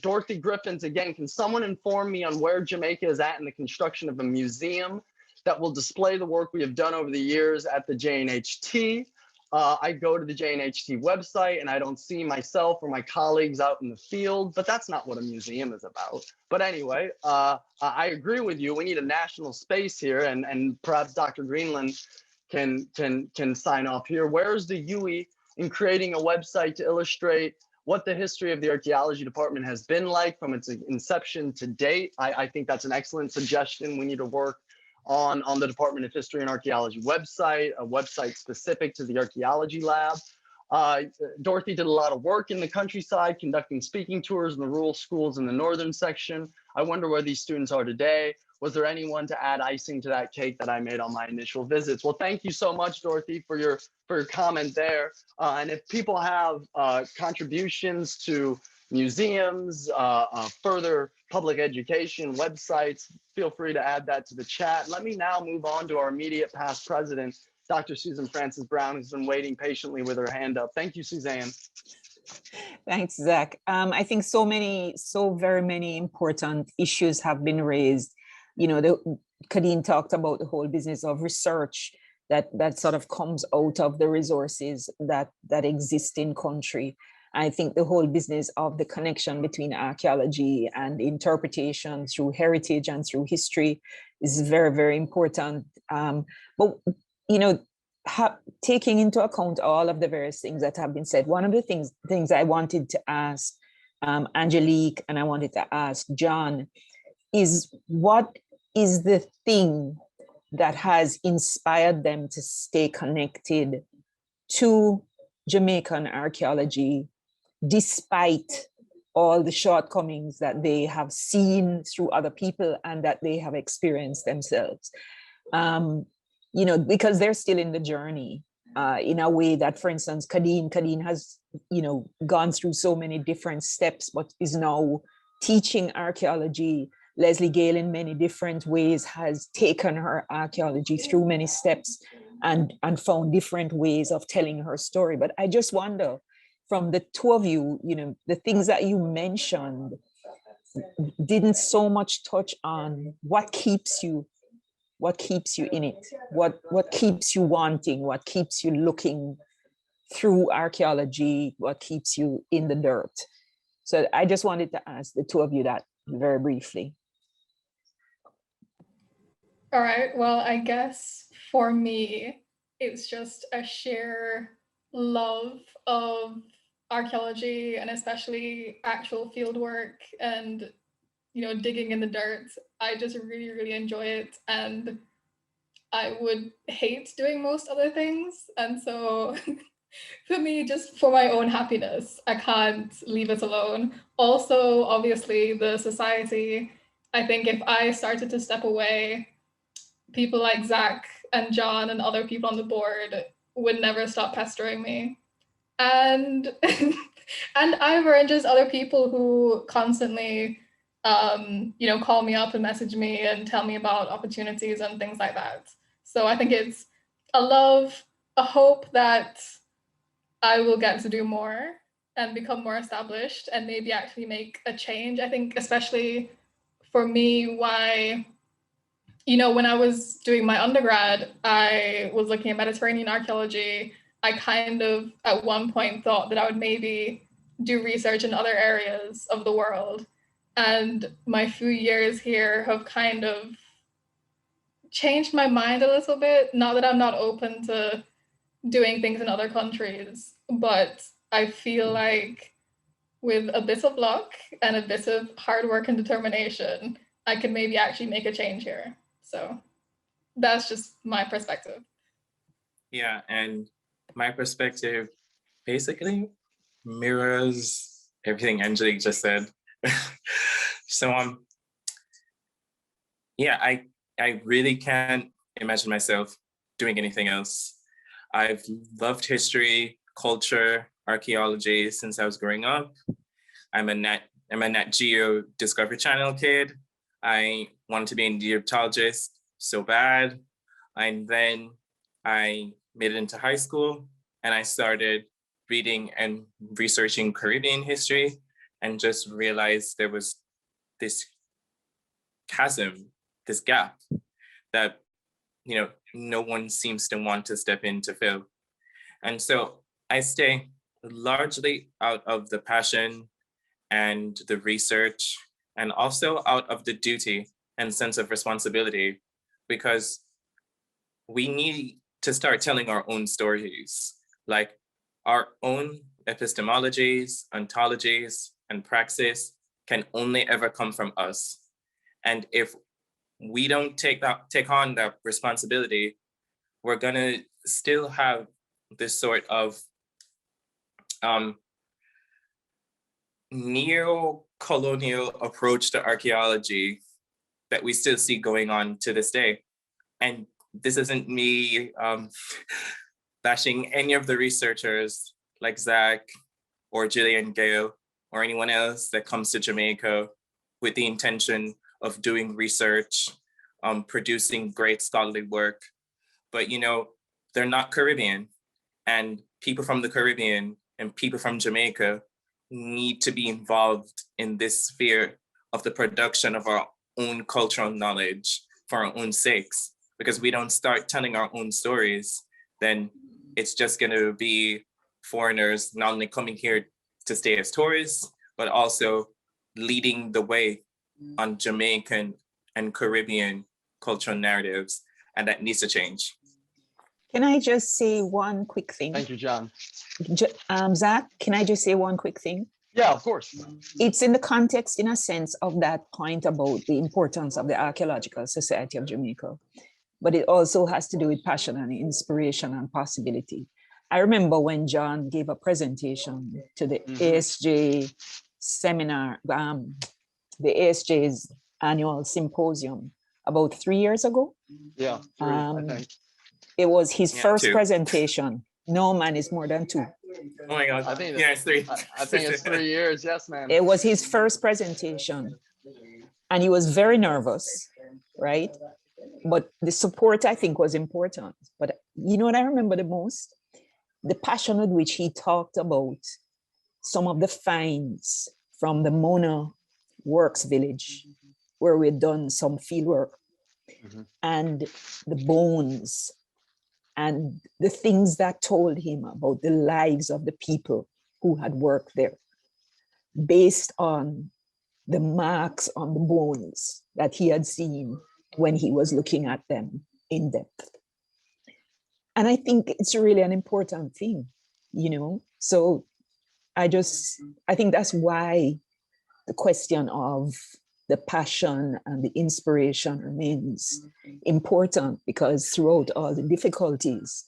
Dorothy Griffins, again, can someone inform me on where Jamaica is at in the construction of a museum that will display the work we have done over the years at the JNHT? I go to the JNHT website and I don't see myself or my colleagues out in the field, but that's not what a museum is about. But anyway, I agree with you. We need a national space here, and perhaps Dr. Greenland can sign off here. Where is the UWI in creating a website to illustrate what the history of the archaeology department has been like from its inception to date. I think that's an excellent suggestion. We need to work on the Department of History and Archaeology website, a website specific to the archaeology lab. Dorothy did a lot of work in the countryside, conducting speaking tours in the rural schools in the northern section. I wonder where these students are today. Was there anyone to add icing to that cake that I made on my initial visits? Well, thank you so much, Dorothy, for your comment there. And if people have contributions to museums, further public education websites, feel free to add that to the chat. Let me now move on to our immediate past president, Dr. Susan Francis Brown, who's been waiting patiently with her hand up. Thank you, Suzanne.
Thanks, Zach. I think so very many important issues have been raised. You know, Khadene talked about the whole business of research that sort of comes out of the resources that exist in country. I think the whole business of the connection between archaeology and interpretation through heritage and through history is very, very important. But, you know, taking into account all of the various things that have been said, one of the things I wanted to ask Angelique and I wanted to ask John is, what is the thing that has inspired them to stay connected to Jamaican archaeology, despite all the shortcomings that they have seen through other people and that they have experienced themselves? You know, because they're still in the journey in a way that, for instance, Khadene has, you know, gone through so many different steps, but is now teaching archaeology. Lesley-Gail in many different ways has taken her archaeology through many steps and found different ways of telling her story. But I just wonder, from the two of you, you know, the things that you mentioned didn't so much touch on what keeps you in it, what keeps you wanting, what keeps you looking through archaeology, what keeps you in the dirt. So I just wanted to ask the two of you that very briefly.
All right, well, I guess for me, it's just a sheer love of archaeology and especially actual field work and, you know, digging in the dirt. I just really, really enjoy it. And I would hate doing most other things. And so for me, just for my own happiness, I can't leave it alone. Also, obviously, the society, I think if I started to step away, people like Zach and John and other people on the board would never stop pestering me. And and Ivor and just other people who constantly you know, call me up and message me and tell me about opportunities and things like that. So I think it's a love, a hope that I will get to do more and become more established and maybe actually make a change. I think especially for me, why, you know, when I was doing my undergrad, I was looking at Mediterranean archaeology. I kind of at one point thought that I would maybe do research in other areas of the world. And my few years here have kind of changed my mind a little bit. Not that I'm not open to doing things in other countries, but I feel like with a bit of luck and a bit of hard work and determination, I could maybe actually make a change here. So that's just my perspective.
Yeah, and my perspective basically mirrors everything Angelique just said. So yeah, I really can't imagine myself doing anything else. I've loved history, culture, archaeology since I was growing up. I'm a Nat Geo Discovery Channel kid. I wanted to be an Egyptologist so bad. And then I made it into high school and I started reading and researching Caribbean history and just realized there was this chasm, this gap that, you know, no one seems to want to step in to fill. And so I stay largely out of the passion and the research and also out of the duty and sense of responsibility, because we need to start telling our own stories, like our own epistemologies, ontologies, and praxis can only ever come from us. And if we don't take on that responsibility, we're gonna still have this sort of neo-colonial approach to archaeology that we still see going on to this day. And this isn't me bashing any of the researchers like Zach or Lesley-Gail or anyone else that comes to Jamaica with the intention of doing research, producing great scholarly work. But you know, they're not Caribbean, and people from the Caribbean and people from Jamaica need to be involved in this sphere of the production of our own cultural knowledge for our own sakes. Because we don't start telling our own stories, then it's just gonna be foreigners not only coming here to stay as tourists, but also leading the way on Jamaican and Caribbean cultural narratives, and that needs to change.
Can I just say one quick thing?
Thank you, John.
Zach, can I just say one quick thing?
Yeah, of course.
It's in the context, in a sense, of that point about the importance of the Archaeological Society of Jamaica, but it also has to do with passion and inspiration and possibility. I remember when John gave a presentation to the ASJ seminar, the ASJ's annual symposium about 3 years ago.
Yeah, I think.
It was his first
2.
presentation. No, man, it's more than 2.
Oh my God,
I think
it's 3.
I think it's 3 years, yes, man.
It was his first presentation and he was very nervous, right? But the support, I think, was important. But you know what I remember the most? The passion with which he talked about some of the finds from the Mona Works Village, where we'd done some field work, and the bones, and the things that told him about the lives of the people who had worked there, based on the marks on the bones that he had seen when he was looking at them in depth. And I think it's really an important thing, you know? So I think that's why the question of the passion and the inspiration remains important, because throughout all the difficulties,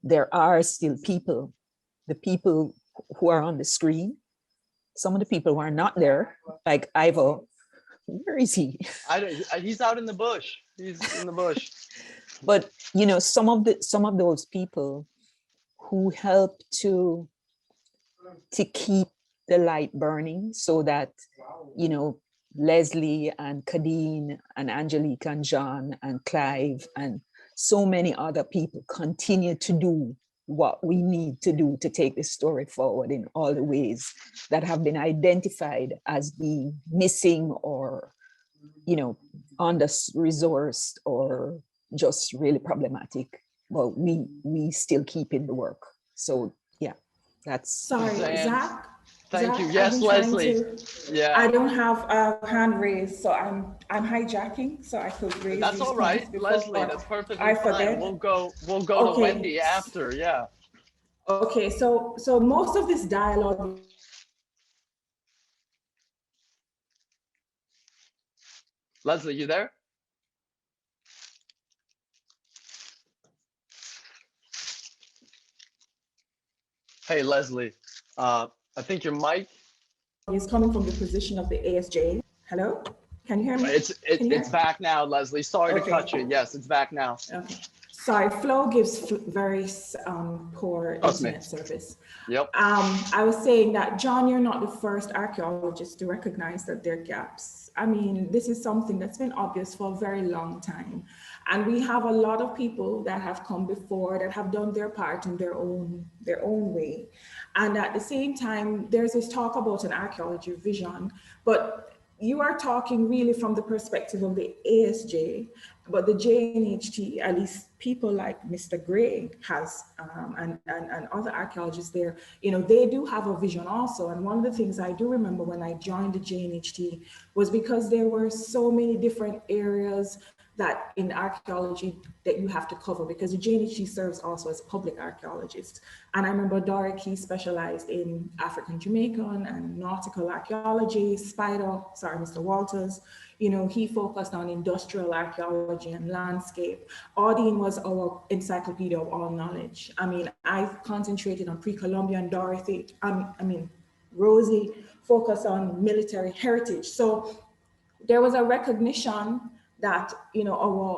there are still people, the people who are on the screen, some of the people who are not there, like Ivo. Where is he?
He's out in the bush. He's in the bush.
But you know, some of those people who help to keep the light burning, so that, you know, Lesley and Khadene and Angelique and John and Clive and so many other people continue to do what we need to do to take this story forward in all the ways that have been identified as being missing, or, you know, under-resourced, or just really problematic. But we still keep in the work. So yeah, that's.
Sorry, Zach.
Thank you.
Zach,
Yes, Lesley. Yeah.
I don't have a hand raised, so I'm hijacking, so I could raise.
That's all right, Lesley. That's perfectly fine. We'll go to Wendy after. Yeah.
Okay. So most of this dialogue.
Lesley, you there? Hey, Lesley. I think your mic
is coming from the position of the ASJ. Hello, can you hear me?
It's back now, Lesley. Sorry to cut you. Yes, it's back now.
Okay. Sorry, Flow gives very poor internet service.
Yep.
I was saying that, John, you're not the first archaeologist to recognize that there are gaps. I mean, this is something that's been obvious for a very long time. And we have a lot of people that have come before that have done their part in their own way. And at the same time, there's this talk about an archaeology vision, but you are talking really from the perspective of the ASJ, but the JNHT, at least people like Mr. Gray has, and other archaeologists there, you know, they do have a vision also. And one of the things I do remember when I joined the JNHT was because there were so many different areas that in archaeology that you have to cover, because the JNHG serves also as public archaeologist. And I remember Doric, he specialized in African Jamaican and nautical archaeology. Mr. Walters, you know, he focused on industrial archaeology and landscape. Audine was our encyclopedia of all knowledge. I mean, I concentrated on pre-Columbian. Dorothy, Rosie focused on military heritage. So there was a recognition that, you know,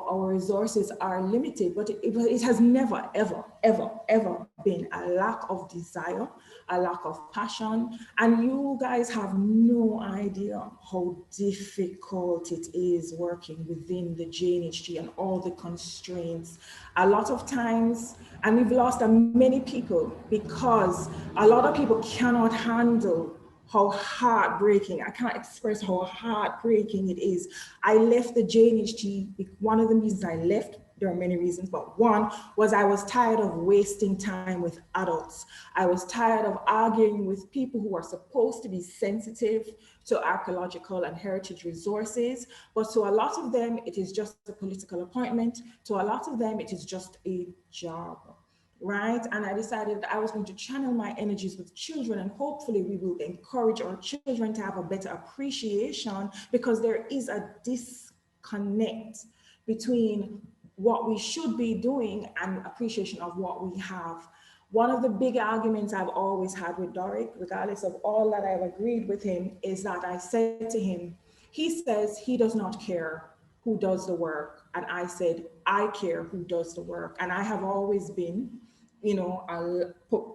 our resources are limited, but it has never, ever, ever, ever been a lack of desire, a lack of passion. And you guys have no idea how difficult it is working within the JNHG and all the constraints. A lot of times, and we've lost many people because a lot of people cannot handle how heartbreaking, I can't express how heartbreaking it is. I left the JNHG, one of the reasons I left, there are many reasons, but one was I was tired of wasting time with adults. I was tired of arguing with people who are supposed to be sensitive to archaeological and heritage resources, but to a lot of them, it is just a political appointment. To a lot of them, it is just a job. Right? And I decided that I was going to channel my energies with children, and hopefully we will encourage our children to have a better appreciation, because there is a disconnect between what we should be doing and appreciation of what we have. One of the big arguments I've always had with Doric, regardless of all that I've agreed with him, is that I said to him, he says he does not care who does the work. And I said, I care who does the work. And I have always been, you know,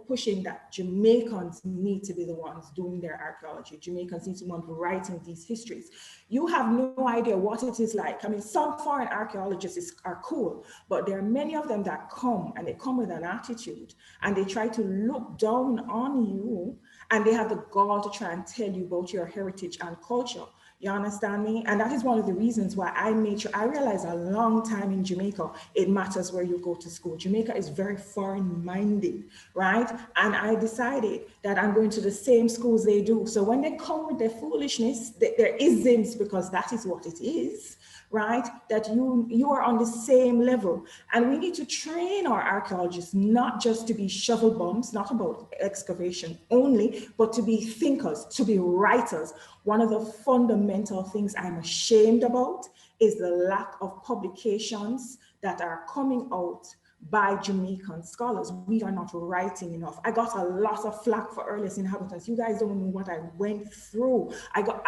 pushing that Jamaicans need to be the ones doing their archaeology. Jamaicans need to be the ones writing these histories. You have no idea what it is like. I mean, some foreign archaeologists are cool, but there are many of them that come, and they come with an attitude, and they try to look down on you, and they have the gall to try and tell you about your heritage and culture. You understand me? And that is one of the reasons why I made sure, I realized a long time in Jamaica, it matters where you go to school. Jamaica is very foreign minded, right? And I decided that I'm going to the same schools they do. So when they come with their foolishness, their isms, because that is what it is, right? That you are on the same level. And we need to train our archaeologists not just to be shovel bums, not about excavation only, but to be thinkers, to be writers. One of the fundamental things I'm ashamed about is the lack of publications that are coming out by Jamaican scholars. We are not writing enough. I got a lot of flack for earliest inhabitants. You guys don't know what I went through.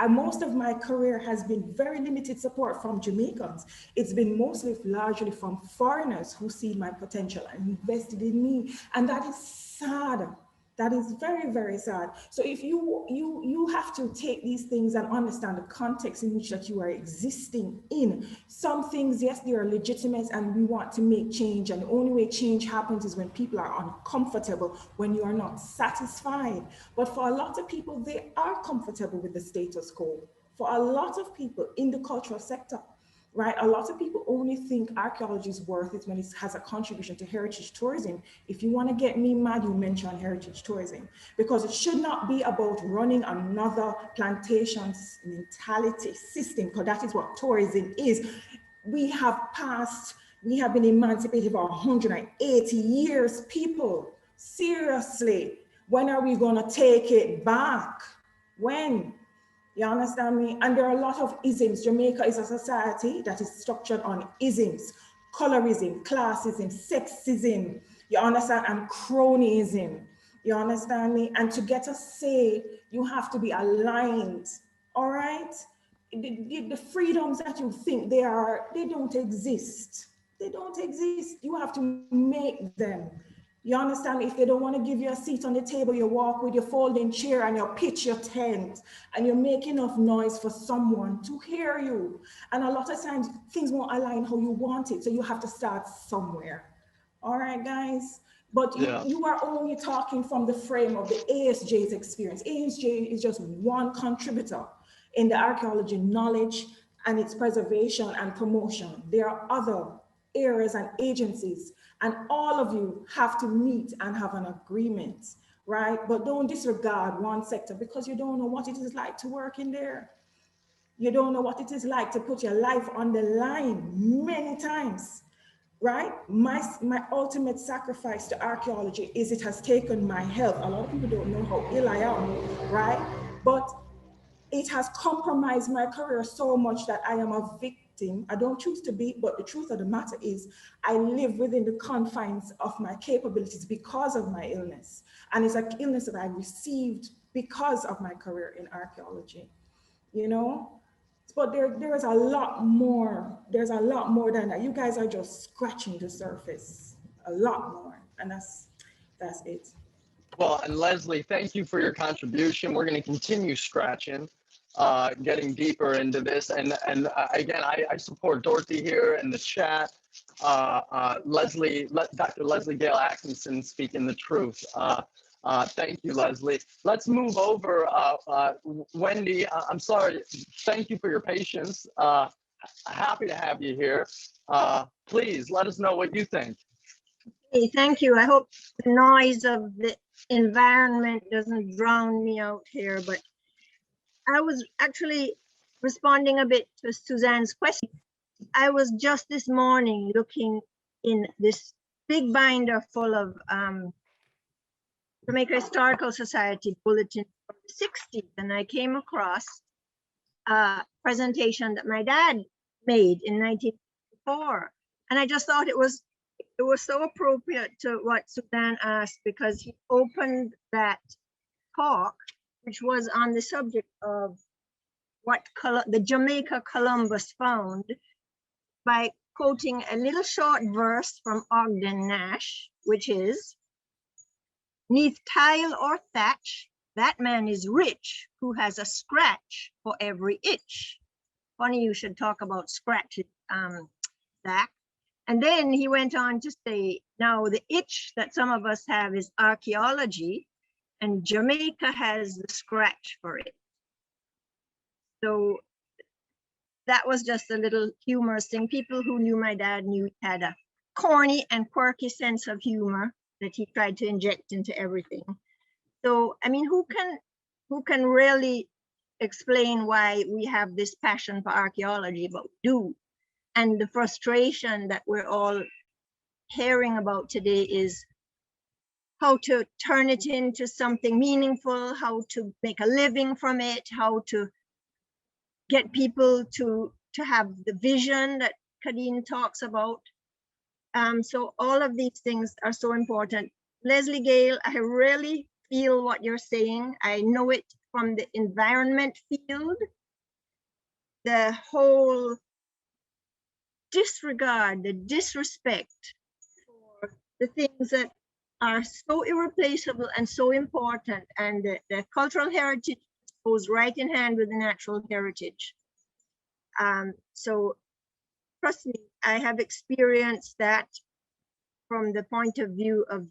Most of my career has been very limited support from Jamaicans. It's been largely from foreigners who see my potential and invested in me. And that is sad. That is very, very sad. So if you have to take these things and understand the context in which that you are existing in. Some things, yes, they are legitimate and we want to make change. And the only way change happens is when people are uncomfortable, when you are not satisfied. But for a lot of people, they are comfortable with the status quo. For a lot of people in the cultural sector, right? A lot of people only think archaeology is worth it when it has a contribution to heritage tourism. If you want to get me mad, you mention heritage tourism, because it should not be about running another plantation mentality system, because that is what tourism is. We have been emancipated for 180 years, people. Seriously, when are we going to take it back? When? You understand me? And there are a lot of isms. Jamaica is a society that is structured on isms, colorism, classism, sexism, you understand, and cronyism. You understand me? And to get a say, you have to be aligned, all right? The freedoms that you think they don't exist. They don't exist. You have to make them. You understand? If they don't want to give you a seat on the table, you walk with your folding chair and you pitch your tent and you make enough noise for someone to hear you. And a lot of times things won't align how you want it. So you have to start somewhere. All right, guys? But you are only talking from the frame of the ASJ's experience. ASJ is just one contributor in the archaeology knowledge and its preservation and promotion. There are other areas and agencies, and all of you have to meet and have an agreement, right? But don't disregard one sector because you don't know what it is like to work in there. You don't know what it is like to put your life on the line many times, right? My ultimate sacrifice to archaeology is it has taken my health. A lot of people don't know how ill I am, right? But it has compromised my career so much that I am a victim. I don't choose to be, but the truth of the matter is I live within the confines of my capabilities because of my illness. And it's an illness that I received because of my career in archaeology, you know? But there is a lot more. There's a lot more than that. You guys are just scratching the surface, a lot more. And that's it.
Well, and Lesley, thank you for your contribution. We're going to continue scratching, getting deeper into this. And again, I support Dorothy here in the chat. Dr. Lesley-Gail Atkinson speaking the truth. Thank you, Lesley. Let's move over. Wendy, I'm sorry. Thank you for your patience. Happy to have you here. Please let us know what you think.
Hey, thank you. I hope the noise of the environment doesn't drown me out here, but I was actually responding a bit to Suzanne's question. I was just this morning looking in this big binder full of Jamaica Historical Society bulletin from the 60s, and I came across a presentation that my dad made in 1954, and I just thought it was so appropriate to what Suzanne asked, because he opened that talk, which was on the subject of what the Jamaica Columbus found, by quoting a little short verse from Ogden Nash, which is, "'Neath tile or thatch, that man is rich who has a scratch for every itch." Funny you should talk about scratches, Zach. And then he went on to say, now the itch that some of us have is archaeology, and Jamaica has the scratch for it. So that was just a little humorous thing. People who knew my dad knew he had a corny and quirky sense of humor that he tried to inject into everything. So, I mean, who can really explain why we have this passion for archaeology, but we do? And the frustration that we're all hearing about today is how to turn it into something meaningful, how to make a living from it, how to get people to have the vision that Khadene talks about. So all of these things are so important. Lesley-Gail, I really feel what you're saying. I know it from the environment field. The whole disregard, the disrespect for the things that are so irreplaceable and so important, and the cultural heritage goes right in hand with the natural heritage. So trust me, I have experienced that from the point of view of,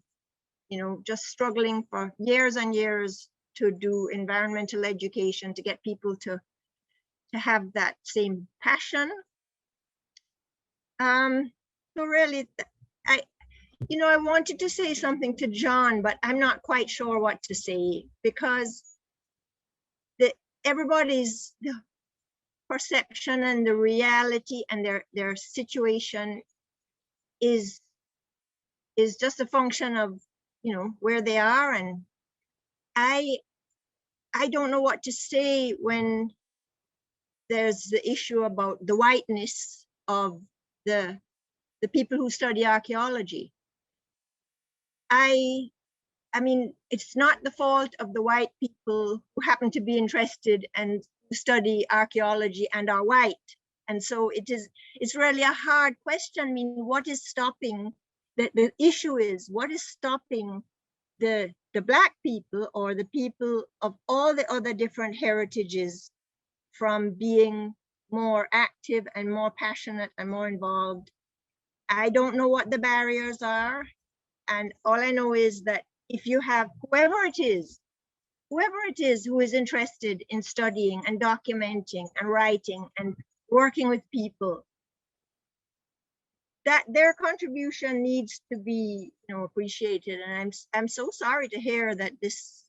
you know, just struggling for years and years to do environmental education, to get people to have that same passion. So really, I wanted to say something to John, but I'm not quite sure what to say, because everybody's perception and the reality and their situation is just a function of, you know, where they are. And I don't know what to say when there's the issue about the whiteness of the people who study archaeology. I mean, it's not the fault of the white people who happen to be interested and study archaeology and are white. And so it's really a hard question. I mean, what is stopping, the issue is, what is stopping the Black people or the people of all the other different heritages from being more active and more passionate and more involved? I don't know what the barriers are. And all I know is that if you have whoever it is who is interested in studying and documenting and writing and working with people, that their contribution needs to be, you know, appreciated. And I'm so sorry to hear that this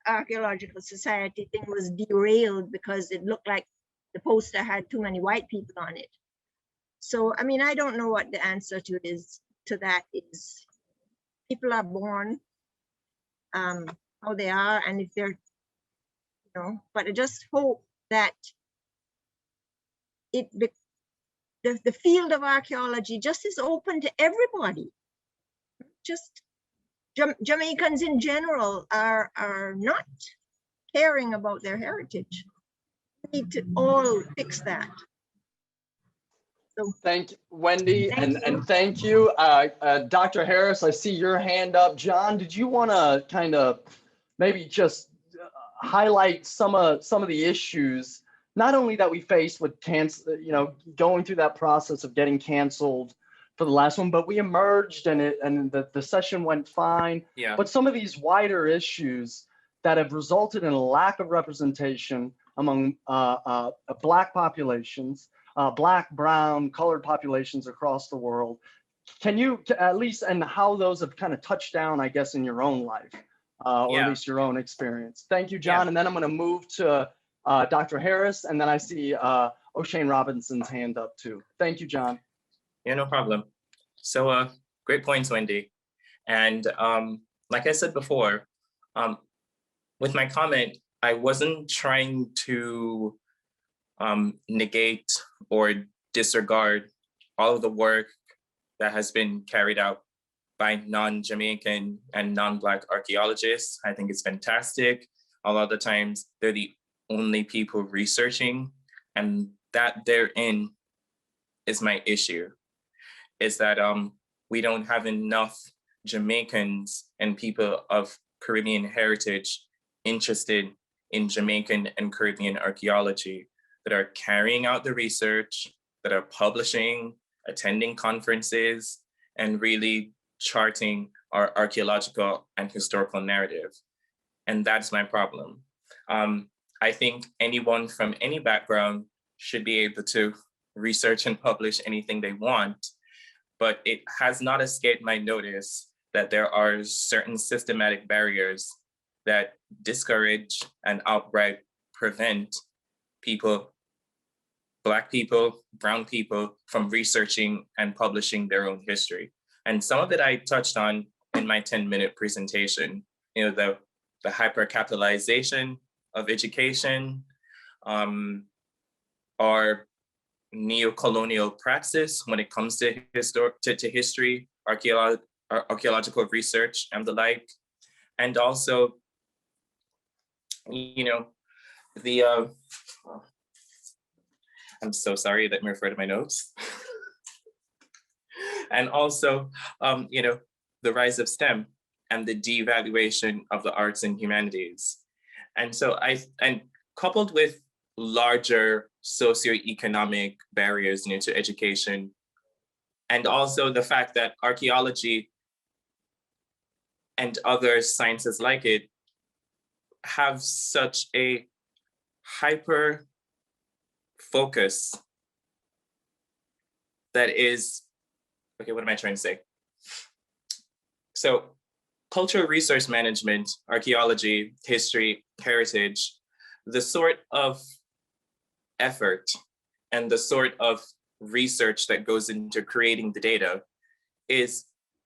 archaeological society thing was derailed because it looked like the poster had too many white people on it. So, I mean, I don't know what the answer to that is. People are born how they are, and if they're, but I just hope that the field of archaeology just is open to everybody. Just Jamaicans in general are not caring about their heritage. We need to all fix that. So
thank you, Wendy,
thank
and thank you. Dr. Harris, I see your hand up. John, did you want to kind of maybe just highlight some of the issues, not only that we faced with going through that process of getting canceled for the last one, but we emerged and the session went fine.
Yeah.
But some of these wider issues that have resulted in a lack of representation among Black populations, Black, brown, colored populations across the world. Can you at least, and how those have kind of touched down, I guess, in your own life, or at least your own experience. Thank you, John. And then I'm going to move to Dr. Harris, and then I see O'Shane Robinson's hand up too. Thank you, John.
Yeah, no problem. So great points, Wendy. And like I said before, with my comment, I wasn't trying to negate or disregard all of the work that has been carried out by non-Jamaican and non-Black archaeologists. I think it's fantastic. A lot of the times they're the only people researching, and that therein is my issue, is that we don't have enough Jamaicans and people of Caribbean heritage interested in Jamaican and Caribbean archaeology that are carrying out the research, that are publishing, attending conferences, and really charting our archaeological and historical narrative. And that's my problem. I think anyone from any background should be able to research and publish anything they want, but it has not escaped my notice that there are certain systematic barriers that discourage and outright prevent people, Black people, brown people, from researching and publishing their own history. And some of it I touched on in my 10-minute presentation, the hypercapitalization of education, our neo-colonial praxis when it comes to history, archaeological research and the like. And also, I'm so sorry, let me refer to my notes. And also, the rise of STEM and the devaluation of the arts and humanities. And so and coupled with larger socioeconomic barriers to education, and also the fact that archaeology and other sciences like it have such a hyper focus that is, okay, what am I trying to say? So cultural resource management, archaeology, history, heritage, the sort of effort and the sort of research that goes into creating the data is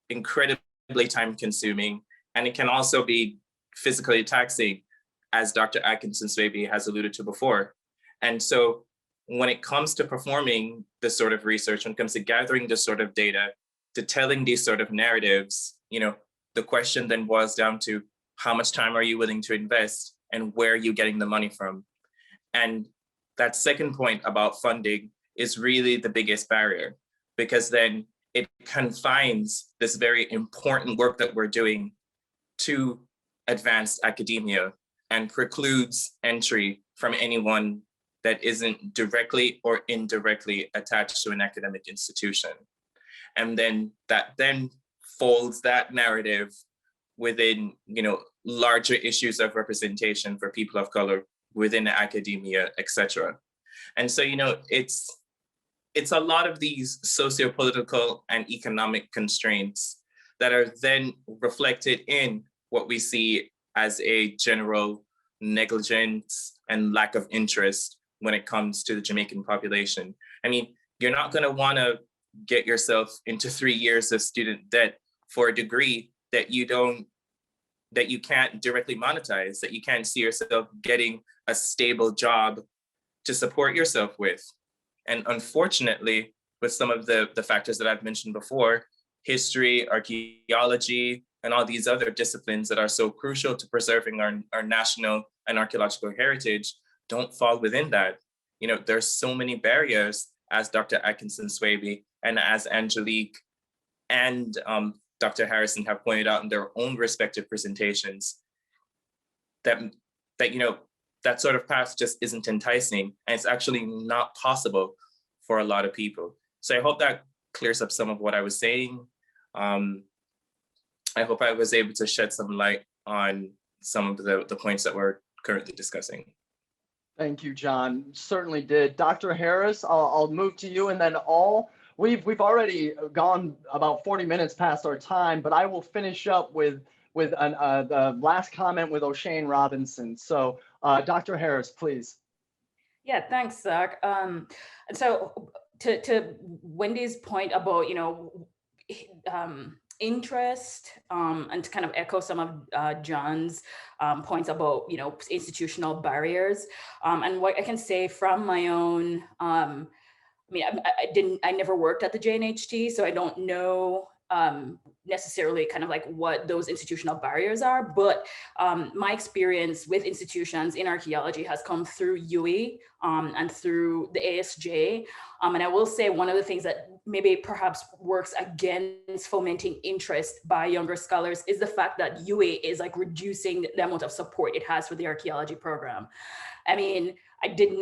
incredibly time consuming, and it can also be physically taxing, as Dr. Atkinson-Swaby has alluded to before. And so when it comes to performing this sort of research, when it comes to gathering this sort of data, to telling these sort of narratives, the question then boils down to how much time are you willing to invest and where are you getting the money from? And that second point about funding is really the biggest barrier, because then it confines this very important work that we're doing to advanced academia and precludes entry from anyone that isn't directly or indirectly attached to an academic institution. And then that then folds that narrative within, larger issues of representation for people of color within academia, etc. And so, it's a lot of these socio-political and economic constraints that are then reflected in what we see as a general negligence and lack of interest when it comes to the Jamaican population. I mean, you're not going to want to get yourself into 3 years of student debt for a degree that you can't directly monetize, that you can't see yourself getting a stable job to support yourself with. And unfortunately, with some of the factors that I've mentioned before, history, archaeology, and all these other disciplines that are so crucial to preserving our national and archaeological heritage don't fall within that. You know, there's so many barriers, as Dr. Atkinson-Swaby and as Angelique and Dr. Harrison have pointed out in their own respective presentations, that you know, that sort of path just isn't enticing, and it's actually not possible for a lot of people. So I hope that clears up some of what I was saying. I hope I was able to shed some light on some of the points that we're currently discussing.
Thank you, John. Certainly did. Dr. Harris, I'll move to you, and then we've already gone about 40 minutes past our time, but I will finish up with the last comment with O'Shane Robinson. So Dr. Harris, please.
Yeah, thanks, Zach. And so to Wendy's point about, you know, interest, and to kind of echo some of John's points about, you know, institutional barriers, and what I can say from my own, I mean, I never worked at the JNHT, so I don't know necessarily kind of like what those institutional barriers are, but my experience with institutions in archaeology has come through UWI and through the ASJ. And I will say one of the things that maybe perhaps works against fomenting interest by younger scholars is the fact that UWI is like reducing the amount of support it has for the archaeology program. I mean, I don't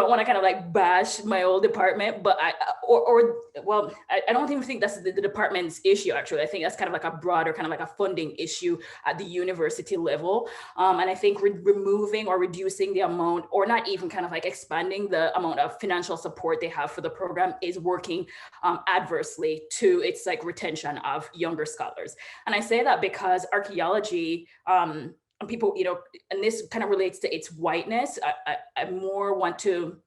want to kind of like bash my old department, but I don't even think that's the department's issue, actually. I think that's kind of like a broader kind of like a funding issue at the university level. And I think removing or reducing the amount, or not even kind of like expanding the amount of financial support they have for the program is working adversely to its like retention of younger scholars. And I say that because archaeology, and people, you know, and this kind of relates to its whiteness. I more want to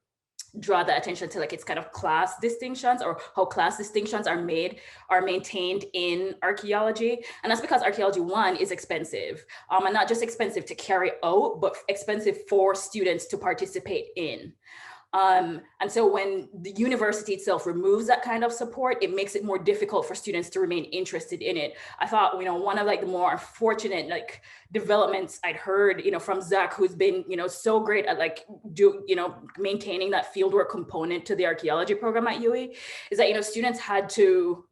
draw the attention to like its kind of class distinctions, or how class distinctions are maintained in archaeology. And that's because archaeology, one, is expensive, and not just expensive to carry out, but expensive for students to participate in. And so when the university itself removes that kind of support, it makes it more difficult for students to remain interested in it. I thought, you know, one of like the more unfortunate like developments I'd heard, you know, from Zach, who's been, you know, so great at like maintaining that fieldwork component to the archaeology program at UWI, is that, you know, students had to,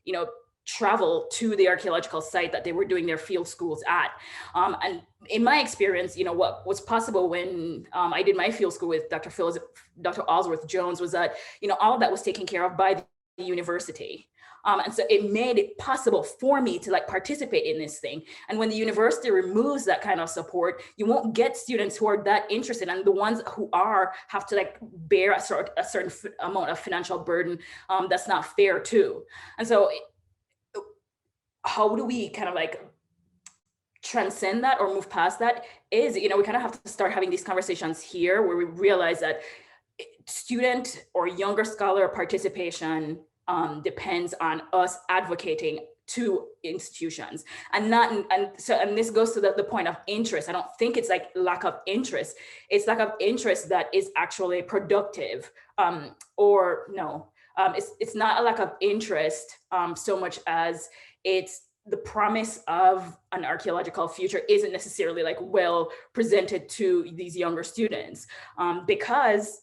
you know, travel to the archaeological site that they were doing their field schools at. And in my experience, you know, what was possible when I did my field school with Dr. Alsworth Jones was that, you know, all of that was taken care of by the university. And so it made it possible for me to like participate in this thing. And when the university removes that kind of support, you won't get students who are that interested, and the ones who are have to like bear a certain amount of financial burden that's not fair too. And so how do we kind of like transcend that or move past that is, you know, we kind of have to start having these conversations here where we realize that student or younger scholar participation depends on us advocating to institutions, and this goes to the point of interest. I don't think it's like lack of interest. It's lack of interest that is actually productive, or no, it's not a lack of interest so much as it's the promise of an archaeological future isn't necessarily like well presented to these younger students, because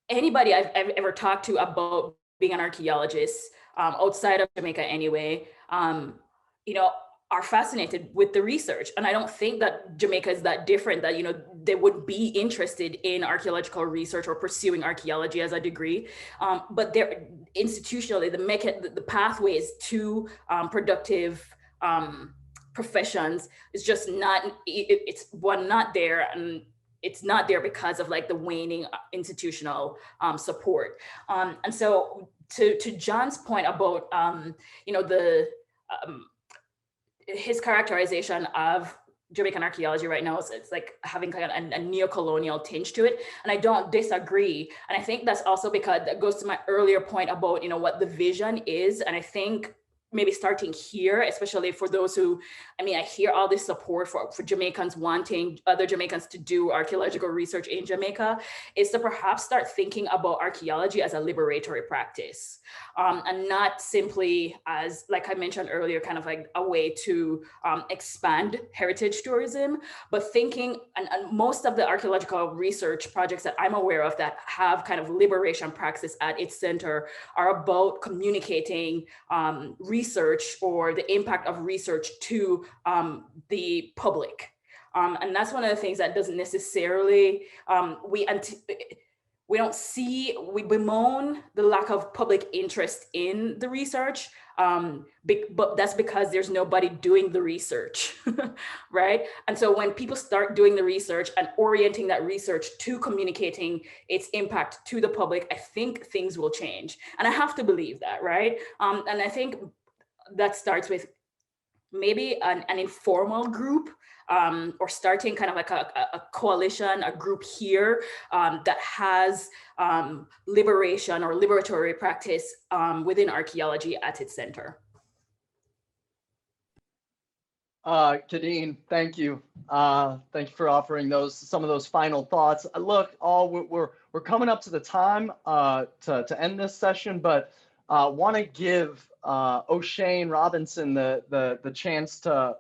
anybody I've ever talked to about being an archaeologist outside of Jamaica anyway, you know, are fascinated with the research. And I don't think that Jamaica is that different, that, you know, they would be interested in archaeological research or pursuing archaeology as a degree. But they're institutionally, the pathways to productive professions is just not, it's one, not there. And it's not there because of like the waning institutional support. And so to John's point about, you know, his characterization of Jamaican archaeology right now, it's like having kind of a neo-colonial tinge to it. And I don't disagree. And I think that's also because that goes to my earlier point about, what the vision is. And I think maybe starting here, especially for those who, I hear all this support for Jamaicans wanting other Jamaicans to do archaeological research in Jamaica, is to perhaps start thinking about archaeology as a liberatory practice, and not simply as, like I mentioned earlier, kind of like a way to expand heritage tourism, but thinking, and most of the archaeological research projects that I'm aware of that have kind of liberation praxis at its center are about communicating research or the impact of research to the public. And that's one of the things that doesn't necessarily, we don't see, we bemoan the lack of public interest in the research, but that's because there's nobody doing the research, right? And so when people start doing the research and orienting that research to communicating its impact to the public, I think things will change. And I have to believe that, right? And I think that starts with maybe an informal group, or starting kind of like a coalition, a group here that has liberation or liberatory practice within archaeology at its center.
Khadene, thank you. Thank you for offering some of those final thoughts. Look, we're coming up to the time to end this session, but want to give O'Shane Robinson the chance to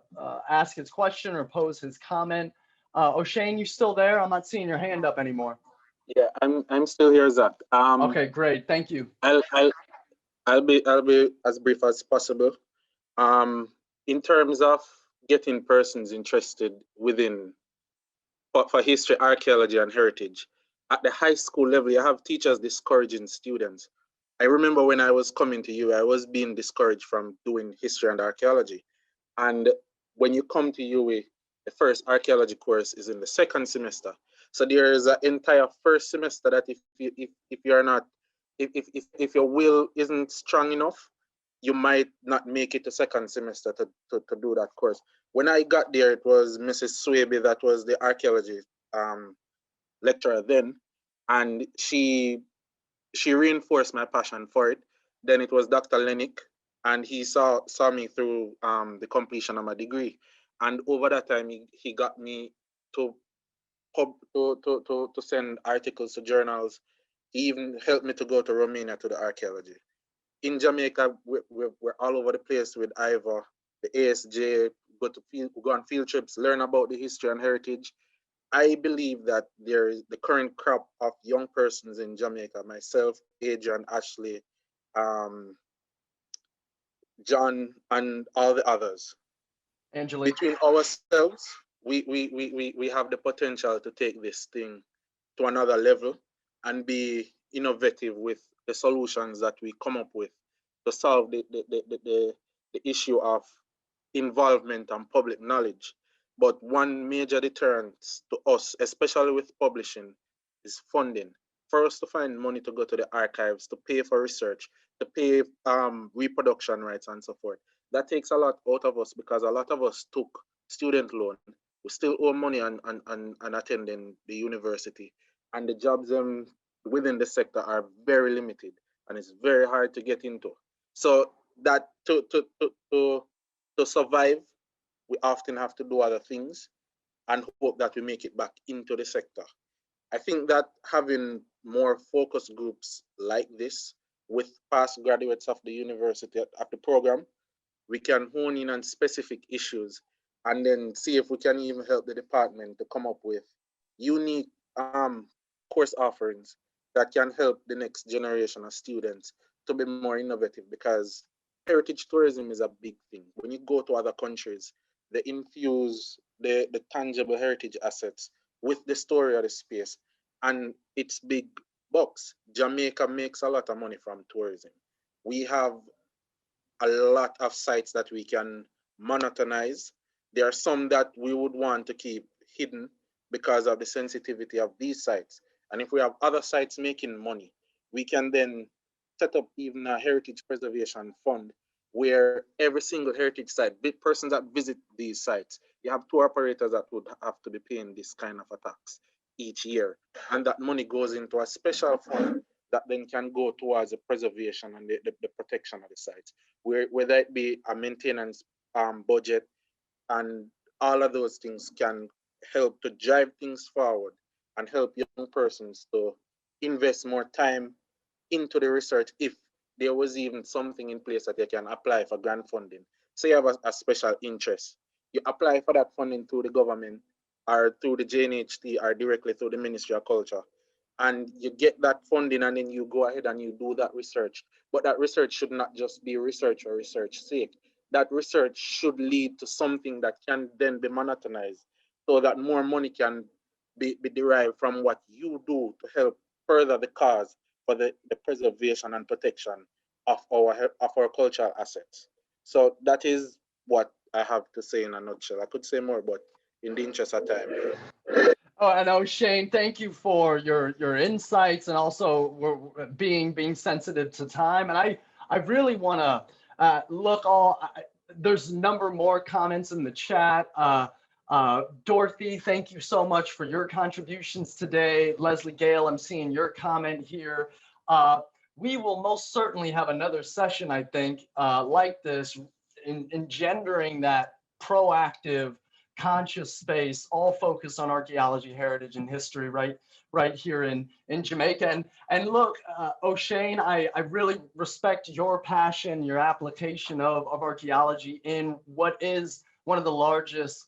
ask his question or pose his comment. O'Shane, you still there? I'm not seeing your hand up anymore.
Yeah, I'm still here, Zach.
Okay, great. Thank you.
I'll be as brief as possible. In terms of getting persons interested within for history, archaeology, and heritage, at the high school level, you have teachers discouraging students. I remember when I was coming to you, I was being discouraged from doing history and archaeology. And when you come to UWI, the first archaeology course is in the second semester. So there is an entire first semester that if you're not, if your will isn't strong enough, you might not make it to second semester to do that course. When I got there, it was Mrs. Swaby that was the archaeology lecturer then, and she reinforced my passion for it. Then it was Dr. Lennick, and he saw me through the completion of my degree. And over that time, he got me to send articles to journals. He even helped me to go to Romania to the archaeology. In Jamaica, we're all over the place with Ivor, the ASJ, go on field trips, learn about the history and heritage. I believe that there is the current crop of young persons in Jamaica, myself, Adrian, Ashley, John, and all the others.
Angelique.
Between ourselves, we have the potential to take this thing to another level and be innovative with the solutions that we come up with to solve the issue of involvement and public knowledge. But one major deterrent to us, especially with publishing, is funding. For us to find money to go to the archives, to pay for research, to pay reproduction rights and so forth, that takes a lot out of us because a lot of us took student loan. We still owe money on attending the university, and the jobs within the sector are very limited, and it's very hard to get into. So that to survive, we often have to do other things and hope that we make it back into the sector. I think that having more focus groups like this with past graduates of the university of the program, we can hone in on specific issues and then see if we can even help the department to come up with unique course offerings that can help the next generation of students to be more innovative, because heritage tourism is a big thing. When you go to other countries, they infuse the tangible heritage assets with the story of the space, and it's big bucks. Jamaica makes a lot of money from tourism. We have a lot of sites that we can monetize. There are some that we would want to keep hidden because of the sensitivity of these sites. And if we have other sites making money, we can then set up even a heritage preservation fund where every single heritage site, persons that visit these sites, you have tour operators that would have to be paying this kind of a tax each year. And that money goes into a special fund that then can go towards the preservation and the protection of the sites, whether it be a maintenance budget, and all of those things can help to drive things forward and help young persons to invest more time into the research if there was even something in place that they can apply for grant funding. So you have a special interest. You apply for that funding through the government or through the JNHT or directly through the Ministry of Culture. And you get that funding and then you go ahead and you do that research. But that research should not just be research or research sake. That research should lead to something that can then be monetized so that more money can be derived from what you do to help further the cause for the preservation and protection of our cultural assets. So that is what I have to say in a nutshell. I could say more, but in the interest of time.
Oh, and O'Shane, thank you for your insights and also being sensitive to time. And I really want to look there's a number more comments in the chat. Dorothy, thank you so much for your contributions today. Lesley-Gail, I'm seeing your comment here. We will most certainly have another session, I think, like this, engendering that proactive, conscious space, all focused on archaeology, heritage, and history right here in Jamaica. And look, O'Shane, I really respect your passion, your application of archaeology in what is one of the largest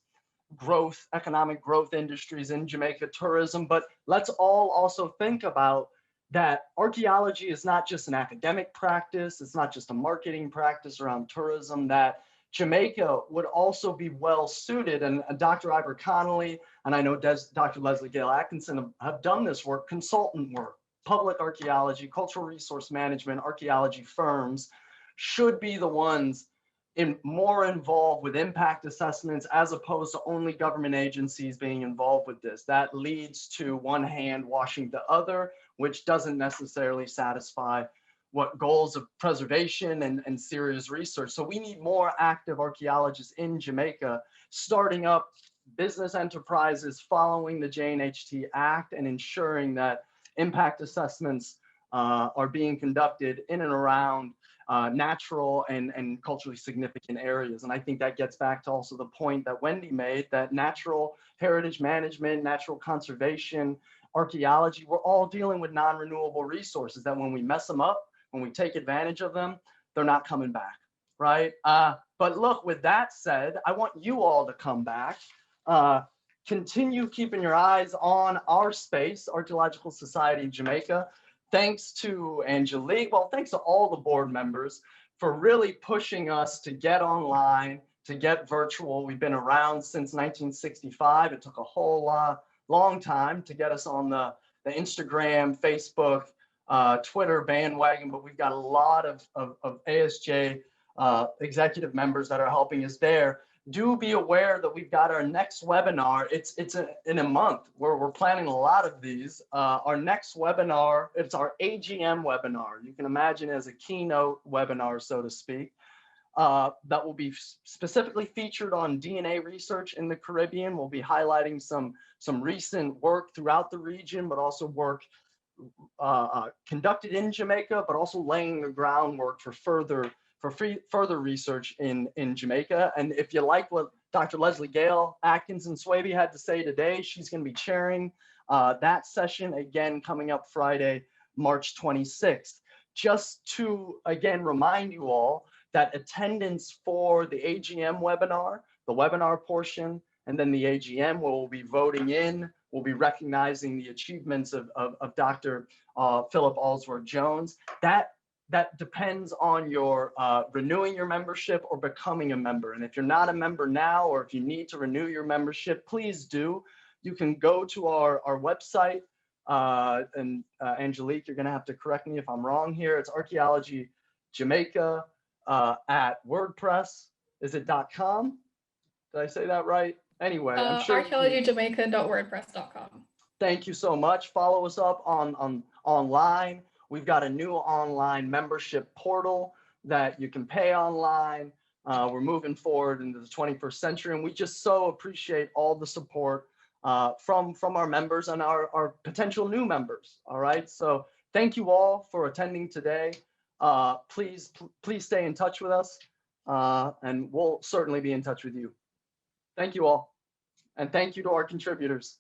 economic growth industries in Jamaica, tourism. But let's all also think about that archaeology is not just an academic practice, it's not just a marketing practice around tourism, that Jamaica would also be well suited, and Dr. Ivor Connolly, and I know Dr. Lesley-Gail Atkinson have done this work, consultant work, public archaeology, cultural resource management, archaeology firms should be the ones more involved with impact assessments as opposed to only government agencies being involved with this. That leads to one hand washing the other, which doesn't necessarily satisfy what goals of preservation and serious research. So we need more active archaeologists in Jamaica, starting up business enterprises following the JNHT Act and ensuring that impact assessments are being conducted in and around natural and culturally significant areas. And I think that gets back to also the point that Wendy made, that natural heritage management, natural conservation, archaeology, we're all dealing with non-renewable resources that when we mess them up, when we take advantage of them, they're not coming back, right? But look, with that said, I want you all to come back. Continue keeping your eyes on our space, Archaeological Society of Jamaica. Thanks to Angelique, well, thanks to all the board members for really pushing us to get online, to get virtual. We've been around since 1965. It took a whole long time to get us on the Instagram, Facebook, Twitter bandwagon, but we've got a lot of ASJ executive members that are helping us there. Do be aware that we've got our next webinar. It's in a month. We're planning a lot of these. Our next webinar, it's our AGM webinar. You can imagine as a keynote webinar, so to speak, that will be specifically featured on DNA research in the Caribbean. We'll be highlighting some recent work throughout the region, but also work conducted in Jamaica, but also laying the groundwork for further research in Jamaica. And if you like what Dr. Lesley-Gail Atkinson-Swaby had to say today, she's going to be chairing that session again coming up Friday, March 26th. Just to again remind you all that attendance for the AGM webinar, the webinar portion, and then the AGM where we'll be voting in, we'll be recognizing the achievements of Dr. Philip Allsworth-Jones. That depends on your renewing your membership or becoming a member. And if you're not a member now, or if you need to renew your membership, please do. You can go to our website, and Angelique, you're gonna have to correct me if I'm wrong here. It's Archaeology Jamaica at WordPress. Is it .com? Did I say that right? Anyway, I'm sure.
archaeologyjamaica.wordpress.com.
Thank you so much. Follow us up on online. We've got a new online membership portal that you can pay online. We're moving forward into the 21st century, and we just so appreciate all the support from our members and our potential new members. All right, so thank you all for attending today. Please stay in touch with us, and we'll certainly be in touch with you. Thank you all, and thank you to our contributors.